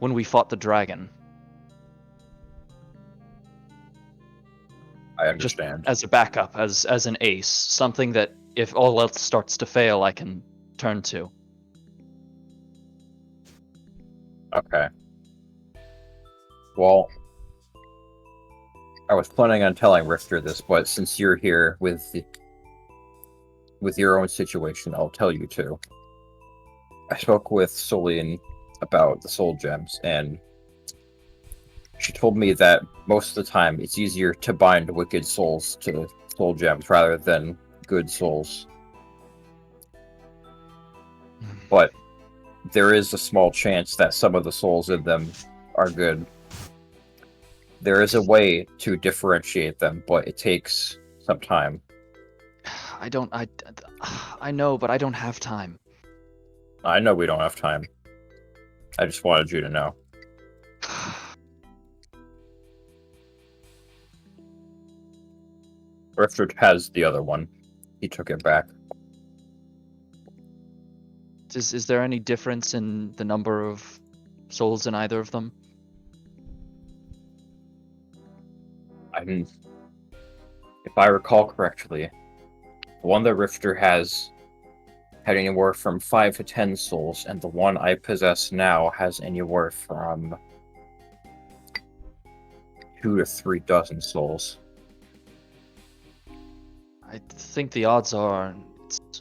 we fought the dragon. I Just understand. as a backup, as an ace, something that if all else starts to fail, I can turn to. Okay. Well, I was planning on telling Rifter this, but since you're here with your own situation, I'll tell you too. I spoke with Celine about the soul gems, and she told me that most of the time it's easier to bind wicked souls to soul gems rather than good souls. But there is a small chance that some of the souls in them are good. There is a way to differentiate them, but it takes some time. I know, but I don't have time. I know we don't have time. I just wanted you to know. Rifter has the other one. He took it back. Is there any difference in the number of souls in either of them? If I recall correctly, the one that Rifter has had anywhere from 5 to 10 souls, and the one I possess now has anywhere from 2 to 3 dozen souls. I think the odds are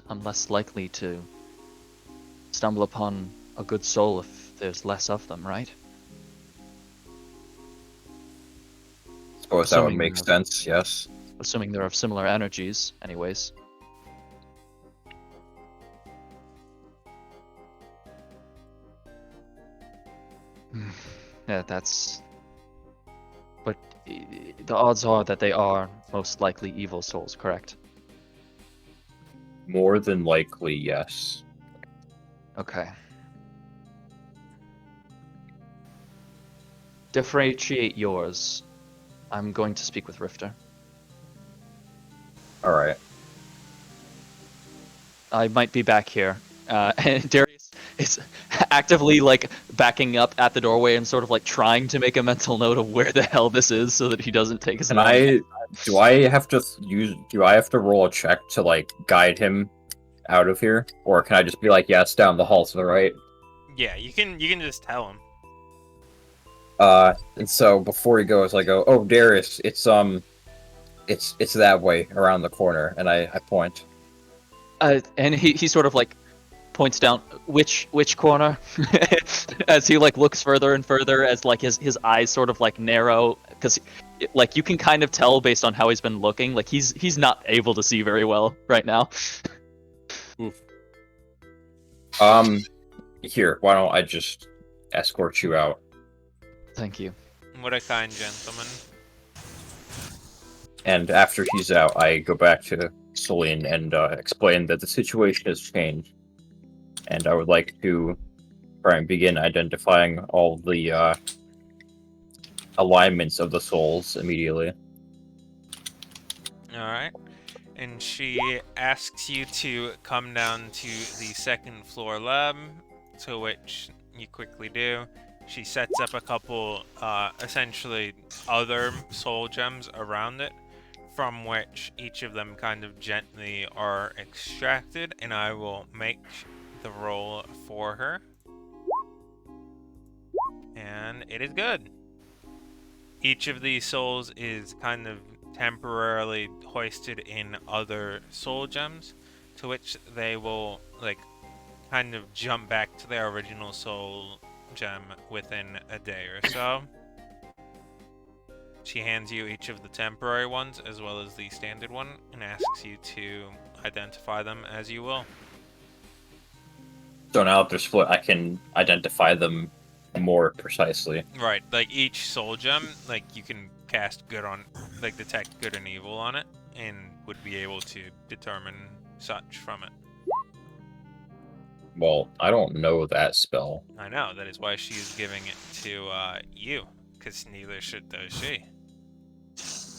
I'm less likely to stumble upon a good soul if there's less of them, right? Suppose that would Assuming make they're- sense, yes. Assuming they're of similar energies, anyways. Yeah, that's... But the odds are that they are most likely evil souls, correct? More than likely, yes. Okay. Differentiate yours. I'm going to speak with Rifter. Alright. I might be back here. And Darius is actively like backing up at the doorway and sort of like trying to make a mental note of where the hell this is so that he doesn't take his. Can I? Do I have to use? Do I have to roll a check to like guide him out of here, or can I just be like, yeah, it's down the hall to the right? Yeah, you can just tell him. And so before he goes, I go, "Oh, Darius, it's that way around the corner," and I point. And he sort of like points down which corner as he like looks further and further as like his eyes sort of like narrow because like you can kind of tell based on how he's been looking like he's not able to see very well right now. Oof. Here, why don't I just escort you out? Thank you. What a kind gentleman. And after he's out, I go back to Celine and explain that the situation has changed. And I would like to try and begin identifying all the alignments of the souls immediately. Alright. And she asks you to come down to the second floor lab, to which you quickly do. She sets up a couple, essentially, other soul gems around it, from which each of them kind of gently are extracted, and I will make the roll for her. And it is good. Each of these souls is kind of temporarily hoisted in other soul gems, to which they will, like, kind of jump back to their original soul gem within a day or so. She hands you each of the temporary ones as well as the standard one and asks you to identify them as you will. So now that they're split, I can identify them more precisely. Right, like each soul gem, like you can cast good on, like detect good and evil on it, and would be able to determine such from it. Well, I don't know that spell. I know, that is why she is giving it to you, because neither does she.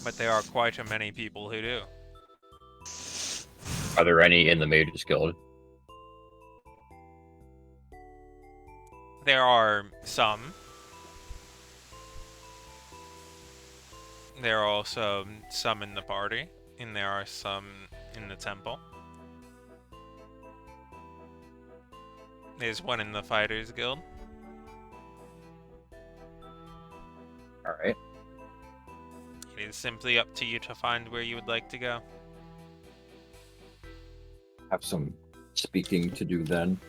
But there are quite a many people who do. Are there any in the Mages Guild? There are some. There are also some in the party, and there are some in the temple. There's one in the Fighters Guild. Alright. It is simply up to you to find where you would like to go. Have some speaking to do then,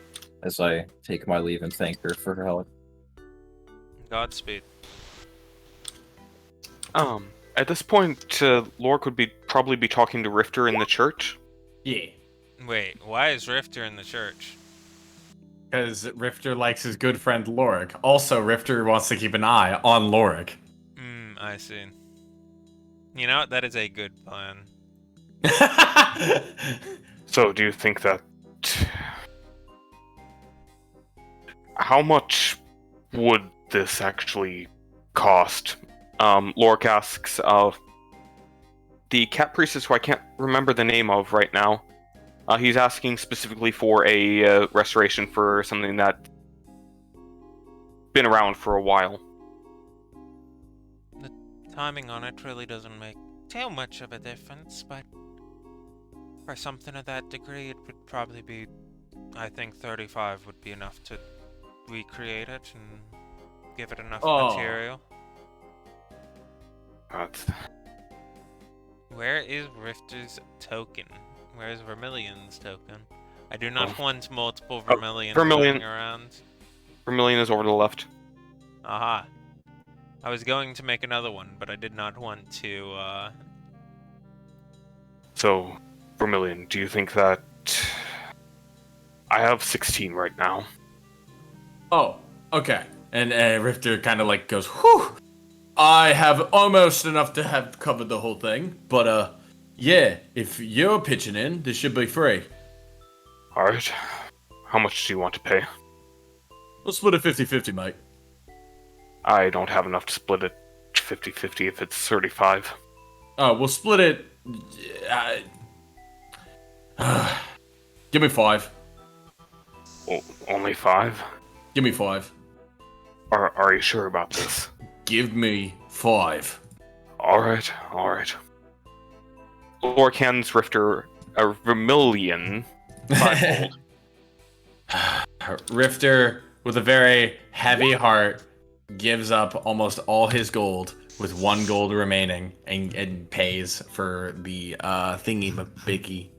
as I take my leave and thank her for her help. Godspeed. At this point, Lork would probably be talking to Rifter in the church. Yeah. Wait, why is Rifter in the church? Because Rifter likes his good friend Lorik. Also, Rifter wants to keep an eye on Lorik. I see. You know what? That is a good plan. So, do you think that... How much would this actually cost? Lork asks, the cat priestess, who I can't remember the name of right now, he's asking specifically for a restoration for something that's been around for a while. The timing on it really doesn't make too much of a difference, but for something of that degree, it would probably be, I think 35 would be enough to recreate it and give it enough material. Where is Rifter's token? Where is Vermilion's token? I do not want multiple Vermilions going around. Vermilion is over to the left. Aha. I was going to make another one, but I did not want to, So, Vermilion, do you think that... I have 16 right now. Oh, okay. And Rifter kind of like goes, whew! I have almost enough to have covered the whole thing, but yeah, if you're pitching in, this should be free. Alright. How much do you want to pay? We'll split it 50-50, mate. I don't have enough to split it 50-50 if it's 35. Oh, we'll split it... give me 5. Oh, only 5? Give me 5. Are you sure about this? Give me 5. Alright. Lork hands Rifter a vermilion 5 gold. Rifter, with a very heavy heart, gives up almost all his gold with 1 gold remaining and pays for the thingy biggie.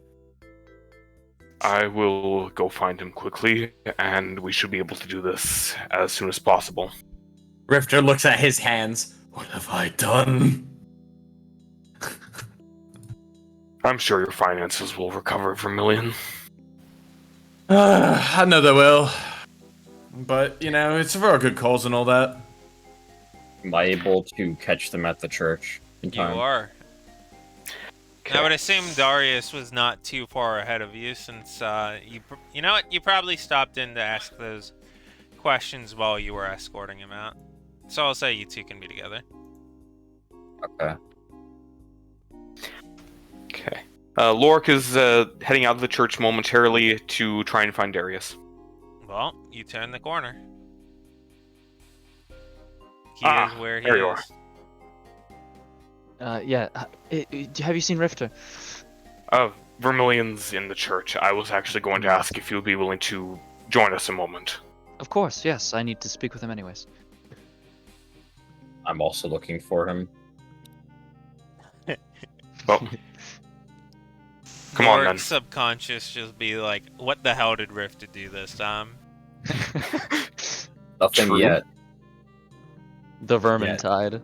I will go find him quickly, and we should be able to do this as soon as possible. Rifter looks at his hands. What have I done? I'm sure your finances will recover, Vermilion. I know they will. But, you know, it's for a good cause and all that. Am I able to catch them at the church in You time? are. I would assume Darius was not too far ahead of you, since you know what? You probably stopped in to ask those questions while you were escorting him out. So I'll say you two can be together. Okay. Okay. Lork is heading out of the church momentarily to try and find Darius. Well, you turn the corner. He Ah, is where he there you is. Yeah. Have you seen Rifter? Vermilion's in the church. I was actually going to ask if you would be willing to join us a moment. Of course, yes. I need to speak with him anyways. I'm also looking for him. Well, come on then. Lork's subconscious just be like, what the hell did Rifter do this time? Nothing True. yet. The Vermintide.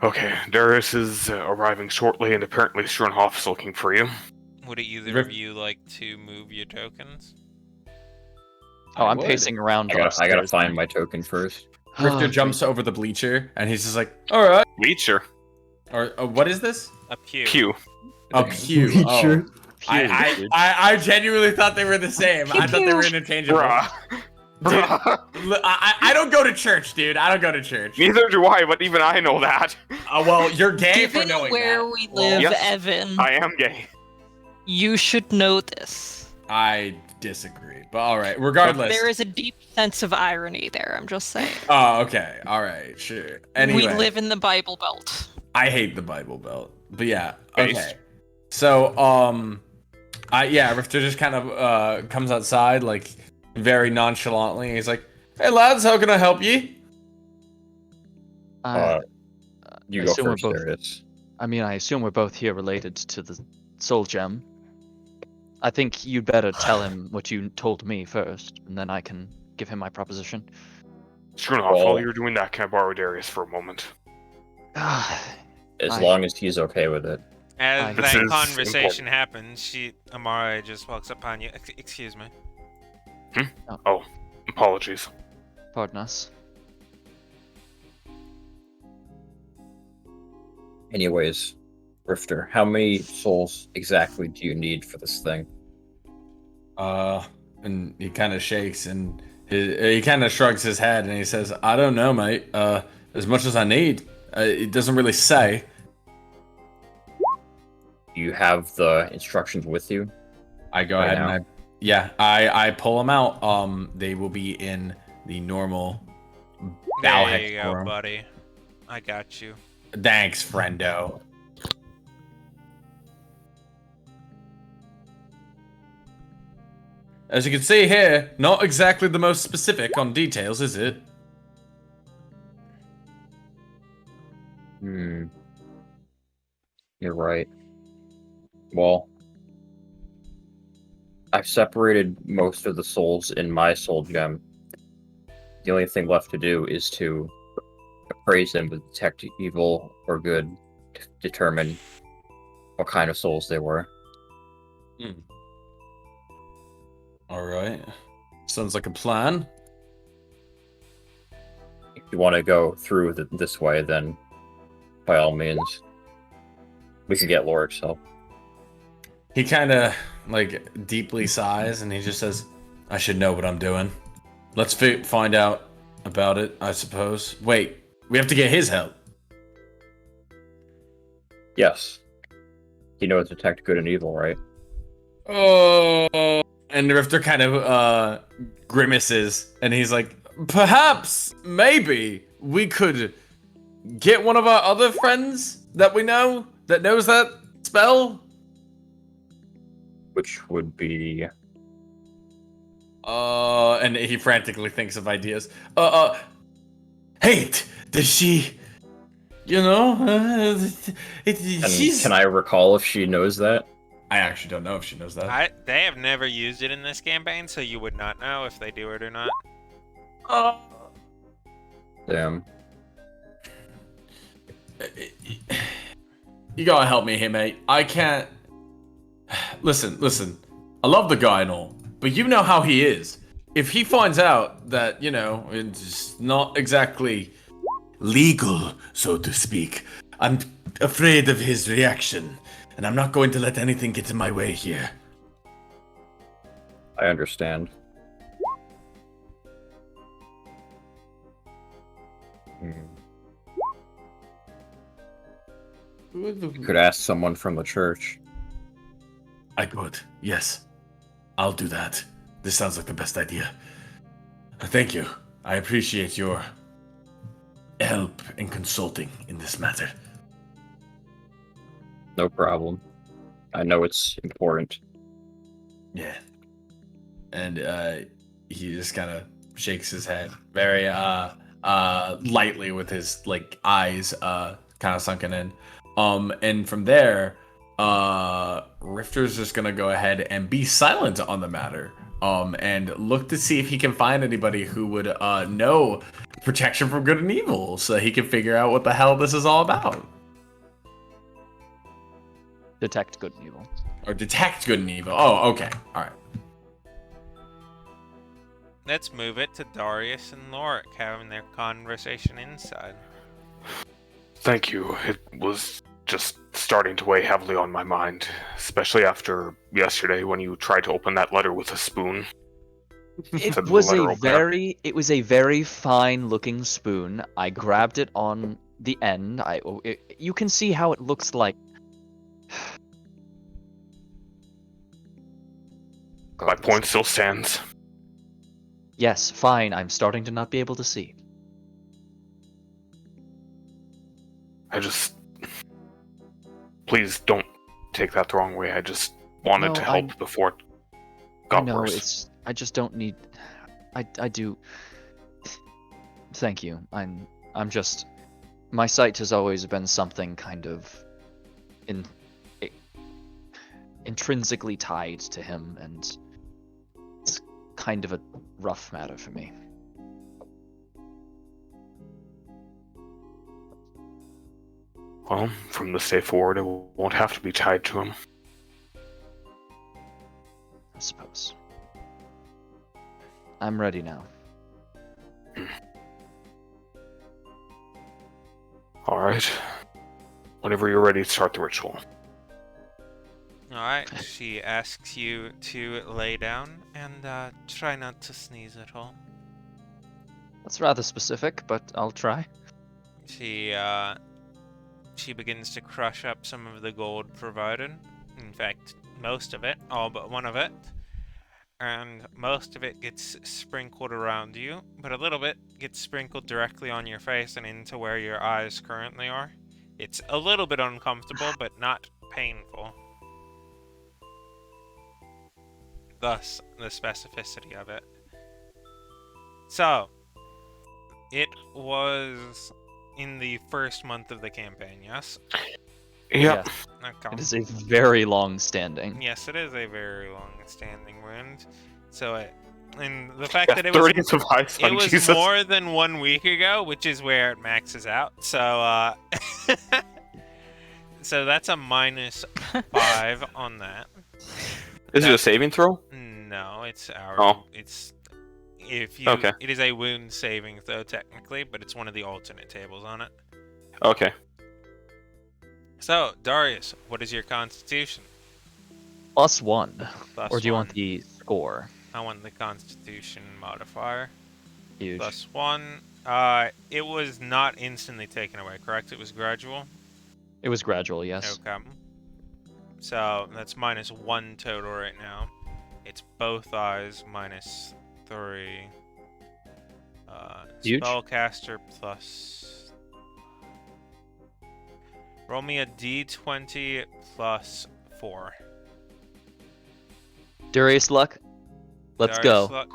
Okay, Darius is arriving shortly, and apparently Struenhoff is looking for you. Would either of you like to move your tokens? Oh, I'm would. pacing around. I gotta upstairs. find my token first. Rifter Oh, jumps over the bleacher, and he's just like, alright. Leecher. Or what is this? A pew. Q. A pew. Bleacher. Oh. I genuinely thought they were the same. I thought they were interchangeable. Bruh. Bruh. I don't go to church, dude. I don't go to church. Neither do I, but even I know that. Well, you're gay for Given knowing where that. we Well, live, yes, Evan, I am gay. you should know this. I disagree, but all right. Regardless. There is a deep sense of irony there, I'm just saying. Oh, okay. All right. Sure. Anyway, We live in the Bible Belt. I hate the Bible Belt, but yeah. Based. Okay. So, Rifter just kind of comes outside like very nonchalantly. He's like, "Hey lads, how can I help you?" You I go assume we're first, both- Darius. I mean, I assume we're both here related to the Soul Gem. I think you'd better tell him what you told me first, and then I can give him my proposition. Struenhoff, Well- while you're doing that, can I borrow Darius for a moment? As Aye. long as he's okay with it. As This that is conversation happens, Amara just walks up on you. Excuse me. Apologies. Pardon us. Anyways, Rifter, how many souls exactly do you need for this thing? And he kind of shakes and he kind of shrugs his head and he says, "I don't know, mate. As much as I need. It doesn't really say." Do you have the instructions with you? I go Right ahead now? and I pull them out. They will be in the normal bow There you go, Hectorum. buddy. I got you. Thanks, friendo. As you can see here, not exactly the most specific on details, is it? You're right. Well, I've separated most of the souls in my soul gem. The only thing left to do is to appraise them to detect evil or good, to determine what kind of souls they were. All right. Sounds like a plan. If you want to go through this way, then by all means, we can get Lorik's help. He kind of like deeply sighs and he just says, "I should know what I'm doing. Let's find out about it, I suppose." Wait, we have to get his help. Yes. You know how to detect good and evil, right? Oh. And Rifter kind of grimaces, and he's like, perhaps, maybe, we could get one of our other friends that we know that knows that spell. Which would be And he frantically thinks of ideas. Hey, does she, she's... can I recall if she knows that? I actually don't know if she knows that. They have never used it in this campaign, so you would not know if they do it or not. Damn. You gotta help me here, mate. I can't... Listen. I love the guy and all, but you know how he is. If he finds out that, it's not exactly legal, so to speak, I'm afraid of his reaction, and I'm not going to let anything get in my way here. I understand. You could ask someone from the church. I could, yes. I'll do that. This sounds like the best idea. Thank you. I appreciate your help in consulting in this matter. No problem. I know it's important. Yeah. And he just kind of shakes his head very lightly with his eyes kind of sunken in. And from there, Rifter's just gonna go ahead and be silent on the matter. And look to see if he can find anybody who would know protection from good and evil, so he can figure out what the hell this is all about. Detect good and evil. Or detect good and evil. Oh, okay. Alright. Let's move it to Darius and Lorik having their conversation inside. Thank you. It was just starting to weigh heavily on my mind, especially after yesterday when you tried to open that letter with a spoon. It was a very fine looking spoon. I grabbed it on the end. You can see how it looks like. My point still stands. Yes, fine. I'm starting to not be able to see. Please don't take that the wrong way. I just wanted to help before it got worse. I just don't need. I do. Thank you. I'm just. My sight has always been something kind of intrinsically tied to him, and it's kind of a rough matter for me. Well, from this day forward, it won't have to be tied to him. I suppose. I'm ready now. Alright. Whenever you're ready to start the ritual. Alright, she asks you to lay down and try not to sneeze at all. That's rather specific, but I'll try. She begins to crush up some of the gold provided. In fact, most of it, all but one of it. And most of it gets sprinkled around you, but a little bit gets sprinkled directly on your face and into where your eyes currently are. It's a little bit uncomfortable, but not painful. Thus, the specificity of it. So, it was in the first month of the campaign, yes? Yeah. Yes. Okay. It is a very long-standing. Yes, it is a very long-standing wound. So, and the fact that it 30th of High Sun, it was Jesus. more than 1 week ago, which is where it maxes out. So, so that's a -5 on that. Is it a saving throw? No, it's it's if you. Okay. It is a wound saving throw technically, but it's one of the alternate tables on it. Okay. So, Darius, what is your constitution? +1. Plus Or do you one. want the score? I want the constitution modifier. Huge. +1. It was not instantly taken away, correct? It was gradual? It was gradual, yes. Okay. So, that's -1 total right now. It's both eyes 3. Huge. Spellcaster plus. Roll me a d20 plus 4. Darius luck. Let's Darius go. luck.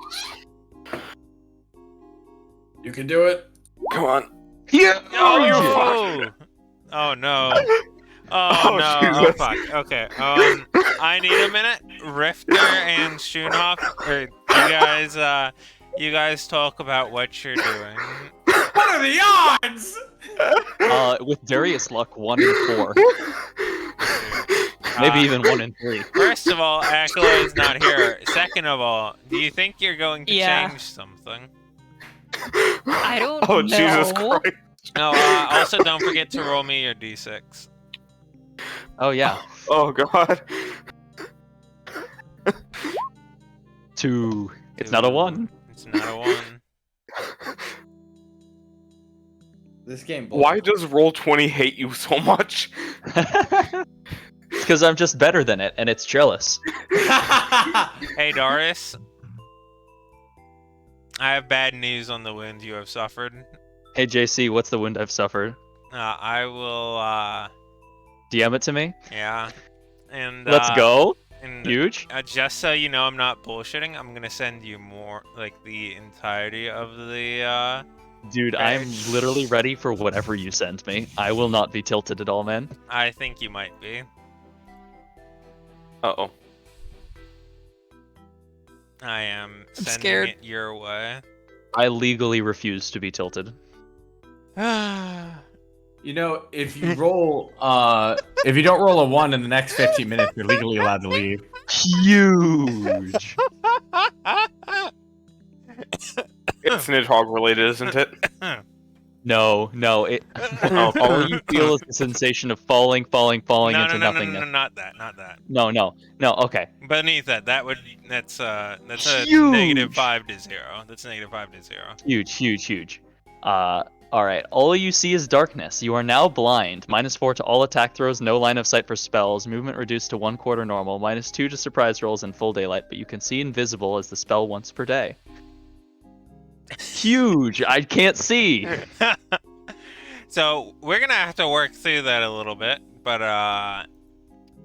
You can do it. Come on. Yeah. Oh! Oh no. Oh, Oh, no. Oh Jesus. fuck. Okay. I need a minute. Rifter and Schoonhoff, or you guys talk about what you're doing. What are the odds? With Darius luck, 1 in 4. Maybe even 1 in 3. First of all, Akela is not here. Second of all, do you think you're going to Yeah. change something? I don't Oh, know. Jesus Christ. No, also don't forget to roll me your d6. Oh yeah. Oh, God. 2. It's not a 1. It's not a 1. This game. Why does Roll20 hate you so much? It's because I'm just better than it, and it's jealous. Hey, Darius. I have bad news on the wound you have suffered. Hey JC, what's the wound I've suffered? I will, DM it to me. yeah. And, Let's go. And, Huge. just so you know I'm not bullshitting, I'm gonna send you more, like, the entirety of the, Dude, I'm literally ready for whatever you send me. I will not be tilted at all, man. I think you might be. Uh-oh. I am sending scared. it your way. I legally refuse to be tilted. You know, if you roll, if you don't roll a 1 in the next 15 minutes, you're legally allowed to leave. Huge. It's Nidhogg related, isn't it? No, it. All you feel is the sensation of falling no, into no, nothingness. no, not that, not that. No, okay. Beneath that, that's a Huge. negative 5 to 0. That's negative 5 to 0. Huge. Alright. All you see is darkness. You are now blind. -4 to all attack throws, no line of sight for spells, movement reduced to 1/4 normal, -2 to surprise rolls in full daylight, but you can see invisible as the spell once per day. Huge! I can't see! So we're gonna have to work through that a little bit, but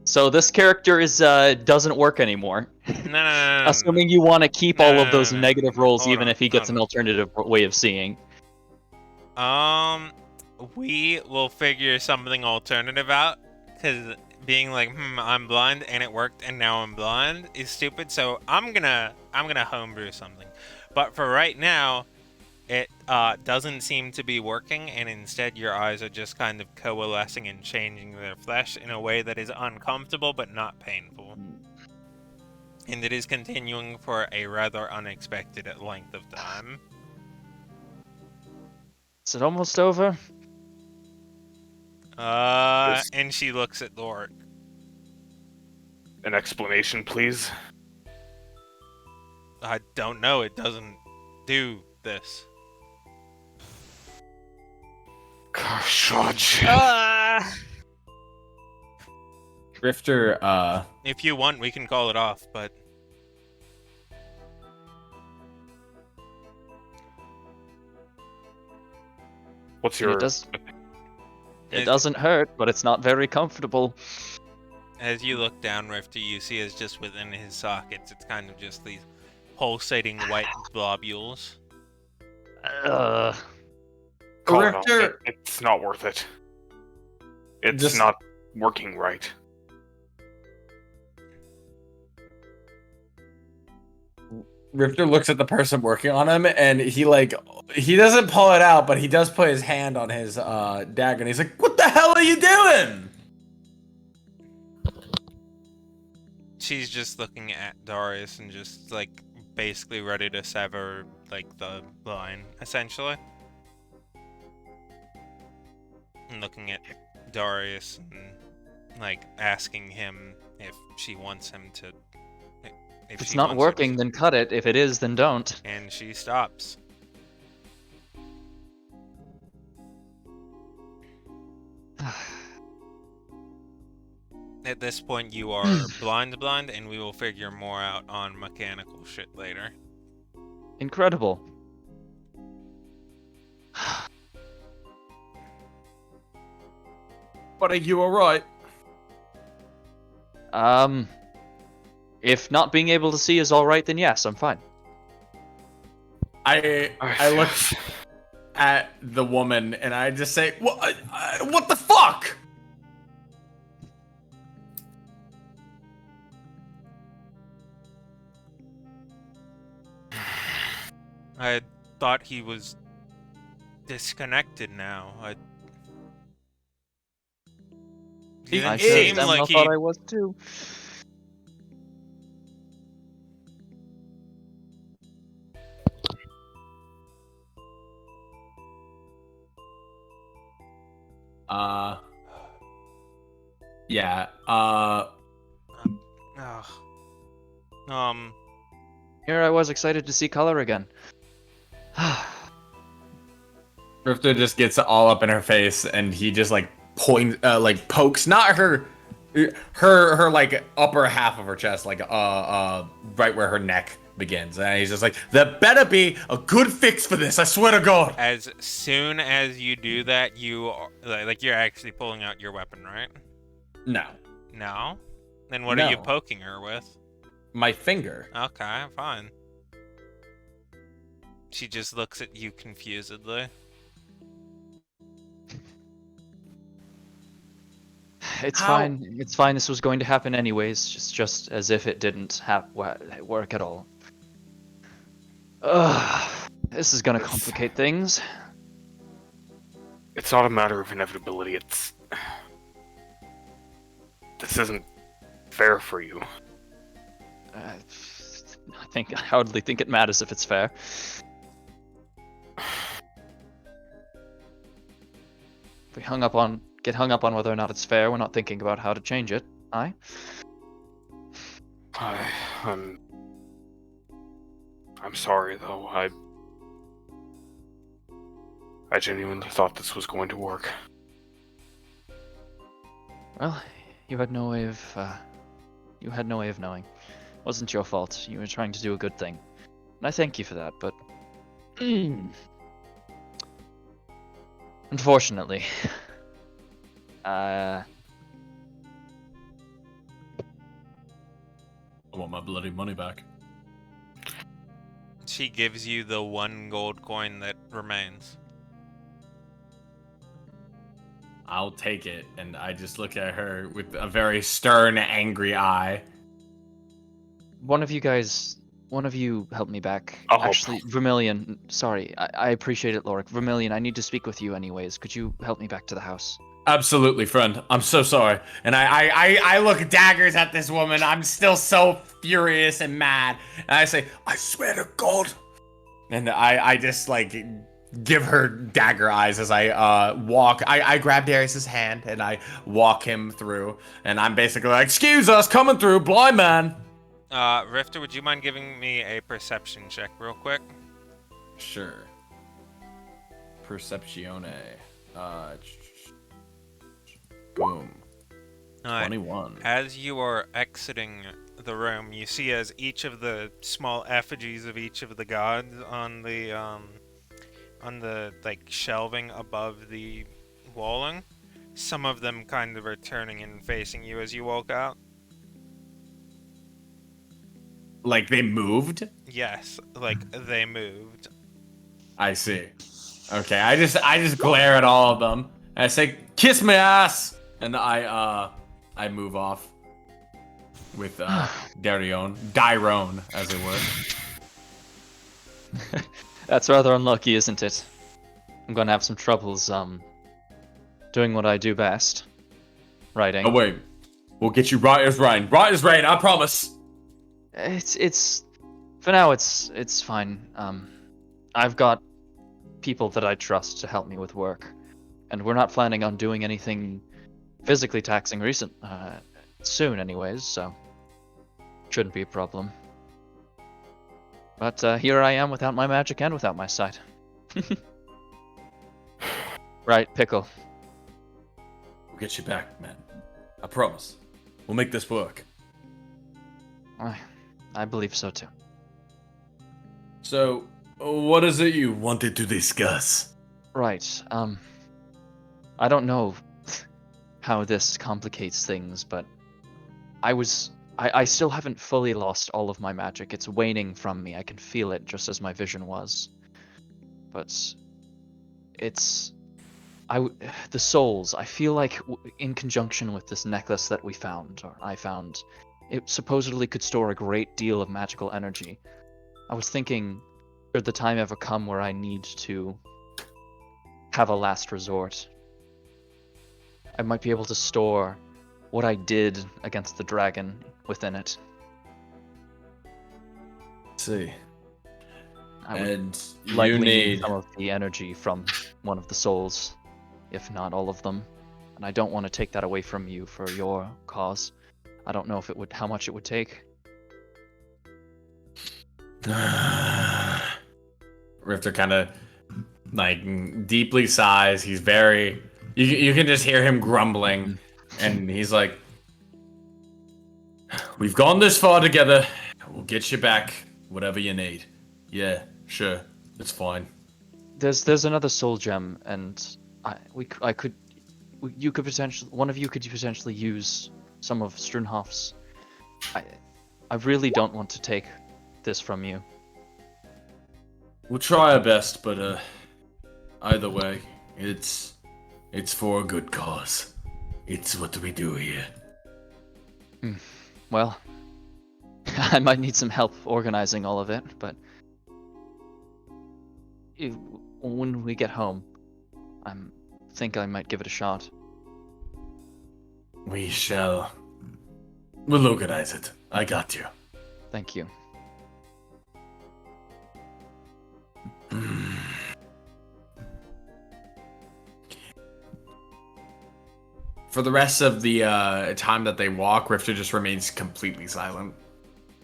So this character is doesn't work anymore. no. Assuming you want to keep No, all no, of those no. negative rolls, Hold even on, if he gets hold an on. alternative way of seeing. We will figure something alternative out, because being like, I'm blind and it worked and now I'm blind is stupid. So I'm gonna homebrew something, but for right now, it doesn't seem to be working, and instead your eyes are just kind of coalescing and changing their flesh in a way that is uncomfortable but not painful. And it is continuing for a rather unexpected length of time. Is it almost over? And she looks at Lork. An explanation, please. I don't know, it doesn't do this. Gosh, Drifter, If you want, we can call it off, but what's your... It doesn't hurt, but it's not very comfortable. as you look down, Rifter, you see as just within his sockets, it's kind of just these pulsating white globules. Uh, Call it Rifter- off. It's not worth it. It's Just- not working right. Rifter looks at the person working on him, and he doesn't pull it out, but he does put his hand on his dagger, and he's like, "What the hell are you doing?" She's just looking at Darius and just, like, basically ready to sever, like, the line, essentially. And looking at Darius and, like, asking him if she wants him to... if it's she not wants her working, to- then cut it. If it is, then don't. And she stops. At this point, you are blind, and we will figure more out on mechanical shit later. Incredible. But are you alright? If not being able to see is alright, then yes, I'm fine. I look at the woman and I just say, what the fuck? I thought he was disconnected now. He I didn't sure seem damn like well he. thought I was too. Yeah, Ugh. Here I was excited to see color again. Rifter just gets all up in her face and he just like pokes, not her like upper half of her chest, like right where her neck begins. And he's just like, there better be a good fix for this, I swear to God. As soon as you do that, you're actually pulling out your weapon, right? No. No? Then what are you No. poking her with? My finger. Okay, fine. She just looks at you confusedly. It's How- fine. It's fine. This was going to happen anyways. Just as if it didn't work at all. Ugh. This is gonna complicate things. It's not a matter of inevitability. This isn't fair for you. I hardly think it matters if it's fair. If we get hung up on whether or not it's fair, we're not thinking about how to change it. Aye? I'm sorry though. I genuinely thought this was going to work. Well, you had no way of knowing. It wasn't your fault. You were trying to do a good thing. And I thank you for that, but unfortunately, I want my bloody money back. She gives you the 1 gold coin that remains. I'll take it, and I just look at her with a very stern, angry eye. one of you help me back. I'll help. Actually, Vermilion, sorry, I appreciate it, Lorik. Vermilion, I need to speak with you anyways. Could you help me back to the house? Absolutely, friend. I'm so sorry. And I look daggers at this woman. I'm still so furious and mad. And I say, I swear to God. And I just like give her dagger eyes as I walk. I grab Darius's hand and I walk him through. And I'm basically like, excuse us, coming through, blind man. Rifter, would you mind giving me a perception check real quick? Sure. Perceptione. Boom. Alright. 21. As you are exiting the room, you see as each of the small effigies of each of the gods on the like shelving above the walling, some of them kind of are turning and facing you as you walk out. Like they moved? Yes, like they moved. I see. Okay, I just glare at all of them. And I say, kiss my ass! And I move off with Dyrone, as it were. That's rather unlucky, isn't it? I'm gonna have some troubles, doing what I do best. Writing. Oh wait, we'll get you right as rain. Right as rain, I promise. It's for now it's fine. I've got people that I trust to help me with work, and we're not planning on doing anything physically taxing soon anyways, so shouldn't be a problem. But here I am without my magic and without my sight. Right, Pickle. We'll get you back, man. I promise. We'll make this work. I believe so too. So, what is it you wanted to discuss? Right. I don't know how this complicates things, but I still haven't fully lost all of my magic. It's waning from me. I can feel it just as my vision was. But it's the souls. I feel like in conjunction with this necklace that we found, or I found, it supposedly could store a great deal of magical energy. I was thinking, should the time ever come where I need to have a last resort, I might be able to store what I did against the dragon within it. See. I would And you likely need need. some of the energy from one of the souls, if not all of them. And I don't want to take that away from you for your cause. I don't know if it would, how much it would take. Rifter kind of like deeply sighs. He's very. You can just hear him grumbling, and he's like, "We've gone this far together. We'll get you back whatever you need. Yeah, sure, it's fine." There's another soul gem, and you could potentially, one of you could potentially use some of Strunhof's. I really don't want to take this from you. We'll try our best, but either way, it's for a good cause. It's what we do here. Well, I might need some help organizing all of it, but when we get home, I think I might give it a shot. We shall. We'll organize it. I got you. Thank you. For the rest of the time that they walk, Rifter just remains completely silent.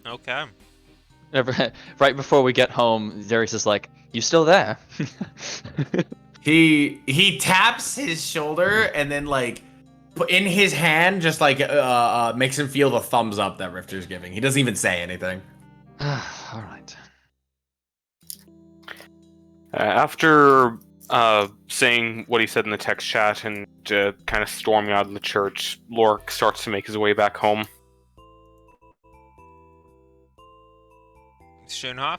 Okay. Right before we get home, Darius is like, "You still there?" He taps his shoulder and then like in his hand just like makes him feel the thumbs up that Rifter's giving. He doesn't even say anything. All right. After saying what he said in the text chat and kind of storming out of the church, Lork starts to make his way back home. Schönhoff?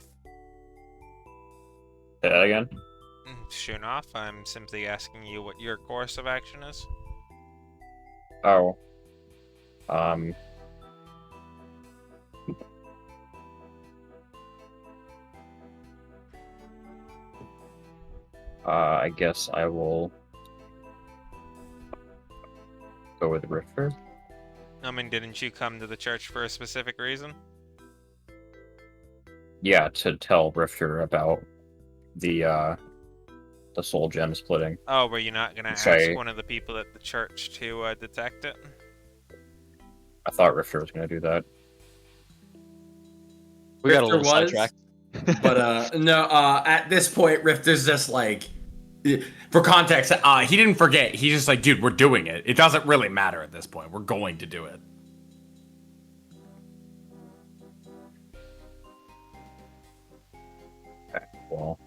Say that again? Schönhoff, I'm simply asking you what your course of action is. Oh. I guess I will go with Rifter. I mean, didn't you come to the church for a specific reason? Yeah, to tell Rifter about the soul gem splitting. Oh, were you not gonna Say- ask one of the people at the church to detect it? I thought Rifter was gonna do that. We got a Rifter little was, sidetracked. But no, at this point, Rifter's just like, for context, he didn't forget. He's just like, dude, we're doing it. It doesn't really matter at this point. We're going to do it. Okay, well,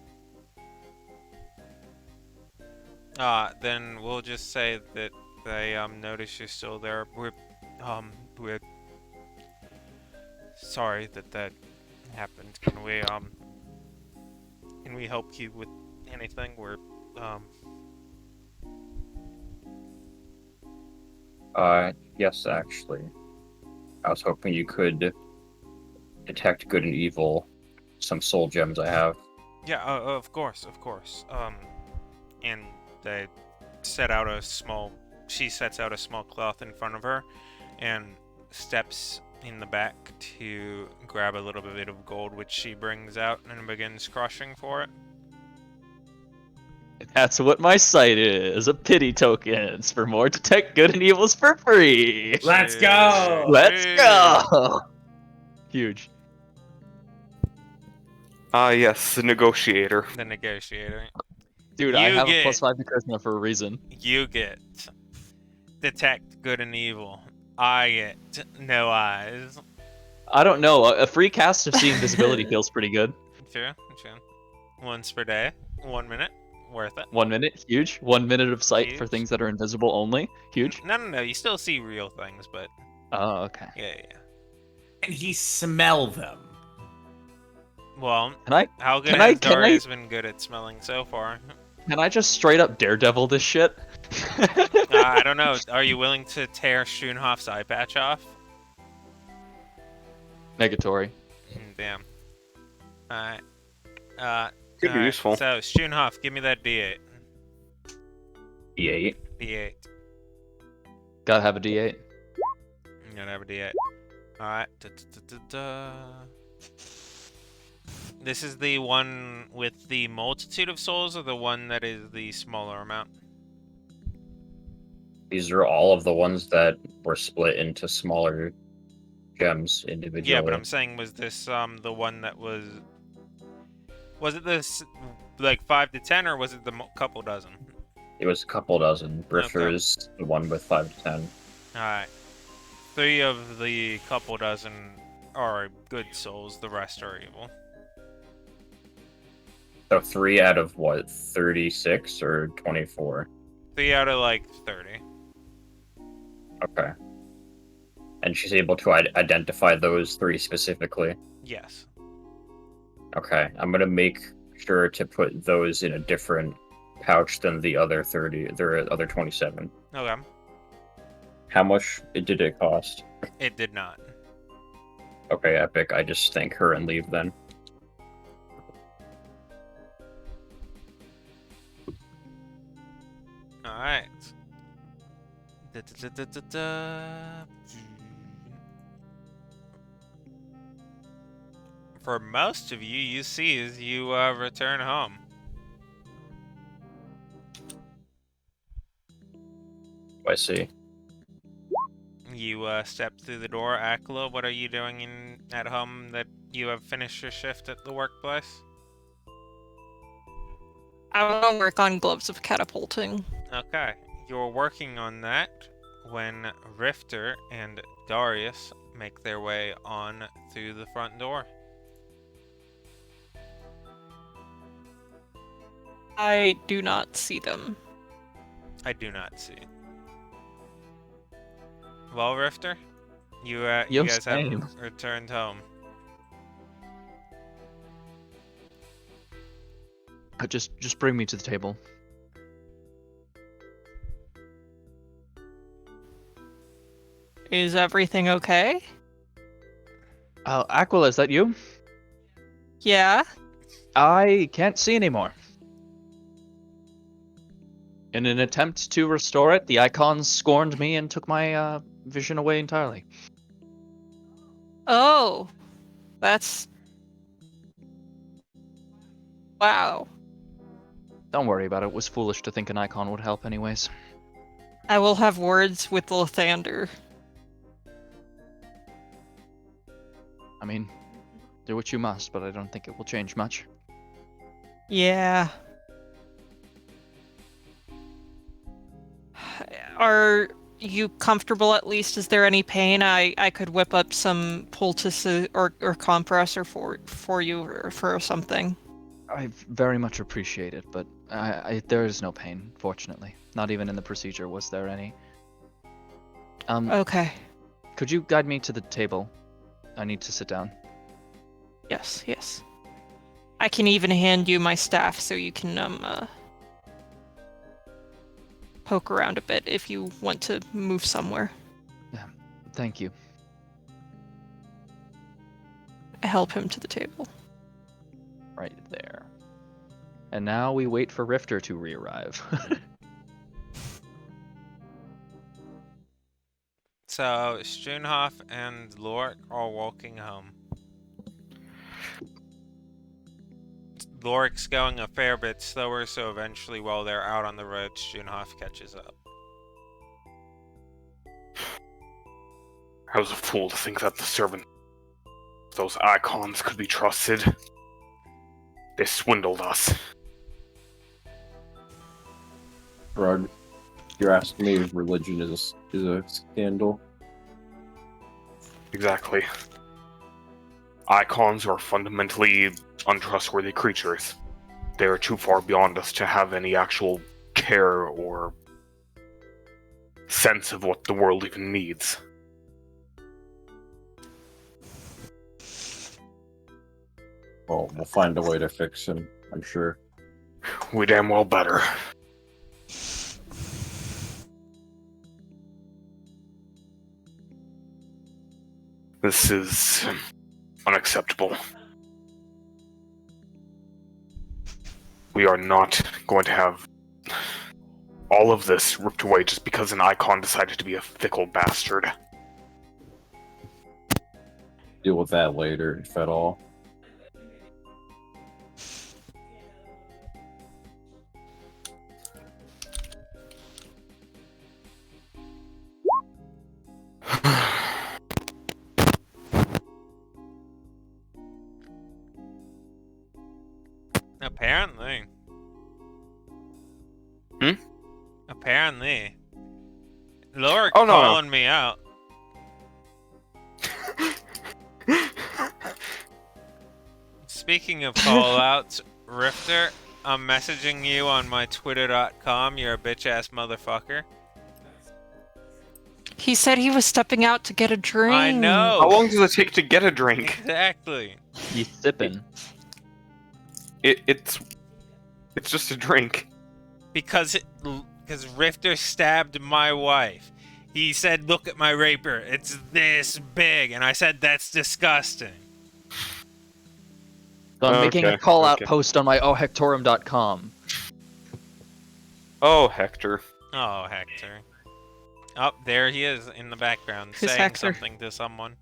Then we'll just say that they notice you're still there. We're sorry that happened. Can we help you with anything? yes, actually. I was hoping you could detect good and evil, some soul gems I have. Yeah, of course. And they set out a small. She sets out a small cloth in front of her, and steps in the back to grab a little bit of gold, which she brings out and begins crushing for it. That's what my site is. A pity tokens for more detect good and evils for free. Let's go! Let's go. Huge. Yes, the negotiator. The negotiator. Dude, I You have get- a +5 to charisma for a reason. You get detect good and evil. I get no eyes. I don't know. A free cast of see invisibility feels pretty good. True. Once per day, 1 minute, worth it. 1 minute, huge. 1 minute of sight for Huge. things that are invisible only, huge. No. You still see real things, but Oh, okay. yeah. Can he smell them? Well, Can I how good can I- has can I- Darius been good at smelling so far? can I just straight up daredevil this shit? I don't know. Are you willing to tear Schoonhoff's eye patch off? Negatory. Damn. Alright. Could be alright, useful. So, Schoonhoff, give me that D8. D8. D8. Gotta have a D8. You gotta have a D8. Alright. This is the one with the multitude of souls, or the one that is the smaller amount? These are all of the ones that were split into smaller gems individually. Yeah, but I'm saying, was this the one that was... Was it this, like, 5 to 10, or was it the couple dozen? It was a couple dozen. Brifter Okay. is the one with 5 to 10. Alright. 3 of the couple dozen are good souls, the rest are evil. So 3 out of what, 36 or 24? 3 out of, like, 30. Okay. And she's able to identify those 3 specifically. Yes. Okay, I'm gonna make sure to put those in a different pouch than the other 30, the other 27. Okay. How much did it cost? It did not. Okay, epic. I just thank her and leave then. Alright. Da-da-da-da-da-da. For most of you see as you return home. I see. You step through the door. Akla, what are you doing at home that you have finished your shift at the workplace? I want to work on gloves of catapulting. Okay, you're working on that when Rifter and Darius make their way on through the front door. I do not see them. I do not see. Well, Rifter, you Yo, guys same. have returned home. Just bring me to the table. Is everything okay? Aquila, is that you? Yeah. I can't see anymore. In an attempt to restore it, the icons scorned me and took my vision away entirely. Oh. That's... Wow. Don't worry about it. It was foolish to think an icon would help anyways. I will have words with Lathander. I mean, do what you must, but I don't think it will change much. Yeah. Are you comfortable at least? Is there any pain? I could whip up some poultice or compressor for you or for something. I very much appreciate it, but there is no pain, fortunately. Not even in the procedure was there any. Okay. Could you guide me to the table? I need to sit down. Yes. I can even hand you my staff so you can poke around a bit if you want to move somewhere. Yeah, thank you. I help him to the table. Right there. And now we wait for Rifter to re-arrive. So, Schoonhoff and Lorik are walking home. Lorik's going a fair bit slower, so eventually while they're out on the road, Schoonhoff catches up. I was a fool to think that the servant, those icons, could be trusted. They swindled us. Rug, you're asking me if religion is a scandal? Exactly. Icons are fundamentally untrustworthy creatures. They are too far beyond us to have any actual care or sense of what the world even needs. Well, we'll find a way to fix him, I'm sure. We damn well better. This is unacceptable. We are not going to have all of this ripped away just because an icon decided to be a fickle bastard. Deal with that later, if at all. Apparently. Apparently. Laura Oh, no, no. calling me out. Speaking of call-outs, Rifter, I'm messaging you on my twitter.com. You're a bitch-ass motherfucker. He said he was stepping out to get a drink. I know. How long does it take to get a drink? Exactly. He's sipping. It's just a drink. Because Rifter stabbed my wife. He said, "Look at my rapier. It's this big." And I said, "That's disgusting." So I'm making a Okay, call-out okay. post on my ohhectorum.com. Oh, Hector. Oh, Hector. Oh, there he is in the background Who's saying Hector? something to someone.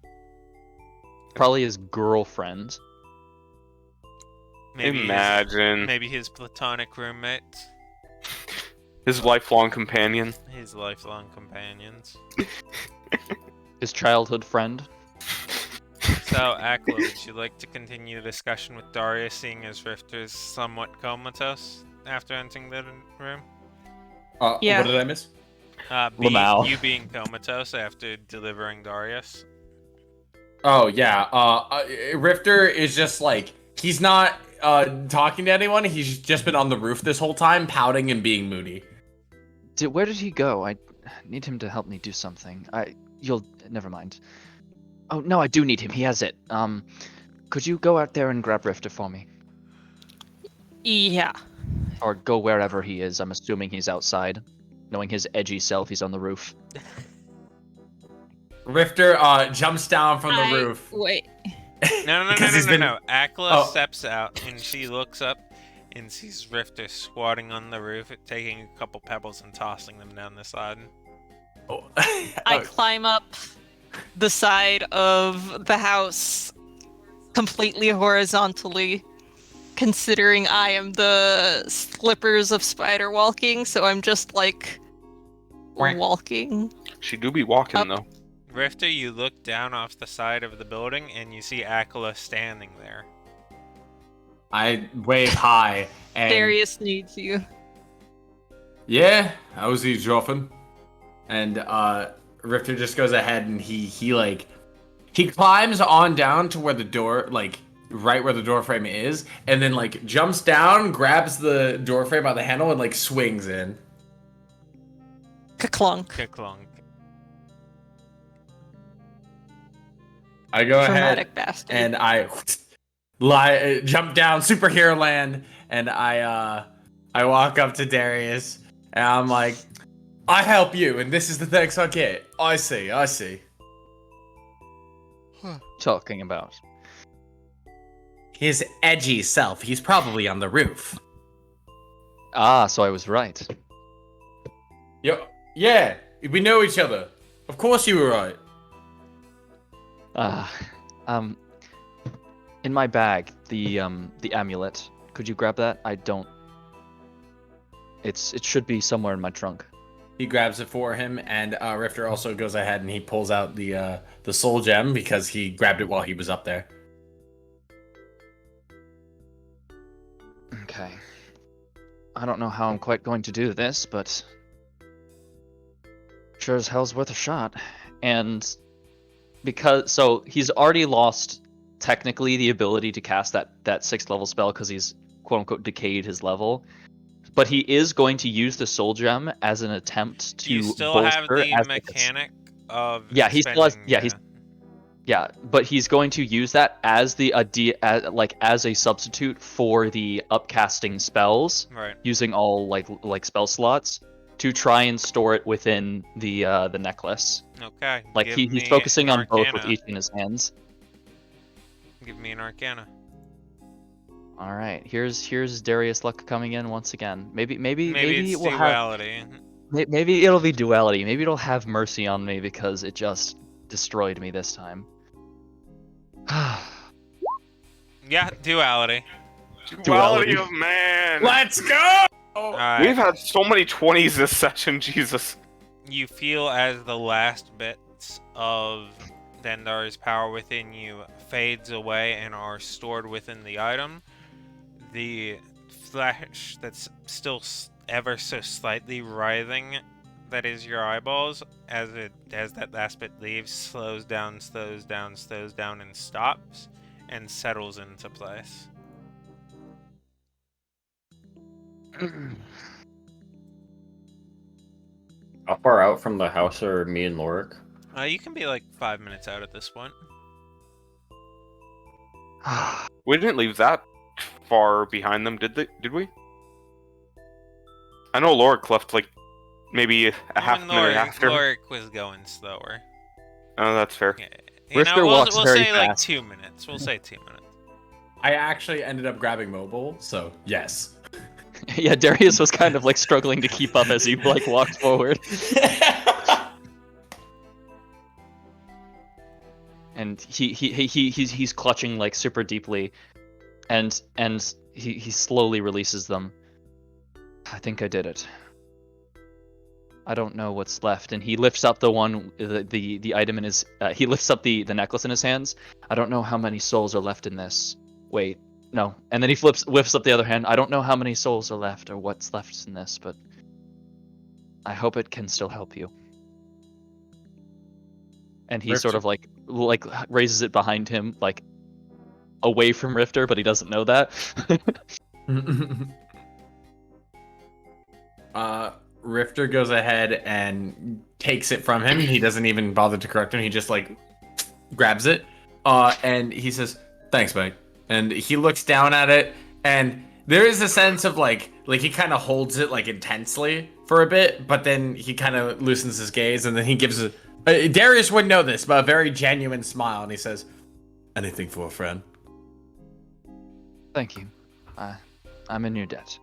Probably his girlfriend. Imagine Maybe his platonic roommate. his lifelong companion. His lifelong companions. His childhood friend. So, Akla, would you like to continue the discussion with Darius, seeing as Rifter's somewhat comatose after entering the room? Yeah. What did I miss? Lamau. You being comatose after delivering Darius. Oh yeah. Rifter is just like he's not talking to anyone. He's just been on the roof this whole time, pouting and being moody. Where did he go? I need him to help me do something. Never mind. Oh, no, I do need him. He has it. Could you go out there and grab Rifter for me? Yeah. Or go wherever he is. I'm assuming he's outside. Knowing his edgy self, he's on the roof. Rifter jumps down from the roof. Wait. No. Because he's been- Akla Oh. steps out and she looks up and sees Rifter squatting on the roof, taking a couple pebbles and tossing them down the side. Oh. I climb up the side of the house completely horizontally, considering I am the slippers of spider walking, so I'm just like walking. She do be walking Up. though. Rifter, you look down off the side of the building and you see Akla standing there. I wave high and Darius needs you. yeah, I was eavesdropping. And Rifter just goes ahead and he climbs on down to where the door, like right where the door frame is, and then like jumps down, grabs the door frame by the handle, and like swings in. Ka-clunk. Ka-clunk. I go Dramatic ahead bastard. and I jump down superhero land, and I walk up to Darius, and I'm like, I help you, and this is the thanks I get. I see. Talking about. His edgy self. He's probably on the roof. Ah, so I was right. Yeah, we know each other. Of course you were right. In my bag, the amulet. Could you grab that? I don't. It should be somewhere in my trunk. He grabs it for him, and Rifter also goes ahead and he pulls out the soul gem because he grabbed it while he was up there. Okay. I don't know how I'm quite going to do this, but sure as hell's worth a shot. And so he's already lost technically the ability to cast that 6th level spell because he's quote unquote decayed his level. But he is going to use the soul gem as an attempt to You still have bolster the as mechanic of yeah, he still has expending, but he's going to use that as as a substitute for the upcasting spells right. using all like spell slots to try and store it within the necklace. Okay. Like Give he's me focusing an on both with Arcana. each in his hands. Give me an Arcana. All right, here's Darius luck coming in once again. Maybe Maybe it's we'll have duality. maybe it'll be duality. Maybe it'll have mercy on me because it just destroyed me this time. Yeah, duality. Duality of man. Let's go. Alright. We've had so many 20s this session, Jesus. You feel as the last bits of Dendar's power within you fades away and are stored within the item. The flesh that's still ever so slightly writhing, that is your eyeballs, as that last bit leaves, slows down, and stops, and settles into place. How far out from the house are me and Lorik? You can be like 5 minutes out at this point. We didn't leave that far behind them, did we? I know Lorik left like maybe a half minute after. Lorik was going slower. Oh, that's fair. Yeah. Rifter walks we'll very say like fast. 2 minutes. We'll say 2 minutes. I actually ended up grabbing mobile, so yes. Yeah, Darius was kind of like struggling to keep up as he like walked forward. And he's clutching like super deeply, and he slowly releases them. I think I did it. I don't know what's left, and he lifts up the one the item in his. He lifts up the necklace in his hands. I don't know how many souls are left in this. Wait, no. And then he whips up the other hand. I don't know how many souls are left or what's left in this, but I hope it can still help you. And he sort of like raises it behind him, like away from Rifter, but he doesn't know that. Rifter goes ahead and takes it from him. He doesn't even bother to correct him. He just like grabs it, and he says, "Thanks, mate." And he looks down at it, and there is a sense of like he kind of holds it like intensely for a bit, but then he kind of loosens his gaze, and then he gives a Darius wouldn't know this, but a very genuine smile, and he says, "Anything for a friend." Thank you. I'm in your debt.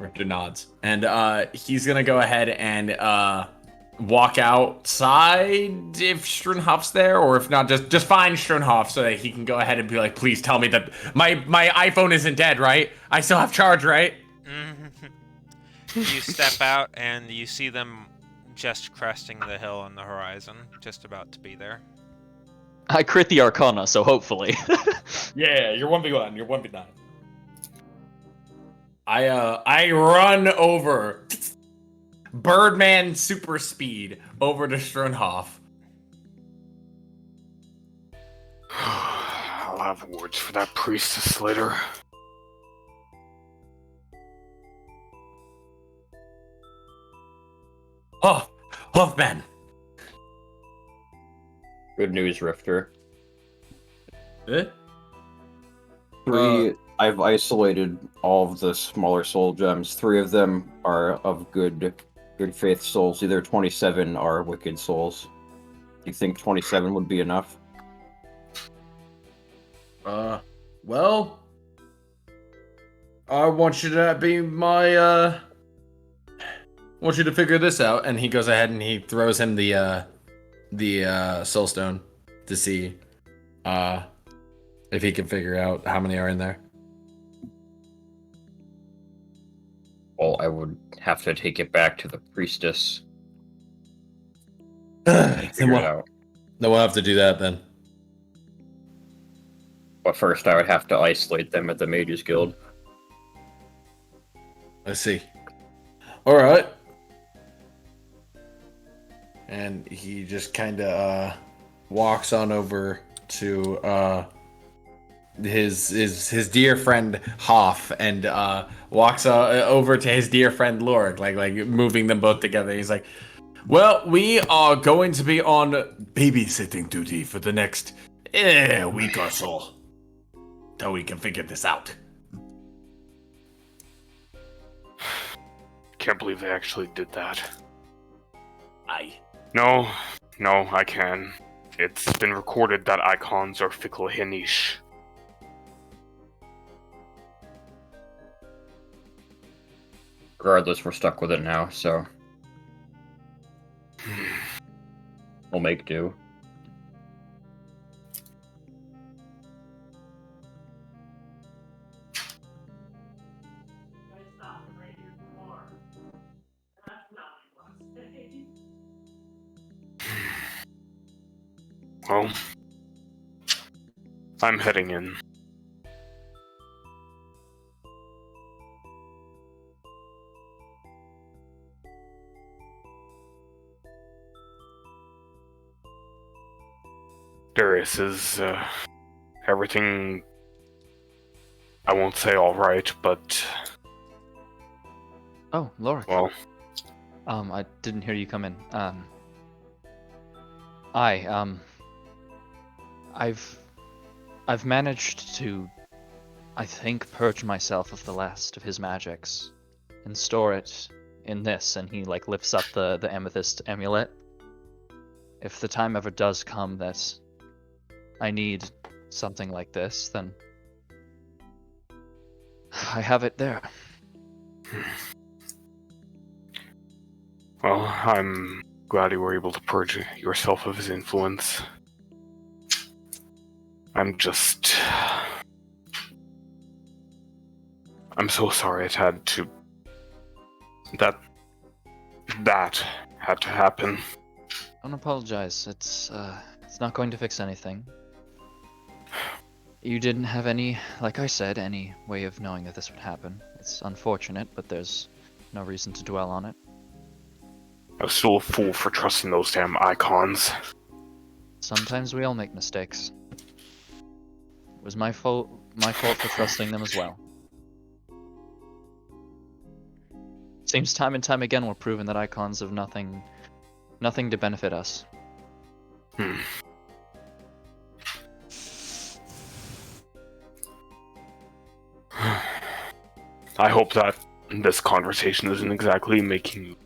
Rifter nods, and he's gonna go ahead and walk outside if Strunhoff's there, or if not, just find Strunhoff so that he can go ahead and be like, "Please tell me that my iPhone isn't dead, right? I still have charge, right?" You step out and you see them just cresting the hill on the horizon, just about to be there. I crit the Arcana, so hopefully. Yeah, you're 1v1. You're 1v9. I run over Birdman super speed over to Strunhoff. I'll have words for that priestess later. Oh, Hoffman. Good news, Rifter. Eh? I've isolated all of the smaller soul gems. 3 of them are of good faith souls. Either 27 are wicked souls. Do you think 27 would be enough? Well, I want you to be my, I want you to figure this out. And he goes ahead and he throws him the soul stone to see, if he can figure out how many are in there. Well, I would have to take it back to the priestess then and figure it out. we'll have to do that then. But first, I would have to isolate them at the Mages Guild. Let's see. All right. And he just kind of walks on over to his dear friend Hoff and walks over to his dear friend Lorg, like moving them both together. He's like, "Well, we are going to be on babysitting duty for the next week or so, till we can figure this out." Can't believe they actually did that. Aye. No, I can. It's been recorded that icons are fickle henish. Regardless, we're stuck with it now, so we'll make do. Well, I'm heading in. Darius, is everything, I won't say alright, but, Oh, Lorik. well, I didn't hear you come in. I've managed to, I think, purge myself of the last of his magics and store it in this, and he like lifts up the amethyst amulet. If the time ever does come that I need something like this, then I have it there. well, I'm glad you were able to purge yourself of his influence. I'm so sorry it had to... That had to happen. Don't apologize. It's not going to fix anything. You didn't have any, like I said, any way of knowing that this would happen. It's unfortunate, but there's no reason to dwell on it. I was still a fool for trusting those damn icons. Sometimes we all make mistakes. It was my fault for trusting them as well. Seems time and time again we're proven that icons have nothing to benefit us. I hope that this conversation isn't exactly making you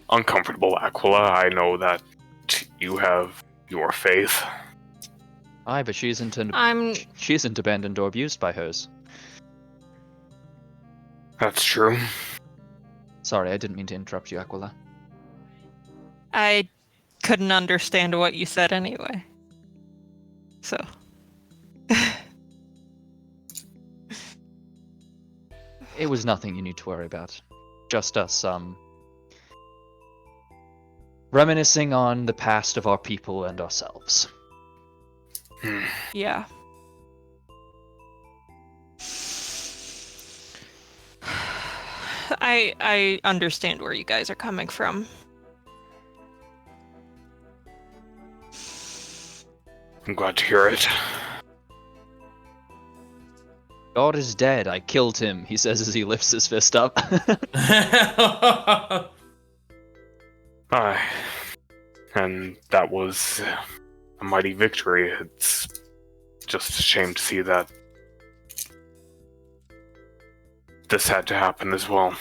uncomfortable, Aquila. I know that you have your faith. Aye, but she isn't abandoned or abused by hers. That's true. Sorry, I didn't mean to interrupt you, Aquila. I couldn't understand what you said anyway. So. It was nothing you need to worry about. Just us, reminiscing on the past of our people and ourselves. Yeah. I understand where you guys are coming from. I'm glad to hear it. God is dead, I killed him, he says as he lifts his fist up. Aye. And that was a mighty victory. It's just a shame to see that this had to happen as well.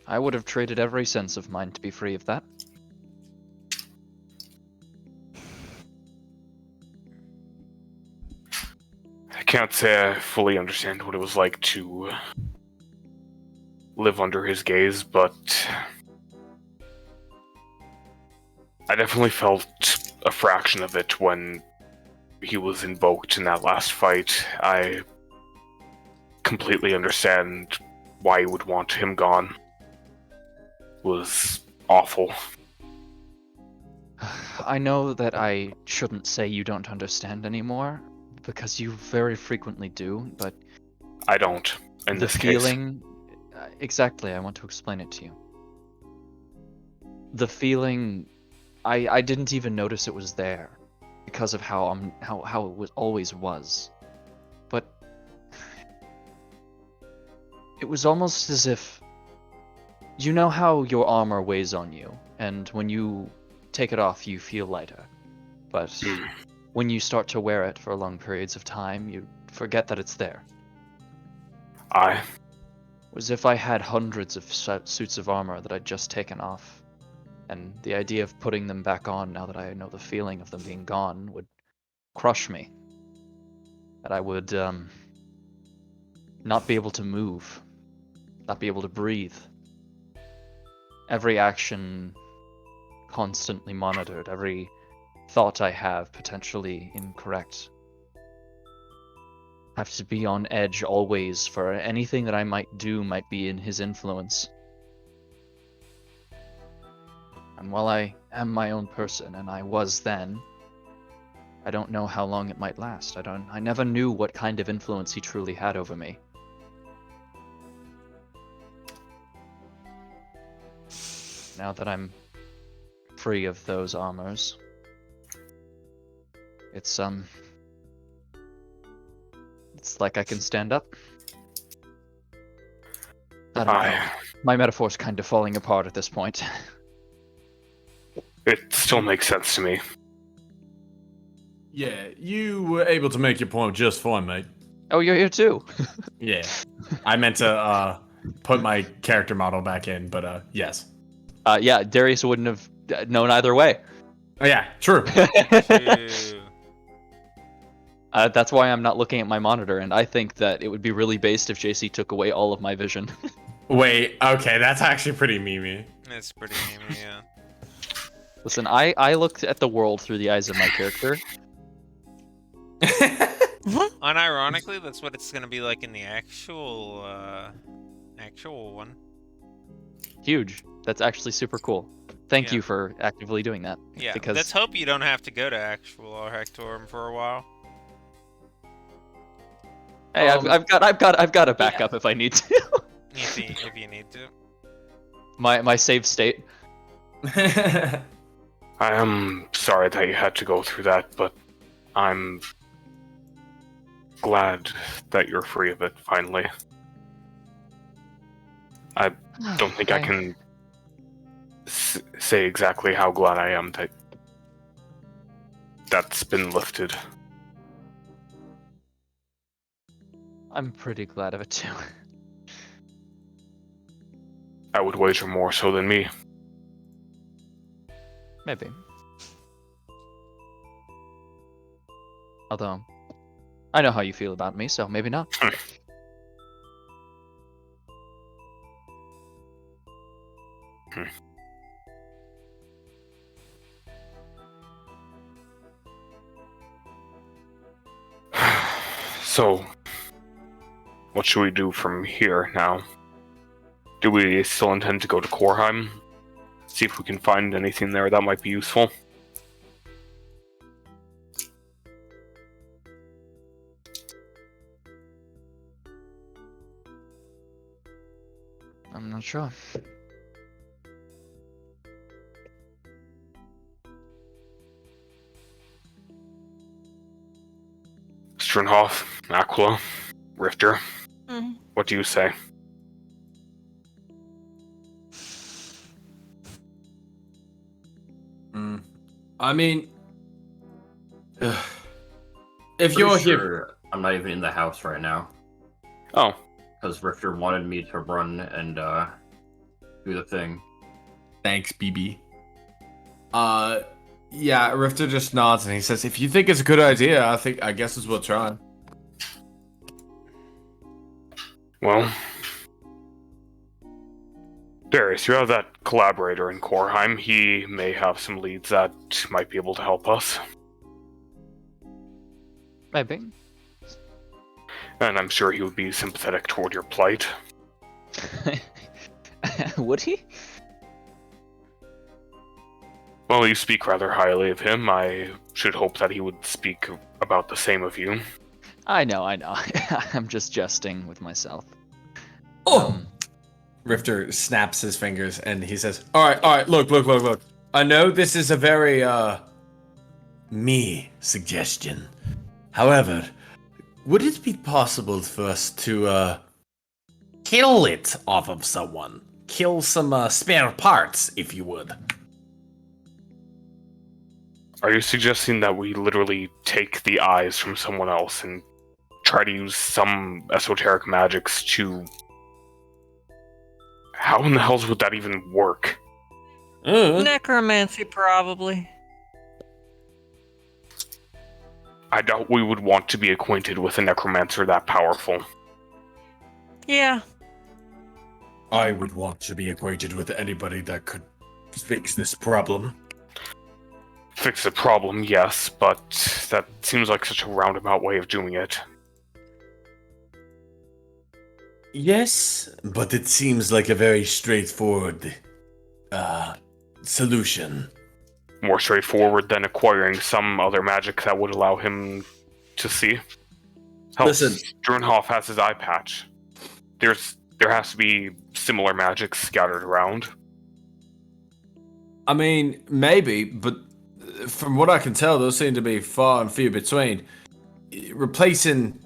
I would have traded every sense of mine to be free of that. I can't say I fully understand what it was like to live under his gaze, but I definitely felt a fraction of it when he was invoked in that last fight. I completely understand why you would want him gone. It was awful. I know that I shouldn't say you don't understand anymore, because you very frequently do, but I don't, in the this case. feeling... Exactly, I want to explain it to you. The feeling... I didn't even notice it was there. because of how it was always was. But it was almost as if, you know how your armor weighs on you, and when you take it off, you feel lighter. But when you start to wear it for long periods of time, you forget that it's there. I. It was as if I had hundreds of suits of armor that I'd just taken off, and the idea of putting them back on now that I know the feeling of them being gone would crush me. That I would not be able to move, not be able to breathe. Every action constantly monitored, every thought I have potentially incorrect. Have to be on edge always, for anything that I might do might be in his influence. And while I am my own person, and I was then, I don't know how long it might last. I never knew what kind of influence he truly had over me. Now that I'm free of those armors, it's like I can stand up. I don't know. My metaphor's kind of falling apart at this point. It still makes sense to me. Yeah, you were able to make your point just fine, mate. Oh, you're here too. Yeah. I meant to put my character model back in, but yes. Yeah, Darius wouldn't have known either way. Oh yeah, true. True. That's why I'm not looking at my monitor, and I think that it would be really based if JC took away all of my vision. Wait, okay, that's actually pretty memey. It's pretty memey, yeah. Listen, I looked at the world through the eyes of my character. Unironically, that's what it's gonna be like in the actual one. Huge. That's actually super cool. Thank Yeah. you for actively doing that. Yeah, because let's hope you don't have to go to actual Hectorum for a while. hey, I've got a backup if I need to. If you need to. my save state. I am sorry that you had to go through that, but I'm glad that you're free of it, finally. I don't think I can say exactly how glad I am that that's been lifted. I'm pretty glad of it too. I would wager more so than me. Maybe. Although, I know how you feel about me, so maybe not. So, what should we do from here now? Do we still intend to go to Korheim? See if we can find anything there that might be useful? I'm not sure. Strunhoff, Aquila, Rifter, Mm. what do you say? I mean, if Pretty you're here, sure I'm not even in the house right now Oh, because Richter wanted me to run and do the thing. thanks, BB. Yeah, Rifter just nods and he says, "If you think it's a good idea, I guess it's worth trying." well. Darius, you have that collaborator in Korheim. He may have some leads that might be able to help us. Maybe. And I'm sure he would be sympathetic toward your plight. Would he? Well, you speak rather highly of him. I should hope that he would speak about the same of you. I know. I'm just jesting with myself. Oh! Rifter snaps his fingers and he says, all right, look. I know this is a very, me suggestion. However, would it be possible for us to kill it off of someone? Kill some spare parts, if you would. Are you suggesting that we literally take the eyes from someone else and try to use some esoteric magics to... How in the hells would that even work? Necromancy, probably. I doubt we would want to be acquainted with a necromancer that powerful. Yeah. I would want to be acquainted with anybody that could fix this problem. Fix the problem, yes, but that seems like such a roundabout way of doing it. Yes, but it seems like a very straightforward solution. More straightforward than acquiring some other magic that would allow him to see. Hell, Listen. Drunhoff has his eye patch. There has to be similar magic scattered around. I mean, maybe, but from what I can tell, those seem to be far and few between. Replacing,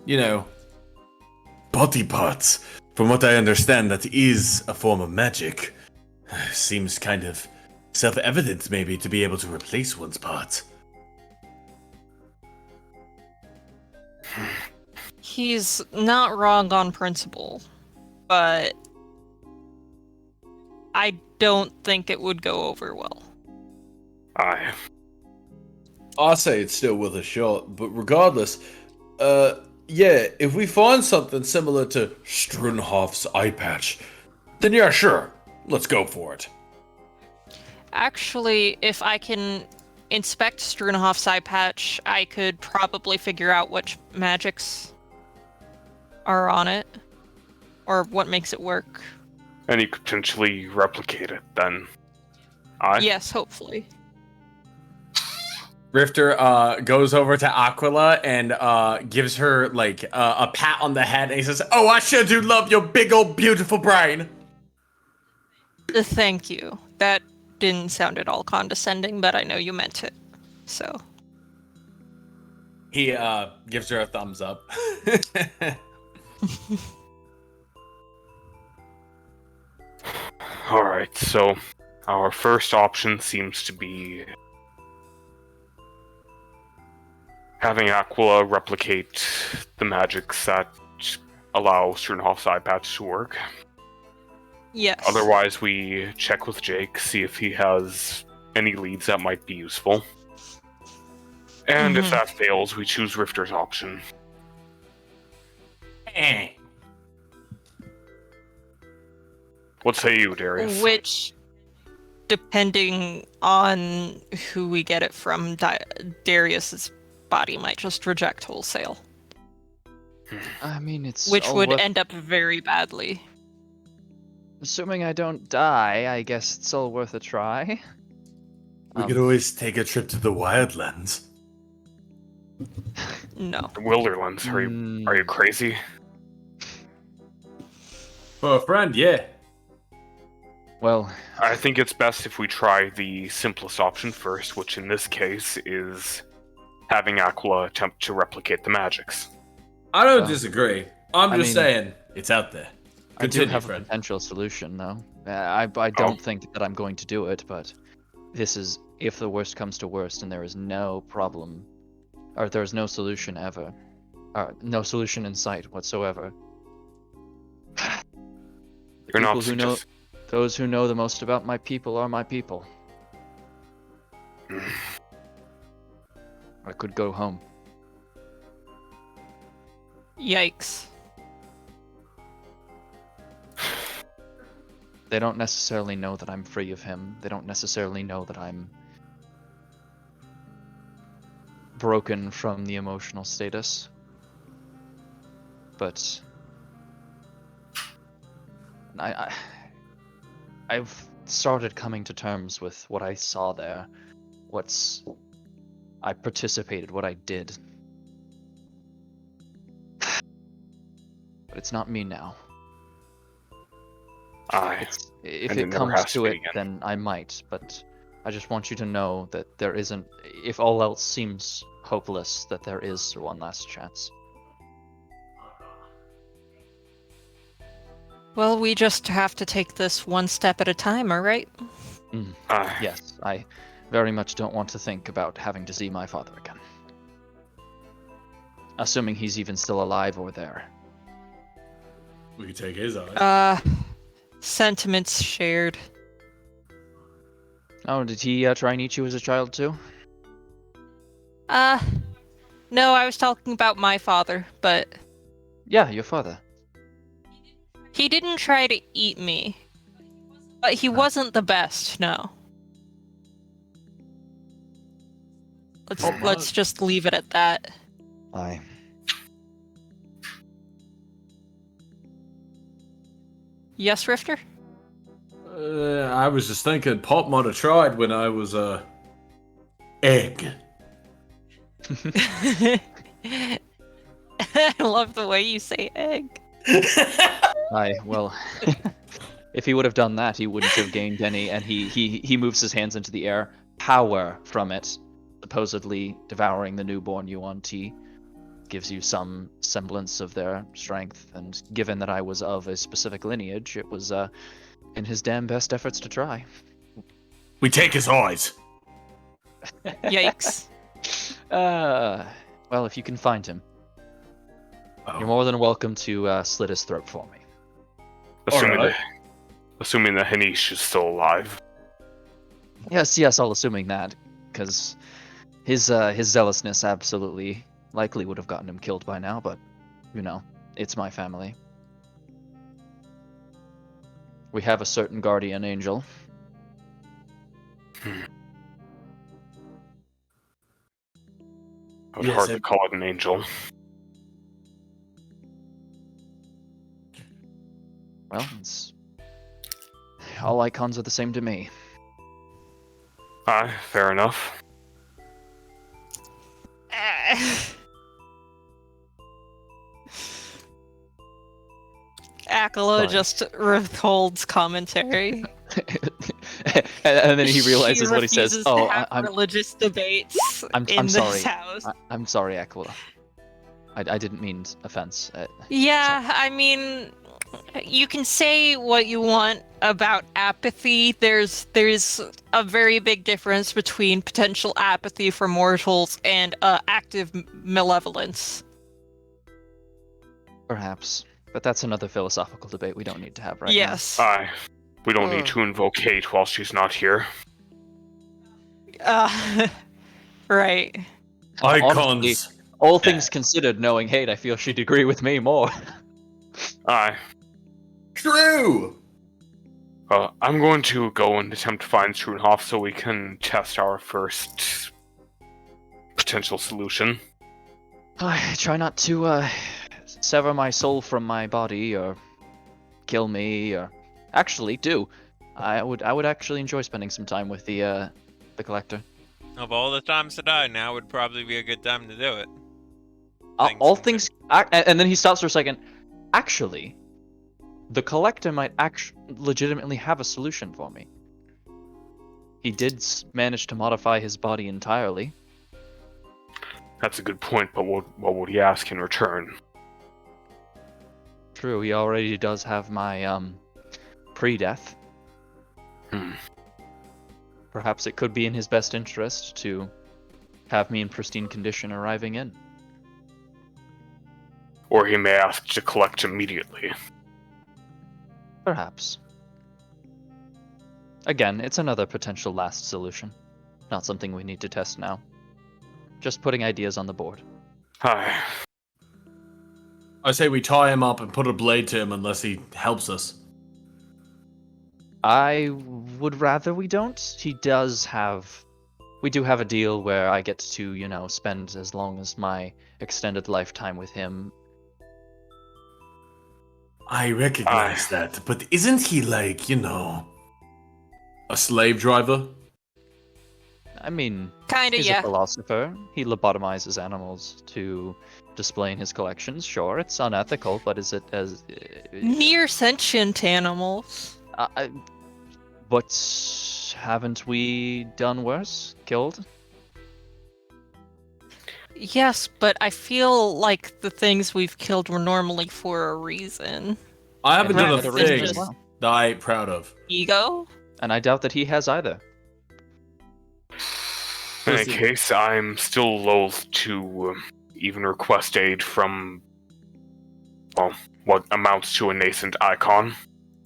body parts, from what I understand, that is a form of magic. Seems kind of self-evident, maybe, to be able to replace one's parts. He's not wrong on principle, but I don't think it would go over well. Aye. I'll say it's still worth a shot, but regardless, yeah, if we find something similar to Strunhoff's eye patch, then yeah, sure, let's go for it. Actually, if I can inspect Strunhoff's eye patch, I could probably figure out which magics are on it, or what makes it work. And you could potentially replicate it, then. Aye? Yes, hopefully. Rifter goes over to Aquila and gives her like a pat on the head, and he says, "Oh, I sure do love your big old beautiful brain." Thank you. That didn't sound at all condescending, but I know you meant it. So. He gives her a thumbs up. Alright, so our first option seems to be having Aquila replicate the magics that allow Strunhoff's eye patch to work. Yes. Otherwise, we check with Jake, see if he has any leads that might be useful. And if that fails, we choose Rifter's option. What say you, Darius? Which, depending on who we get it from, Darius's body might just reject wholesale. I mean, it's Which all would worth- end up very badly. Assuming I don't die, I guess it's all worth a try. We could always take a trip to the Wildlands. No. The Wilderlands, are you crazy? For a friend, yeah. Well, I think it's best if we try the simplest option first, which in this case is having Aquila attempt to replicate the magics. I don't disagree. I'm I just mean- saying it's out there. I do Continue, have a friend. potential solution, though. I don't think that I'm going to do it, but this is if the worst comes to worst and there is no problem, or there's no solution ever, or no solution in sight whatsoever. You're not People who know, those who know the most about my people are my people. I could go home. Yikes. They don't necessarily know that I'm free of him. They don't necessarily know that I'm broken from the emotional status. But I've started coming to terms with what I saw there. I participated, what I did. But it's not me now. Aye. If And it it never comes has to to be it, again. then I might, but I just want you to know that there isn't, if all else seems hopeless, that there is one last chance. Well, we just have to take this one step at a time, alright? Yes, I very much don't want to think about having to see my father again. Assuming he's even still alive or there. We could take his eyes. Sentiments shared. Oh, did he try and eat you as a child too? No, I was talking about my father, but Yeah, your father. he didn't try to eat me. But he wasn't the best, no. Let's just leave it at that. Aye. Yes, Rifter? I was just thinking Pop might have tried when I was egg. I love the way you say egg. Aye, well, if he would have done that, he wouldn't have gained any, and he moves his hands into the air, power from it, supposedly devouring the newborn Yuan Ti, gives you some semblance of their strength, and given that I was of a specific lineage, it was in his damn best efforts to try. We take his eyes. Yikes. Well, if you can find him, you're more than welcome to slit his throat for me. Assuming that Hanish is still alive. Yes, all assuming that, because his zealousness absolutely likely would have gotten him killed by now, but, you know, it's my family. We have a certain guardian angel. I would hardly call it an angel. Well, all icons are the same to me. Aye, fair enough. Akala just withholds commentary. and then he realizes what he says. refuses Oh, to have religious debates I'm in sorry. this house. I'm sorry, Aquila. I didn't mean offense. Yeah, I mean, you can say what you want about apathy. There's a very big difference between potential apathy for mortals and active malevolence. Perhaps. But that's another philosophical debate we don't need to have right now. Yes. Aye. We don't need to invoke hate while she's not here. Right. Icons. Honestly, all things considered, knowing hate, I feel she'd agree with me more. Aye. True! I'm going to go and attempt to find Struenhof so we can test our first potential solution. I try not to sever my soul from my body or kill me or actually do. I would actually enjoy spending some time with the collector. Of all the times to die, now would probably be a good time to do it. All things, and then he stops for a second. Actually, the collector might legitimately have a solution for me. He did manage to modify his body entirely. That's a good point, but what would he ask in return? True, he already does have my pre-death. Perhaps it could be in his best interest to have me in pristine condition arriving in. Or he may ask to collect immediately. Perhaps. Again, it's another potential last solution. Not something we need to test now. Just putting ideas on the board. Aye. I say we tie him up and put a blade to him unless he helps us. I would rather we don't. We do have a deal where I get to, spend as long as my extended lifetime with him. I recognize that, but isn't he like, a slave driver? I mean, Kinda, he's yeah. a philosopher. He lobotomizes animals to display in his collections. Sure, it's unethical, but is it as... Near sentient animals. But haven't we done worse? Killed? Yes, but I feel like the things we've killed were normally for a reason. I haven't And done a rather other than reasons thing as just- well. that I ain't proud of. Ego? And I doubt that he has either. In any Listen. case, I'm still loath to even request aid from, well, what amounts to a nascent icon.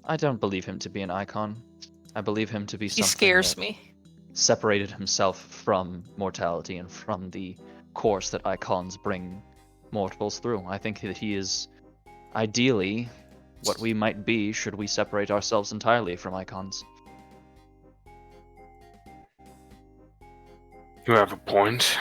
I don't believe him to be an icon. I believe him to be He something scares that me. separated himself from mortality and from the course that icons bring mortals through. I think that he is ideally what we might be should we separate ourselves entirely from icons. You have a point.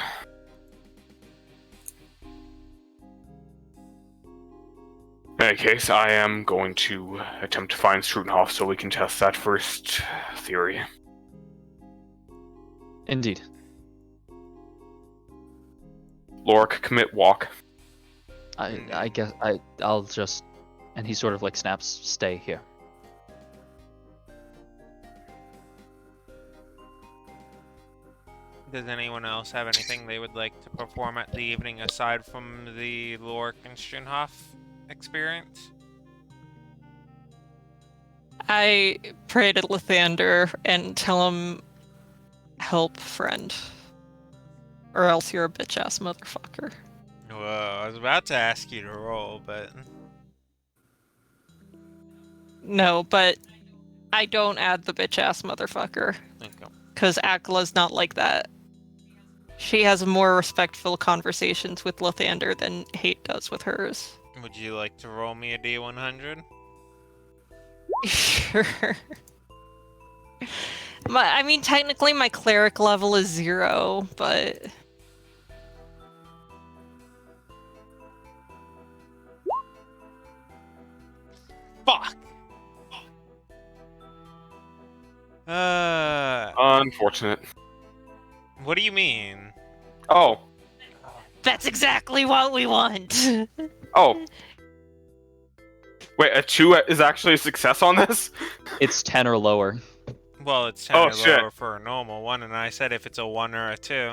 In any case, I am going to attempt to find Strutenhoff so we can test that first theory. Indeed. Lorik, commit walk. I guess I'll just, and he sort of like snaps, stay here. Does anyone else have anything they would like to perform at the evening aside from the Lorik and Shinhoff experience? I pray to Lathander and tell him, help, friend. Or else you're a bitch-ass motherfucker. Whoa, I was about to ask you to roll, but... No, but I don't add the bitch-ass motherfucker. Okay. Because Akela's not like that. She has more respectful conversations with Lathander than Hate does with hers. Would you like to roll me a D100? Sure. I mean, technically my cleric level is 0, but... Fuck! Unfortunate. What do you mean? Oh. That's exactly what we want! Oh. Wait, a 2 is actually a success on this? It's 10 or lower. Well, it's 10 Oh, or shit. lower for a normal one, and I said if it's a 1 or a 2.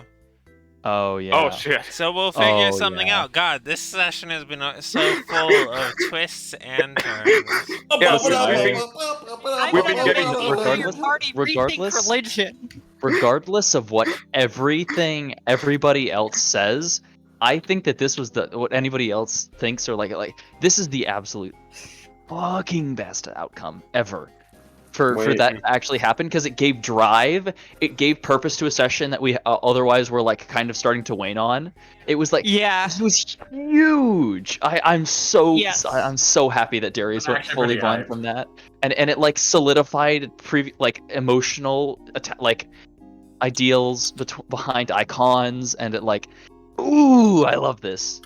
Oh yeah. Oh, shit. So we'll figure Oh, something yeah. out. God, this session has been so full of twists and turns. Yeah, Listen, We've been getting regardless- party regardless- rethink religion. Regardless of what everything everybody else says, I think that this was what anybody else thinks or like this is the absolute fucking best outcome ever for Wait. that to actually happen, because it gave drive, it gave purpose to a session that we otherwise were like kind of starting to wane on. It was like Yeah. this was huge. I'm so Yes. I'm so happy that Darius I'm went actually fully pretty blind hyped. from that, and it like solidified like emotional like ideals behind icons, and it like, ooh, I love this.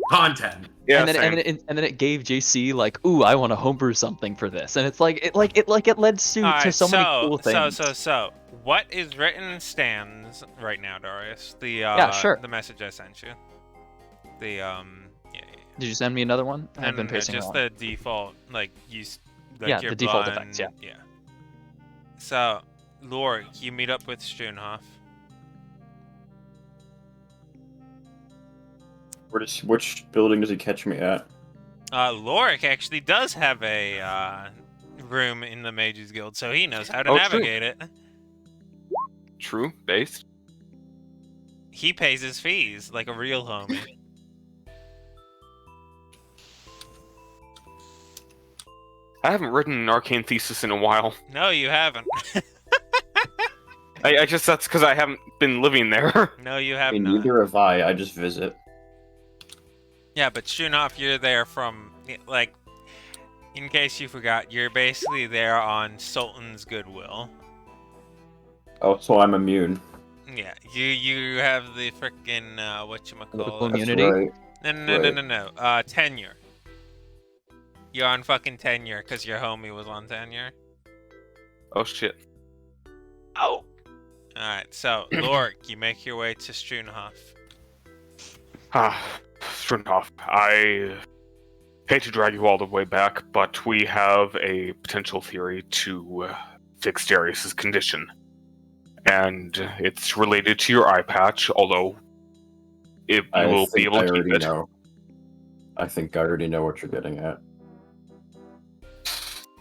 Content. Yeah, and then same. and then it gave JC like, ooh, I want to homebrew something for this, and it's like it led to Alright, so many cool things. So, what is written stands right now, Darius? The Yeah, sure. the message I sent you. The yeah. Did you send me another one? No, I've been no, pacing just around. the default, like like Yeah, your the default blind- effects, yeah. Yeah. So, Lorik, you meet up with Struenhoff. Which building does he catch me at? Lorik actually does have a room in the Mages Guild, so he knows how to Oh, true. navigate it. True. Based. He pays his fees like a real homie. I haven't written an arcane thesis in a while. No, you haven't. I just, that's because I haven't been living there. No, you I have mean, not. neither have I just visit. Yeah, but Struenhoff, you're there from, like, in case you forgot, you're basically there on Sultan's goodwill. Oh, so I'm immune. Yeah, you have the frickin' Political whatchamacallit. immunity. That's right. No. Tenure. You're on fucking tenure because your homie was on tenure. Oh, shit. Oh! Alright, so, Lorik, you make your way to Struenhoff. Struenhoff, I hate to drag you all the way back, but we have a potential theory to fix Darius's condition. And it's related to your eye patch, although you will be able to keep it. I think I already know what you're getting at.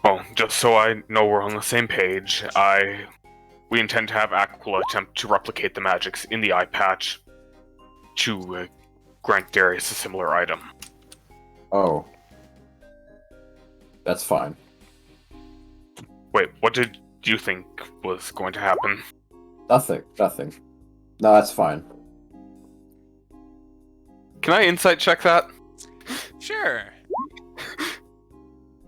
Well, just so I know we're on the same page, we intend to have Aquila attempt to replicate the magics in the eye patch to grant Darius a similar item. Oh. That's fine. Wait, what did you think was going to happen? Nothing. No, that's fine. Can I insight check that? Sure.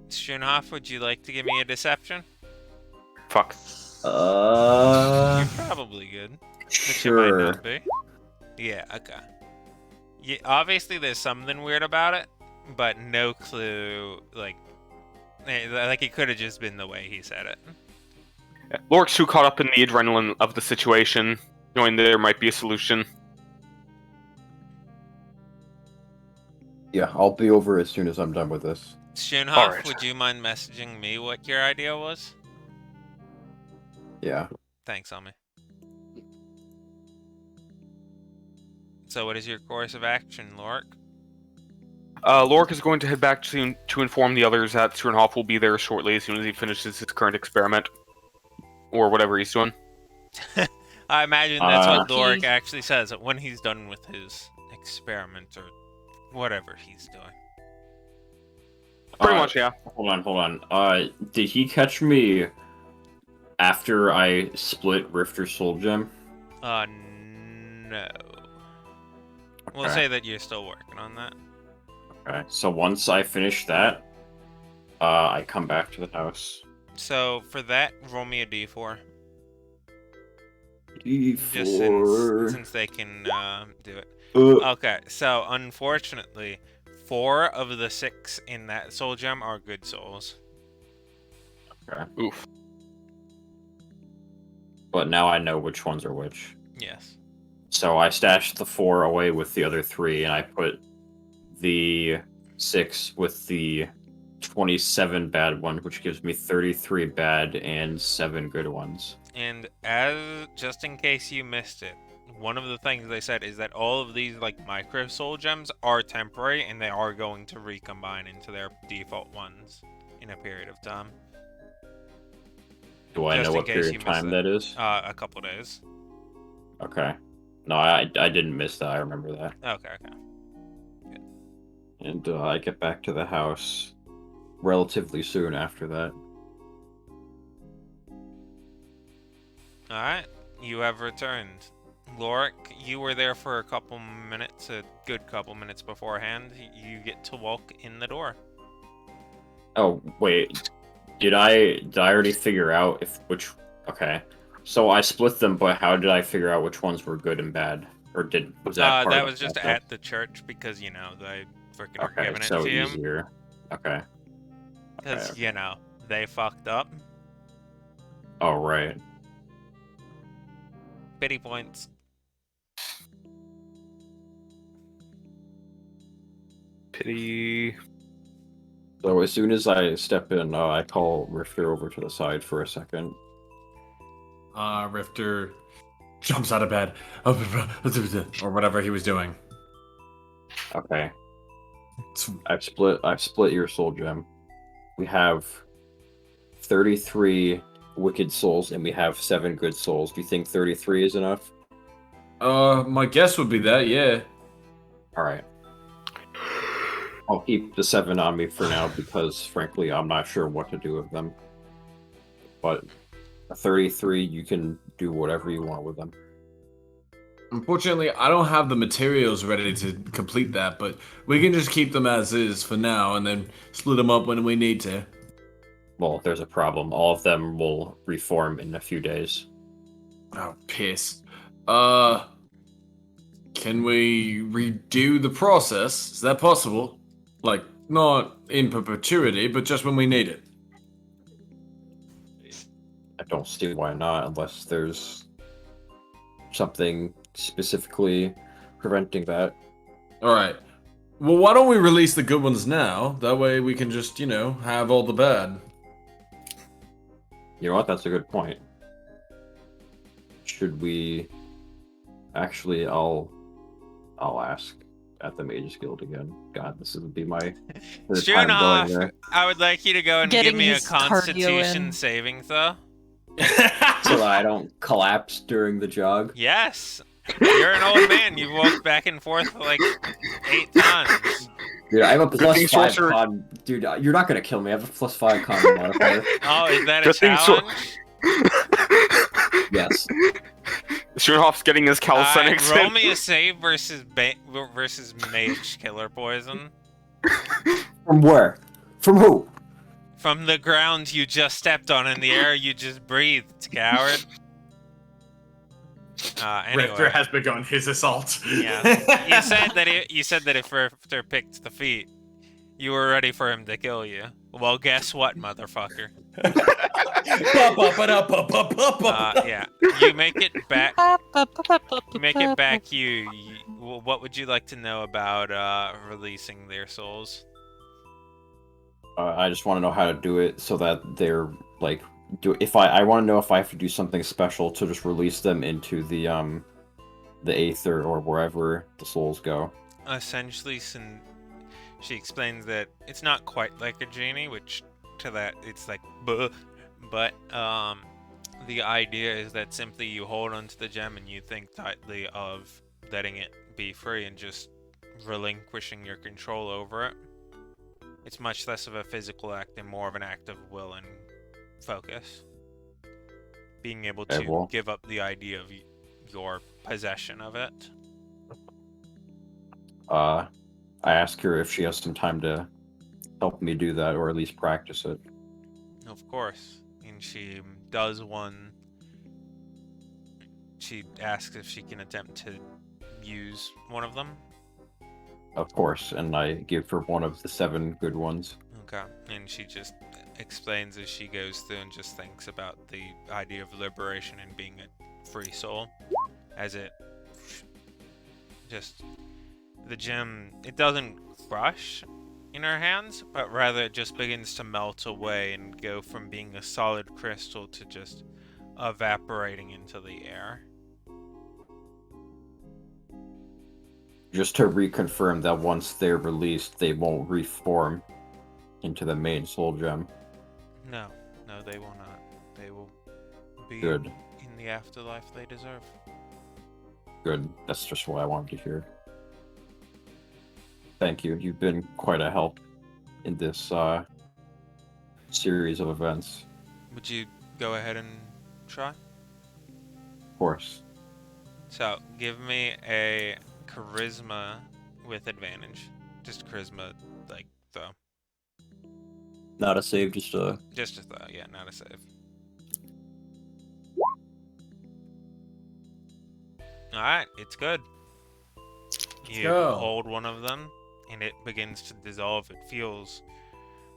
Schoenhoff, would you like to give me a deception? Fuck. You're probably good. But you might Sure. not be. Yeah, okay. Yeah, obviously there's something weird about it, but no clue, like it could have just been the way he said it. Yeah. Lorik's too caught up in the adrenaline of the situation, knowing that there might be a solution. Yeah, I'll be over as soon as I'm done with this. Schoenhoff, Alright. would you mind messaging me what your idea was? Yeah. Thanks, Ami. So what is your course of action, Lorik? Lorik is going to head back to inform the others that Schoenhoff will be there shortly as soon as he finishes his current experiment. Or whatever he's doing. I imagine that's what Okay. Lorik actually says when he's done with his experiment or whatever he's doing. Pretty much, yeah. Hold on. Did he catch me after I split Rifter's soul gem? No. We'll Okay. say that you're still working on that. Okay. So once I finish that, I come back to the house. So for that, roll me a d4. D4. Just since they can do it. Okay, so unfortunately, 4 of the 6 in that soul gem are good souls. Okay. Oof. But now I know which ones are which. Yes. So I stashed the 4 away with the other 3, and I put the 6 with the 27 bad one, which gives me 33 bad and 7 good ones. And just in case you missed it, one of the things they said is that all of these like micro soul gems are temporary and they are going to recombine into their default ones in a period of time. Do I Just know in what case period you of missed time it. that is? A couple days. Okay. No, I didn't miss that. I remember that. Okay. And I get back to the house relatively soon after that. Alright, you have returned. Lorik, you were there for a couple minutes, a good couple minutes beforehand. You get to walk in the door. Oh, wait. Did I already figure out okay. So I split them, but how did I figure out which ones were good and bad? Or was that part That of was the just process? at the church because, they freaking are Okay, giving it so to him. easier. Okay. Because, okay. They fucked up. Oh, right. Pity points. Pity. So as soon as I step in, I call Rifter over to the side for a second. Rifter jumps out of bed, or whatever he was doing. Okay. I've split your soul gem. We have 33 wicked souls and we have 7 good souls. Do you think 33 is enough? My guess would be that, yeah. Alright. I'll keep the 7 on me for now because frankly I'm not sure what to do with them. But 33, you can do whatever you want with them. Unfortunately, I don't have the materials ready to complete that, but we can just keep them as is for now and then split them up when we need to. Well, there's a problem. All of them will reform in a few days. Oh, piss. Can we redo the process? Is that possible? Like, not in perpetuity, but just when we need it. I don't see why not, unless there's something specifically preventing that. Alright. Well, why don't we release the good ones now? That way we can just, have all the bad. You know what? That's a good point. Should we? Actually, I'll ask at the Mages Guild again. God, this would be my third time going Stronoff, there. I would like you to go and give Getting me a his cardio Constitution in. saving throw. So that I don't collapse during the jog. Yes, you're an old man. You've walked back and forth like 8 times. Dude, I have a Good plus thing 5 sorcerer- con. Dude, you're not gonna kill me. I have a plus 5 con modifier. Oh, is that a Good thing challenge? Yes. Schurenhoff's getting his calisthenics Roll in. me a save versus mage killer poison. From where? From who? From the ground you just stepped on and the air you just breathed, coward. Anyway. Richter has begun his assault. Yeah. You said that if Richter picked the feat, you were ready for him to kill you. Well, guess what, motherfucker? Yeah. You make it back. You make it back. What would you like to know about releasing their souls? I just want to know how to do it so that they're like. I want to know if I have to do something special to just release them into the Aether or wherever the souls go. Essentially, she explains that it's not quite like a genie, which to that it's like, buh. But the idea is that simply you hold onto the gem and you think tightly of letting it be free and just relinquishing your control over it. It's much less of a physical act and more of an act of will and focus. Being able to give up the idea of your possession of it. I ask her if she has some time to help me do that, or at least practice it. Of course. And she does one. She asks if she can attempt to use one of them. Of course, and I give her one of the 7 good ones. Okay. And she just explains as she goes through and just thinks about the idea of liberation and being a free soul. As it just... The gem, it doesn't crush in her hands, but rather it just begins to melt away and go from being a solid crystal to just evaporating into the air. Just to reconfirm that once they're released, they won't reform into the main soul gem. No, they will not. They will be Good. in the afterlife they deserve. Good. That's just what I wanted to hear. Thank you. You've been quite a help in this series of events. Would you go ahead and try? Of course. So, give me a charisma with advantage. Just charisma, like, throw. Not a save, just a... Just a throw, yeah, not a save. Alright, it's good. You go. hold one of them, and it begins to dissolve. It feels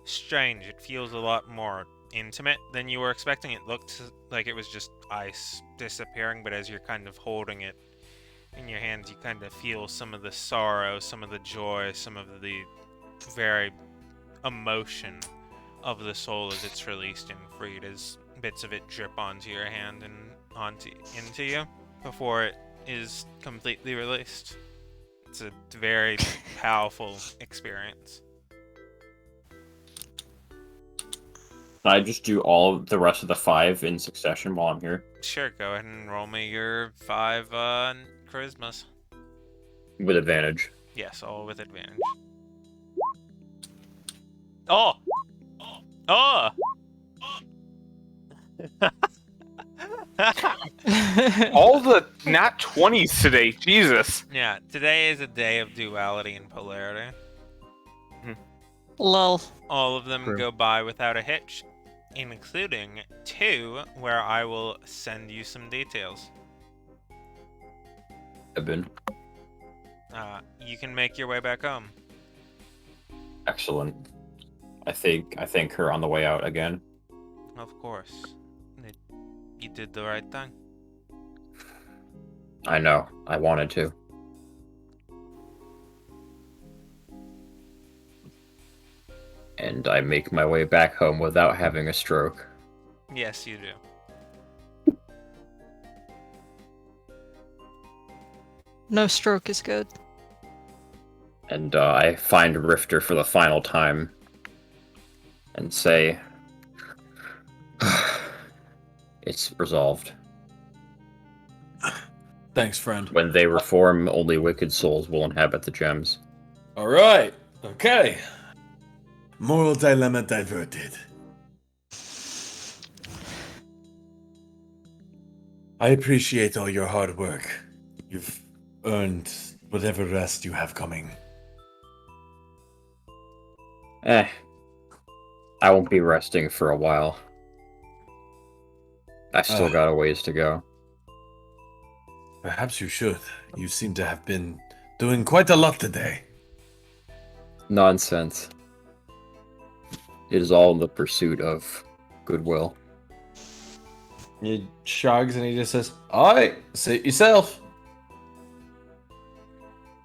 strange. It feels a lot more intimate than you were expecting. It looked like it was just ice disappearing, but as you're kind of holding it in your hands, you kind of feel some of the sorrow, some of the joy, some of the very emotion of the soul as it's released and freed, as bits of it drip onto your hand and into you before it is completely released. It's a very powerful experience. Can I just do all of the rest of the 5 in succession while I'm here? Sure, go ahead and roll me your 5 charismas. With advantage. Yes, all with advantage. Oh! Oh! All the nat 20s today, Jesus. Yeah, today is a day of duality and polarity. Lol. All of them True. go by without a hitch, including 2 where I will send you some details. I've been. You can make your way back home. Excellent. I thank her on the way out again. Of course. You did the right thing. I know. I wanted to. And I make my way back home without having a stroke. Yes, you do. No stroke is good. And I find Rifter for the final time and say, it's resolved. Thanks, friend. When they reform, only wicked souls will inhabit the gems. All right. Okay. Moral dilemma diverted. I appreciate all your hard work. You've earned whatever rest you have coming. I won't be resting for a while. I've still got a ways to go. Perhaps you should. You seem to have been doing quite a lot today. Nonsense. It is all in the pursuit of goodwill. He shrugs and he just says, "Alright, suit yourself."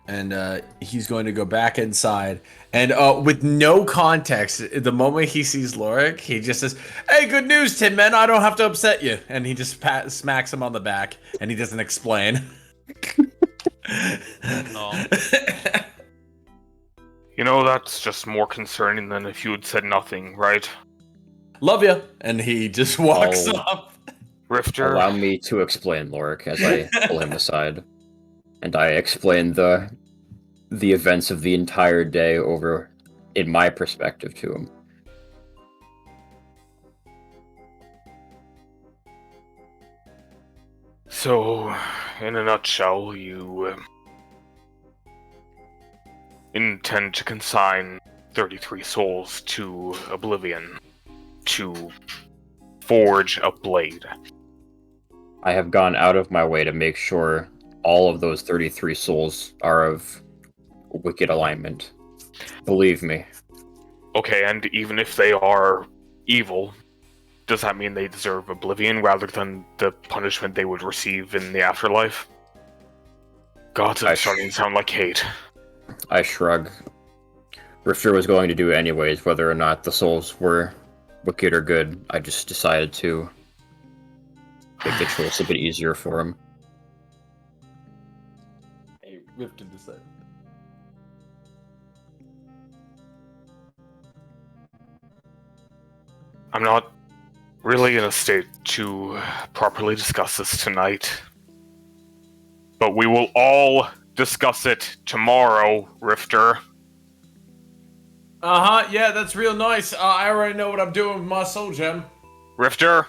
And he's going to go back inside. And with no context, the moment he sees Lorik, he just says, "Hey, good news, Tin Man, I don't have to upset you." And he just smacks him on the back, and he doesn't explain. No. You know, that's just more concerning than if you had said nothing, right? Love you. And he just walks Oh. off. Rifter, Allow me to explain, Lorik, as I pull him aside. And I explain the events of the entire day over in my perspective to him. so, in a nutshell, you intend to consign 33 souls to oblivion to forge a blade. I have gone out of my way to make sure all of those 33 souls are of wicked alignment. Believe me. Okay, and even if they are evil, does that mean they deserve oblivion rather than the punishment they would receive in the afterlife? Gods are starting to sound like hate. I shrug. Rifter was going to do it anyways, whether or not the souls were wicked or good. I just decided to make the choice a bit easier for him. Hey, ripped into set. I'm not really in a state to properly discuss this tonight. But we will all discuss it tomorrow, Rifter. Yeah, that's real nice. I already know what I'm doing with my soul gem. Rifter?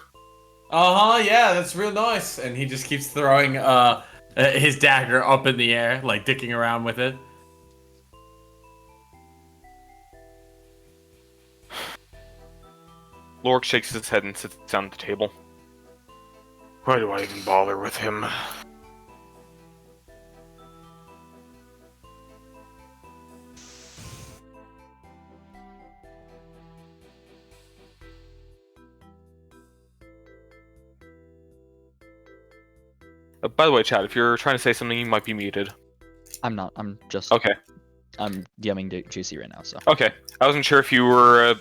Yeah, that's real nice. And he just keeps throwing his dagger up in the air, like dicking around with it. Lork shakes his head and sits down at the table. Why do I even bother with him? By the way, Chad, if you're trying to say something, you might be muted. I'm not. I'm just. Okay. I'm DMing JC right now, so. Okay. I wasn't sure if you were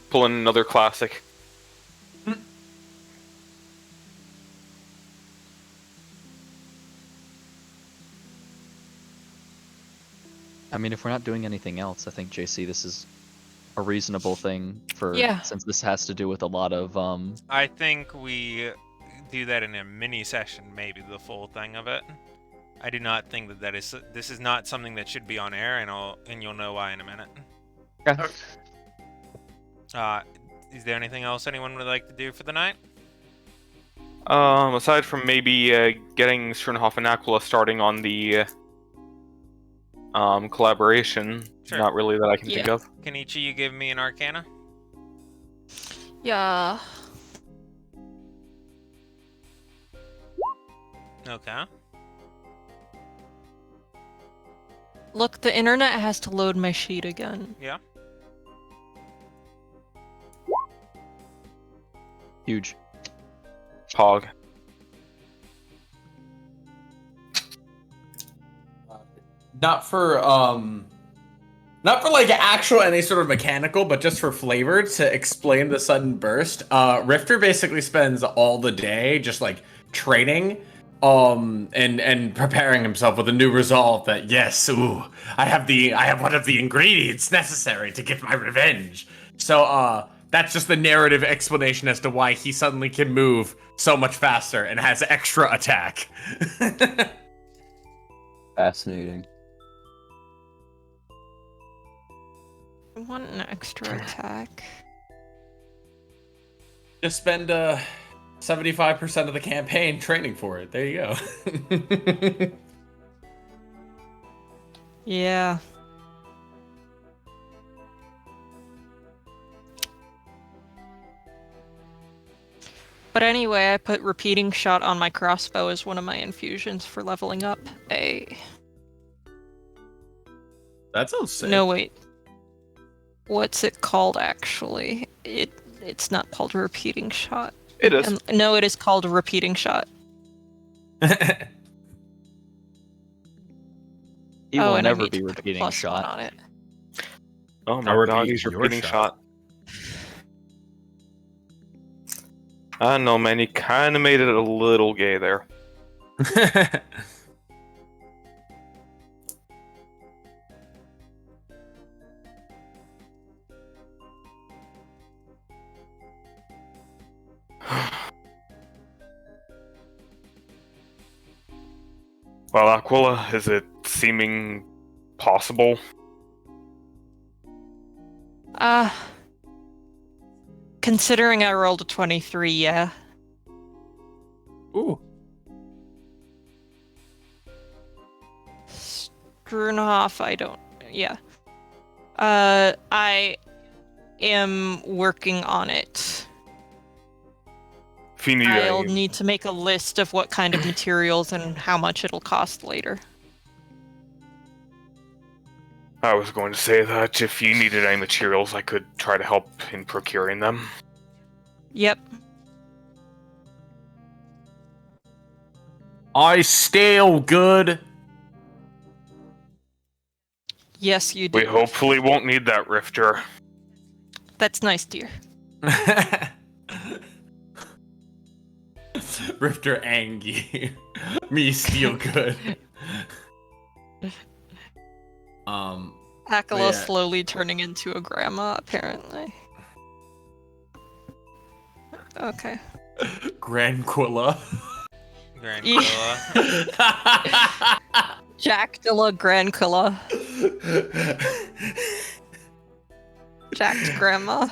pulling another classic. I mean, if we're not doing anything else, I think JC, this is a reasonable thing for. Yeah. Since this has to do with a lot of I think we do that in a mini session, maybe the full thing of it. I do not think that this is not something that should be on air, and you'll know why in a minute. Okay. Is there anything else anyone would like to do for the night? Aside from maybe getting Schernhoff and Aquila starting on the collaboration, Sure. not really that I can think Yeah. of. Can each of you give me an arcana? Yeah. Okay. Look, the internet has to load my sheet again. Yeah. huge. Pog. Not for Not for like actual any sort of mechanical, but just for flavor to explain the sudden burst. Rifter basically spends all the day just like training, and preparing himself with a new resolve that yes, I have one of the ingredients necessary to get my revenge. So that's just the narrative explanation as to why he suddenly can move so much faster and has extra attack. Fascinating. I want an extra attack. Just spend 75% of the campaign training for it. There you go. Yeah. But anyway, I put repeating shot on my crossbow as one of my infusions for leveling up a... That sounds sick. No, wait. What's it called, actually? It's not called a repeating shot. It is. No, it is called a repeating shot. He will and I never need be to put a repeating +1 shot. on it. Oh my I'll god, repeat he's your repeating shot. shot. I don't know, man. You kind of made it a little gay there. Well, Aquila, is it seeming possible? Considering I rolled a 23, yeah. Ooh. Strunhoff, I don't... Yeah. I am working on it. If you need I'll any, need to make a list of what kind of materials and how much it'll cost later. I was going to say that if you needed any materials, I could try to help in procuring them. Yep. I still good. Yes, you do. We hopefully won't need that Rifter. That's nice, dear. Rifter Angie. Me still good. Akala yeah. slowly turning into a grandma, apparently. Okay. Grandquilla. Grandquilla. Jackdilla Grandquilla. Jacked grandma.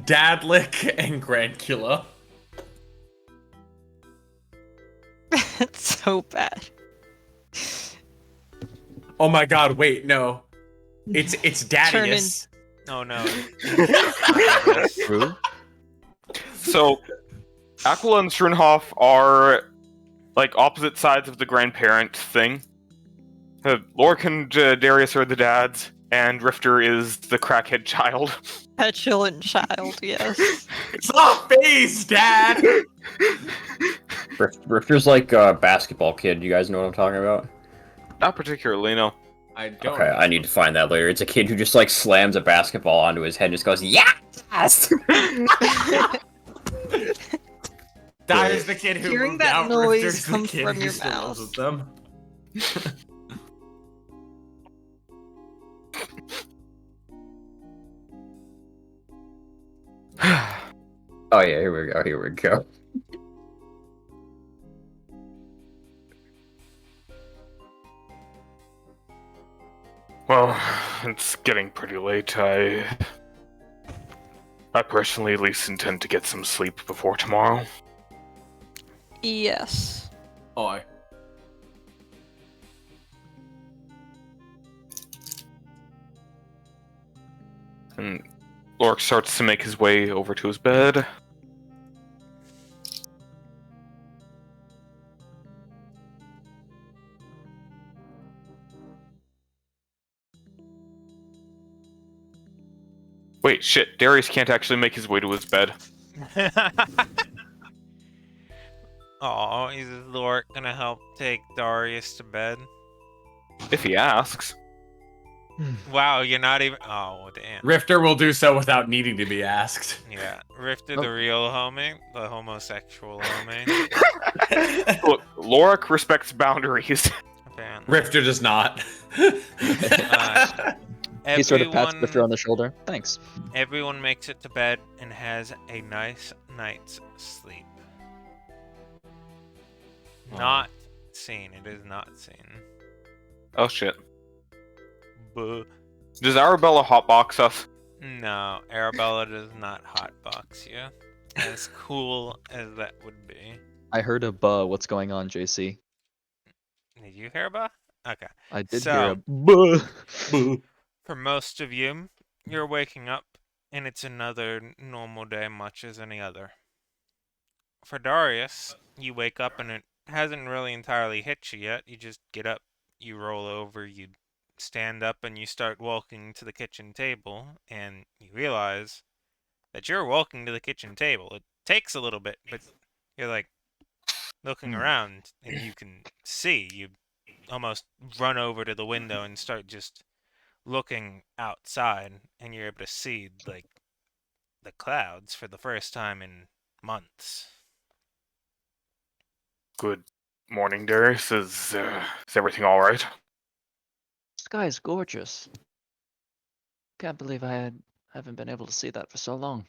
Dadlick and Grandquilla. It's so bad. Oh my god, wait, no. It's Daddius. Oh no. True. So, Aquila and Strunhoff are like opposite sides of the grandparent thing. Lork and Darius are the dads, and Rifter is the crackhead child. Petulant child, yes. Stop face, Dad! Rifter's like a basketball kid. You guys know what I'm talking about? Not particularly, no. I don't. Okay, I need to find that later. It's a kid who just like slams a basketball onto his head and just goes, "Yes!" That is the kid who Hearing moved that out. noise Rifter's the come kid from who your still lives mouth. with them. Oh yeah, here we go. Here we go. Well, it's getting pretty late. I personally at least intend to get some sleep before tomorrow. Yes. Oi. And Lork starts to make his way over to his bed. Wait, shit, Darius can't actually make his way to his bed. Oh, is Lork gonna help take Darius to bed? If he asks. Wow, you're not even. Oh, damn. Rifter will do so without needing to be asked. Yeah, Rifter Oh. the real homie, the homosexual homie. Look, Lorik respects boundaries. Apparently. Rifter does not. He sort of pats Everyone, Rifter on the shoulder. Thanks. everyone makes it to bed and has a nice night's sleep. Not seen. It is not seen. Oh shit. Buh. Does Arabella hotbox us? No, Arabella does not hotbox you. As cool as that would be. I heard a buh. What's going on, JC? Did you hear about? Okay. I did So, hear a buh. for most of you, you're waking up and it's another normal day, much as any other. For Darius, you wake up and it hasn't really entirely hit you yet. You just get up, you roll over, you stand up, and you start walking to the kitchen table, and you realize that you're walking to the kitchen table. It takes a little bit, but you're like looking around, and you can see. You almost run over to the window and start just looking outside, and you're able to see like the clouds for the first time in months. Good morning, Darius. Is everything all right? Sky's gorgeous. Can't believe haven't been able to see that for so long.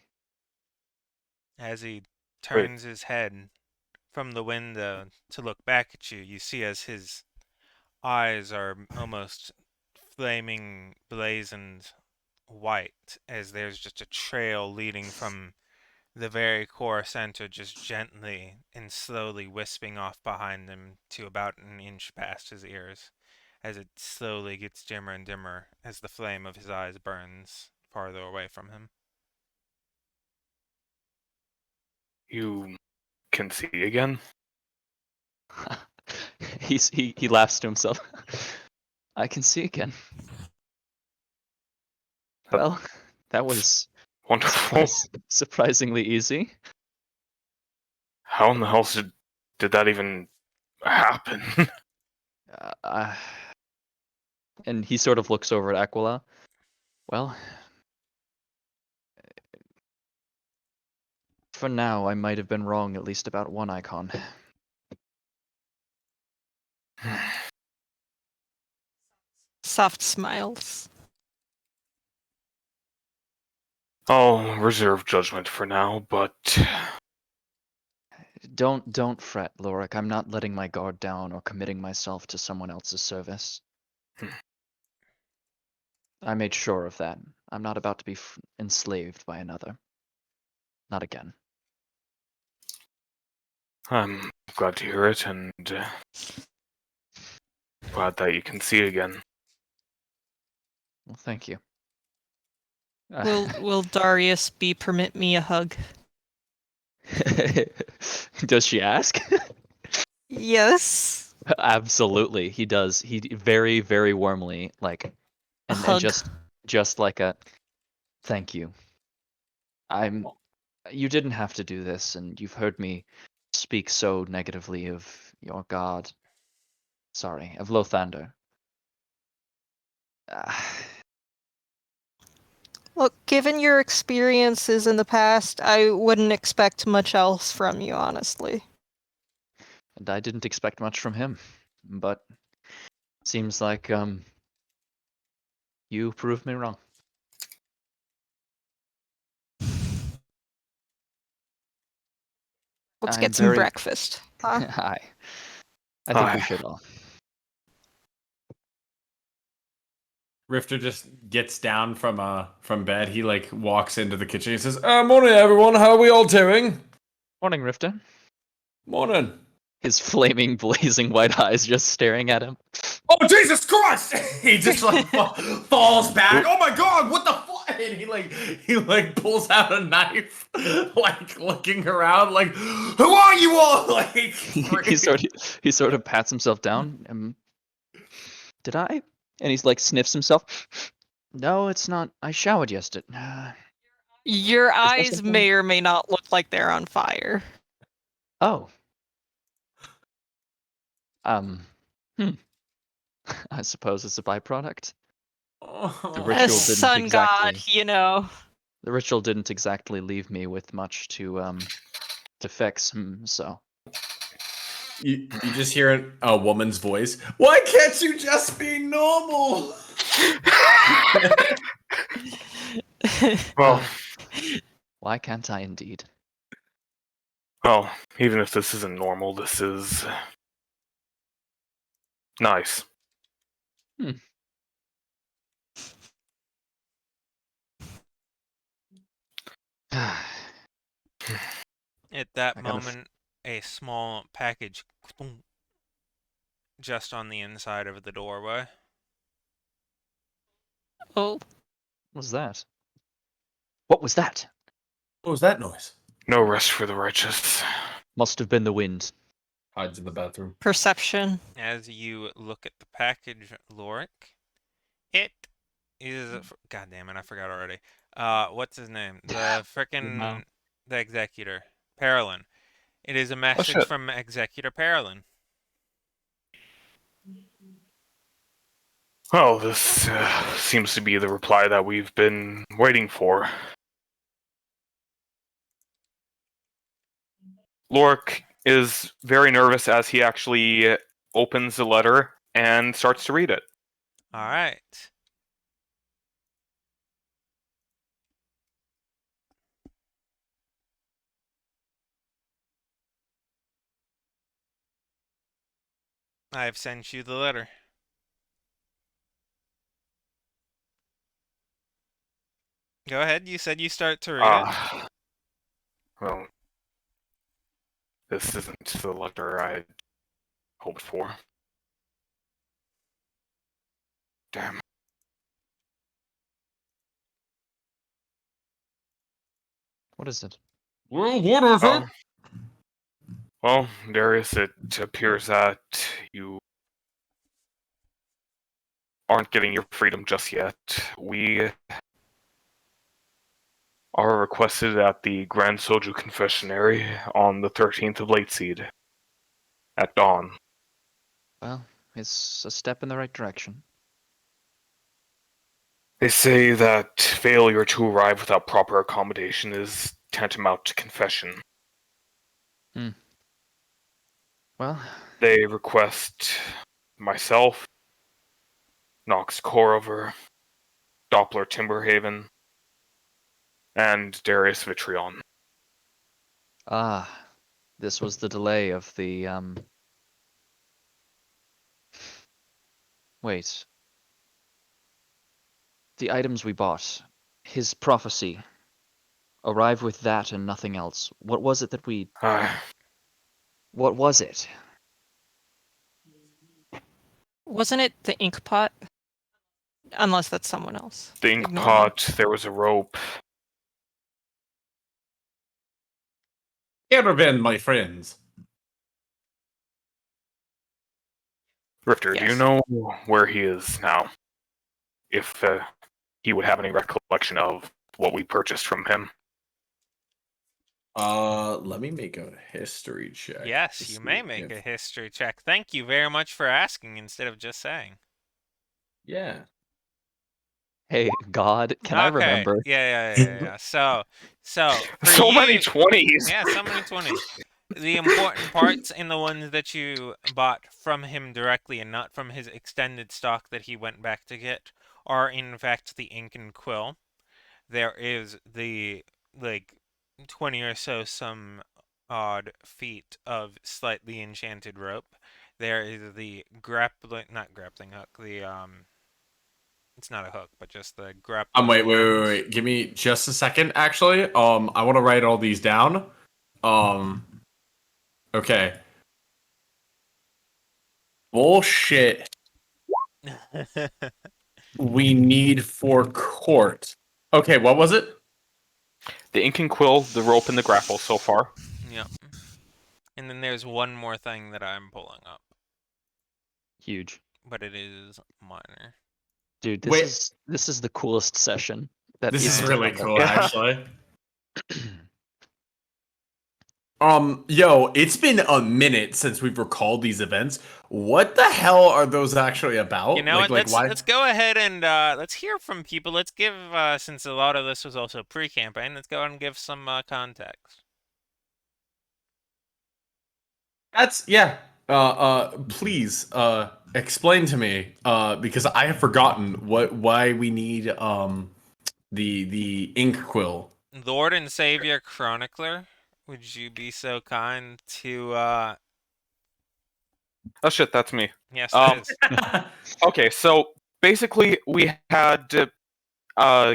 As he turns his head from the window to look back at you, you see as his eyes are almost flaming, blazoned white, as there's just a trail leading from the very core center, just gently and slowly wisping off behind him to about an inch past his ears, as it slowly gets dimmer and dimmer as the flame of his eyes burns farther away from him. You can see again? He laughs to himself. I can see again. Well, that was Wonderful. surprisingly easy. How in the hell did that even happen? And he sort of looks over at Aquila. Well, for now, I might have been wrong at least about one icon. Soft smiles. I'll reserve judgment for now, but Don't fret, Lorik. I'm not letting my guard down or committing myself to someone else's service. I made sure of that. I'm not about to be enslaved by another. Not again. I'm glad to hear it, and glad that you can see again. Well, thank you. Will Darius permit me a hug? Does she ask? Yes. Absolutely, he does. He very, very warmly, like, and Hug. just like a thank you. You didn't have to do this, and you've heard me speak so negatively of your god. Sorry, of Lothander. Look, given your experiences in the past, I wouldn't expect much else from you, honestly. And I didn't expect much from him, but seems like you proved me wrong. Let's I'm get some very- breakfast. Huh? Hi. I think we Hi. should all. Rifter just gets down from bed. He like walks into the kitchen. He says, "Morning, everyone. How are we all doing?" Morning, Rifter. Morning. His flaming, blazing white eyes just staring at him. Oh Jesus Christ! He just like falls back. Oh my God! What the fuck? And he like pulls out a knife, like looking around, like, "Who are you all?" Like he sort of pats himself down. Did I? And he's like sniffs himself. No, it's not. I showered yesterday. Your eyes something? may or may not look like they're on fire. Oh. I suppose it's a byproduct. The Oh. ritual As didn't sun god, exactly- you know. The ritual didn't exactly leave me with much to fix, so. You just hear a woman's voice. Why can't you just be normal? Well, Why can't I indeed? well, even if this isn't normal, this is nice. At that I gotta moment, a small package just on the inside of the doorway. Oh, What was that? What was that? What was that noise? No rest for the righteous. Must have been the wind. Hides in the bathroom. perception. As you look at the package, Lorik, it is. God damn it, I forgot already. What's his name? The frickin' the executor, Parolin. It is a message shit. from Executor Parolin. Well, this seems to be the reply that we've been waiting for. Lorik is very nervous as he actually opens the letter and starts to read it. All right. I have sent you the letter. Go ahead. You said you start to read it. Well, this isn't the letter I hoped for. Damn. What is it? Well, what is it? Well, Darius, it appears that you aren't getting your freedom just yet. We are requested at the Grand Soju Confessionary on the 13th of Late Seed at dawn. Well, it's a step in the right direction. They say that failure to arrive without proper accommodation is tantamount to confession. Well, They request myself, Nox Korover, Doppler Timberhaven, and Darius Vitrion. this was the delay of the, Wait. The items we bought. His prophecy. Arrive with that and nothing else. What was it that we... What was it? Wasn't it the ink pot? Unless that's someone else. The ink Ignore me. pot, there was a rope. Here been, my friends. Rifter, do you Yes. know where he is now? If he would have any recollection of what we purchased from him. Let me make a history check. Yes, to you see may make if- a history check. Thank you very much for asking instead of just saying. Yeah. Hey, God, can I remember? Yeah. So for So many you- 20s! Yeah, so many 20s. The important parts in the ones that you bought from him directly and not from his extended stock that he went back to get are in fact the ink and quill. There is the 20 or so some odd feet of slightly enchanted rope. There is the not grappling hook, it's not a hook, but just the grappling. Wait. Give me just a second, actually. I want to write all these down. Okay. Bullshit. We need for court. Okay, what was it? The ink and quill, the rope, and the grapple so far. Yep. And then there's one more thing that I'm pulling up, Huge. but it is minor. Dude, Wait. this is the coolest session. That This is Yeah. really cool, Yeah. actually. Yo, it's been a minute since we've recalled these events. What the hell are those actually about? You know what? Why? Let's go ahead and let's hear from people. Let's give since a lot of this was also pre-campaign. Let's go ahead and give some context. That's yeah. Please, explain to me, because I have forgotten why we need the ink quill. Lord and Savior Chronicler, would you be so kind to Oh shit, that's me. Yes, it is. Okay, so basically we had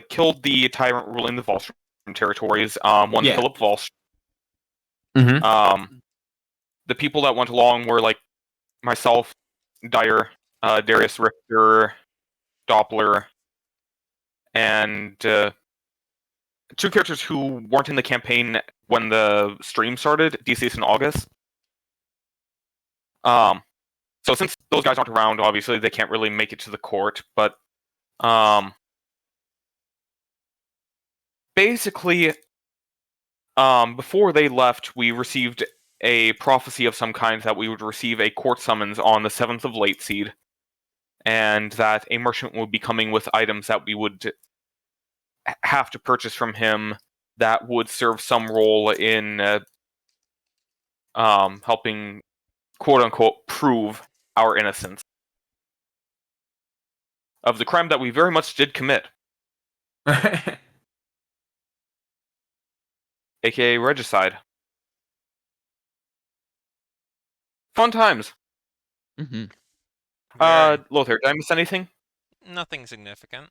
killed the tyrant ruling the Volstrom territories. One Yeah. Philip Volstrom. Mm-hmm. The people that went along were like myself, Dyer, Darius Richter, Doppler, and two characters who weren't in the campaign when the stream started, DCS and August. So since those guys aren't around, obviously they can't really make it to the court, but basically, before they left, we received a prophecy of some kind that we would receive a court summons on the 7th of Late Seed, and that a merchant would be coming with items that we would have to purchase from him that would serve some role in helping, quote-unquote, prove our innocence of the crime that we very much did commit, aka regicide. Fun times. Mm-hmm. Lothar, did I miss anything? Nothing significant.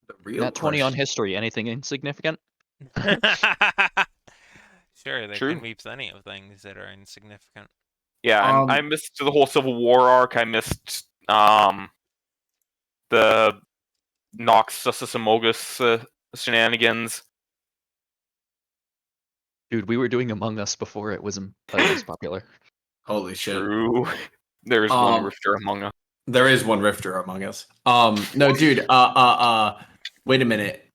The real Nat 20 on question. history. Anything insignificant? Sure, there True. can be plenty of things that are insignificant. Yeah, and I missed the whole Civil War arc. I missed the Nox Sussamogus shenanigans. Dude, we were doing Among Us before it was popular. Holy shit. True. There's one rifter among us. There is one rifter among us. No, dude. Wait a minute.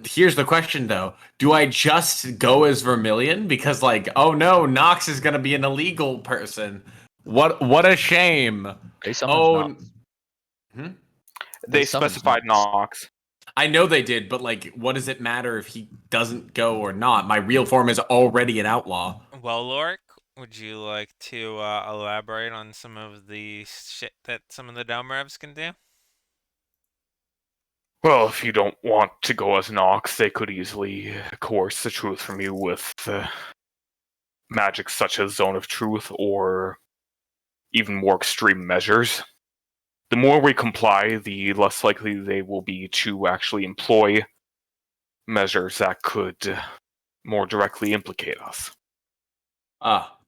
Here's the question though. Do I just go as Vermilion because, like, oh no, Nox is gonna be an illegal person. What a shame. They summoned Nox. Hmm? They summoned specified Nox. I know they did, but like, what does it matter if he doesn't go or not? My real form is already an outlaw. Well, Lorik, would you like to elaborate on some of the shit that some of the dumb revs can do? Well, if you don't want to go as Nox, they could easily coerce the truth from you with magic such as Zone of Truth or even more extreme measures. The more we comply, the less likely they will be to actually employ measures that could more directly implicate us.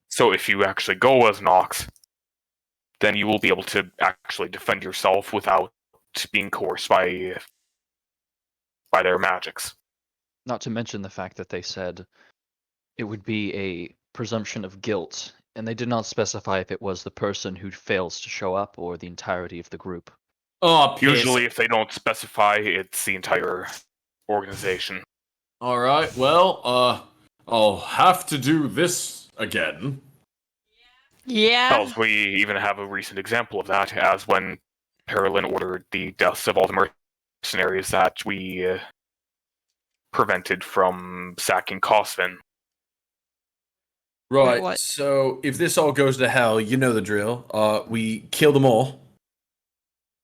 So if you actually go as Nox, then you will be able to actually defend yourself without being coerced by their magics. Not to mention the fact that they said it would be a presumption of guilt, and they did not specify if it was the person who fails to show up or the entirety of the group. Oh, piss. Usually, if they don't specify, it's the entire organization. All right. Well, I'll have to do this again. Yeah. Hell, we even have a recent example of that, as when Perilyn ordered the deaths of all the mercenaries that we prevented from sacking Consquen. Right. What? So if this all goes to hell, you know the drill. We kill them all.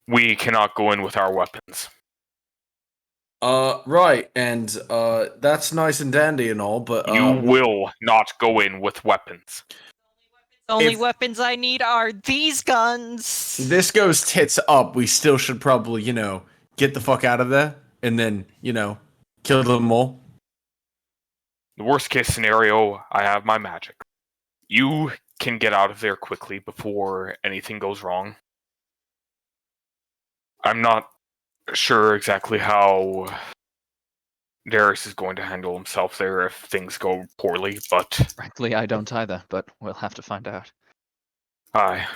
We cannot go in with our weapons. Right, and that's nice and dandy and all, but You will not go in with weapons. The only If- weapons I need are these guns. this goes tits up, we still should probably, get the fuck out of there and then, kill them all. The worst case scenario, I have my magic. You can get out of there quickly before anything goes wrong. I'm not sure exactly how Darius is going to handle himself there if things go poorly, but Frankly, I don't either, but we'll have to find out. aye.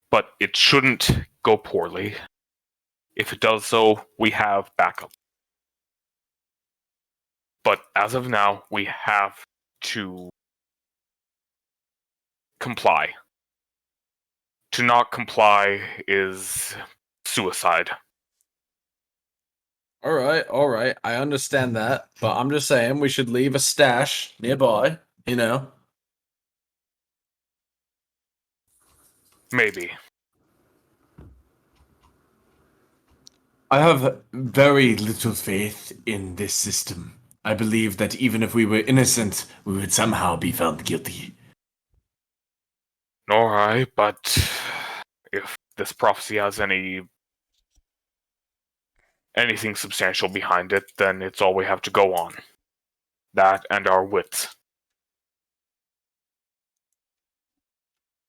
But it shouldn't go poorly. If it does so, we have backup. But as of now, we have to comply. To not comply is suicide. All right. I understand that, but I'm just saying we should leave a stash nearby. You know. Maybe. I have very little faith in this system. I believe that even if we were innocent, we would somehow be found guilty. Alright, but if this prophecy has anything substantial behind it, then it's all we have to go on. That and our wits.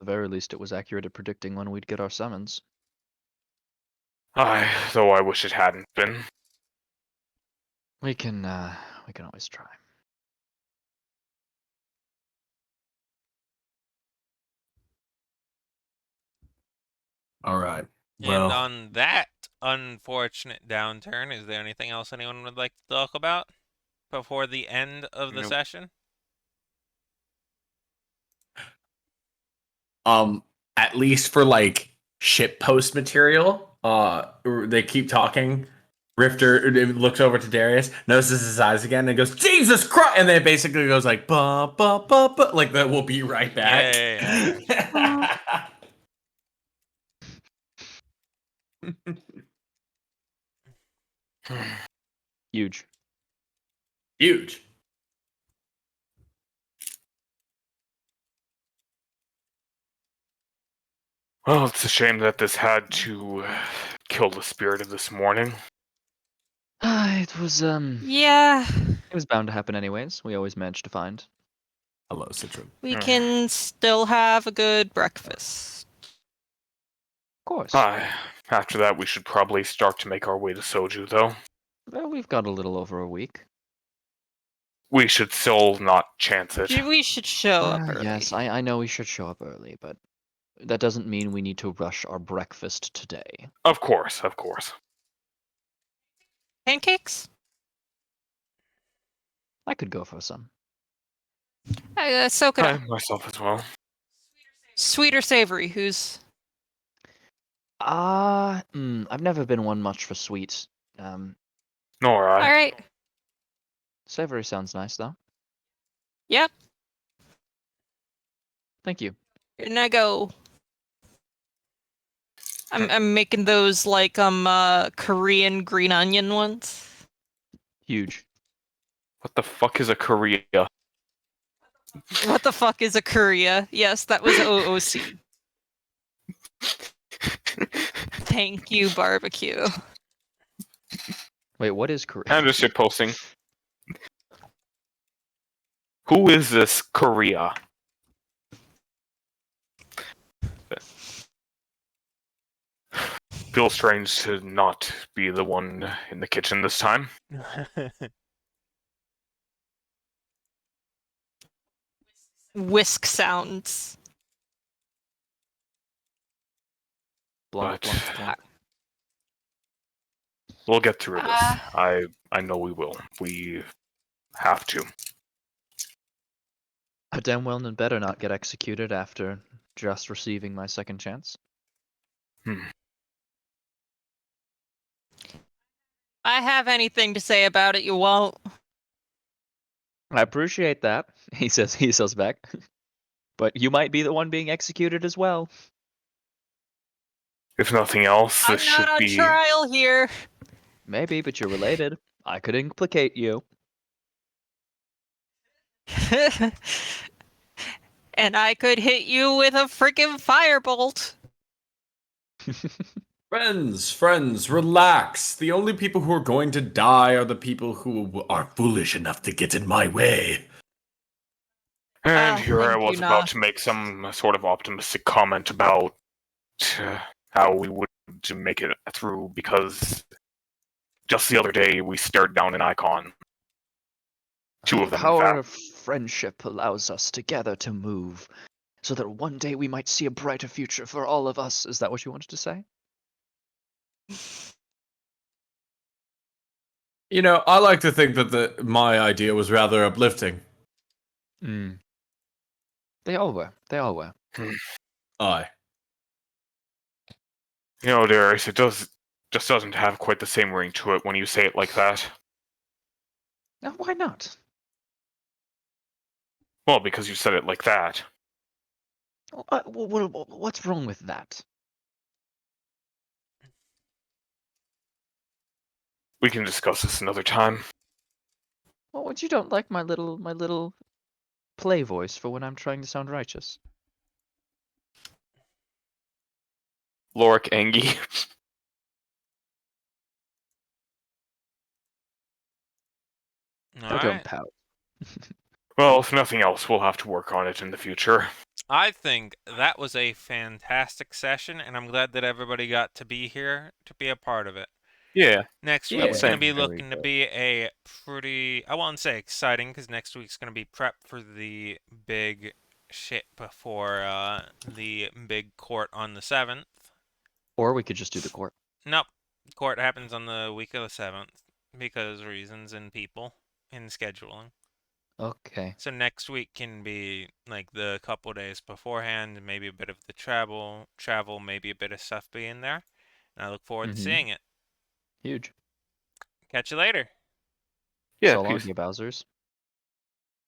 At the very least, it was accurate at predicting when we'd get our summons. Though I wish it hadn't been. We can always try. All right. And Well, on that unfortunate downturn, is there anything else anyone would like to talk about before the end of the Nope. session? At least for like ship post material, they keep talking. Rifter looks over to Darius, notices his eyes again, and goes, "Jesus Christ!" And then it basically goes like, "Ba ba ba ba," like that. We'll be right back. Huge. Huge. Well, it's a shame that this had to kill the spirit of this morning. It was Yeah, it was bound to happen anyways. We always managed to find. hello, Citron. we can still have a good breakfast. Of course. After that, we should probably start to make our way to Soju, though. Well, we've got a little over a week. We should still not chance it. We should show up early. Yes, I know we should show up early, but that doesn't mean we need to rush our breakfast today. Of course, of course. Pancakes? I could go for some. So could I. Myself as well. Sweet or savory? Who's... I've never been one much for sweets. Nor I. Alright. Savory sounds nice though. Yep. Thank you. And I go. I'm making those like Korean green onion ones. Huge. What the fuck is a Korea? What the fuck is a Korea? Yes, that was OOC. Thank you, barbecue. Wait, what is Korea? I'm just shit posting. Who is this Korea? Feels strange to not be the one in the kitchen this time. Whisk sounds. Blunk, But- blunk, blunk. We'll get through this. I know we will. We have to. I damn well and better not get executed after just receiving my second chance. I have anything to say about it, you won't. I appreciate that, he says back. But you might be the one being executed as well. If nothing else, I'm this should not on be. trial here. Maybe, but you're related. I could implicate you. And I could hit you with a freaking firebolt. Friends, relax. The only people who are going to die are the people who Are foolish enough to get in my way. And here I thank you, was Nah. about to make some sort of optimistic comment about how we would make it through, because just the other day we stared down an icon. Two of The them, in power fact. of friendship allows us together to move, so that one day we might see a brighter future for all of us. Is that what you wanted to say? You know, I like to think that my idea was rather uplifting. Mm. They all were. They all were. Aye. You know, Darius, it just doesn't have quite the same ring to it when you say it like that. Now, why not? Well, because you said it like that. What's wrong with that? We can discuss this another time. Well, you don't like my little play voice for when I'm trying to sound righteous. Lorik Engi. Oh, don't Alright. pout. Well, if nothing else, we'll have to work on it in the future. I think that was a fantastic session, and I'm glad that everybody got to be here to be a part of it. Yeah. Next Yeah, week's going to same. be Very looking to good. be a pretty, I won't say exciting, because next week's going to be prep for the big shit before the big court on the 7th. Or we could just do the court. Nope. Court happens on the week of the 7th because reasons and people and scheduling. Okay. So next week can be like the couple days beforehand, maybe a bit of the travel, maybe a bit of stuff being there. And I look forward to seeing it. Huge. Catch you later. Yeah, So long, peace. you Bowsers.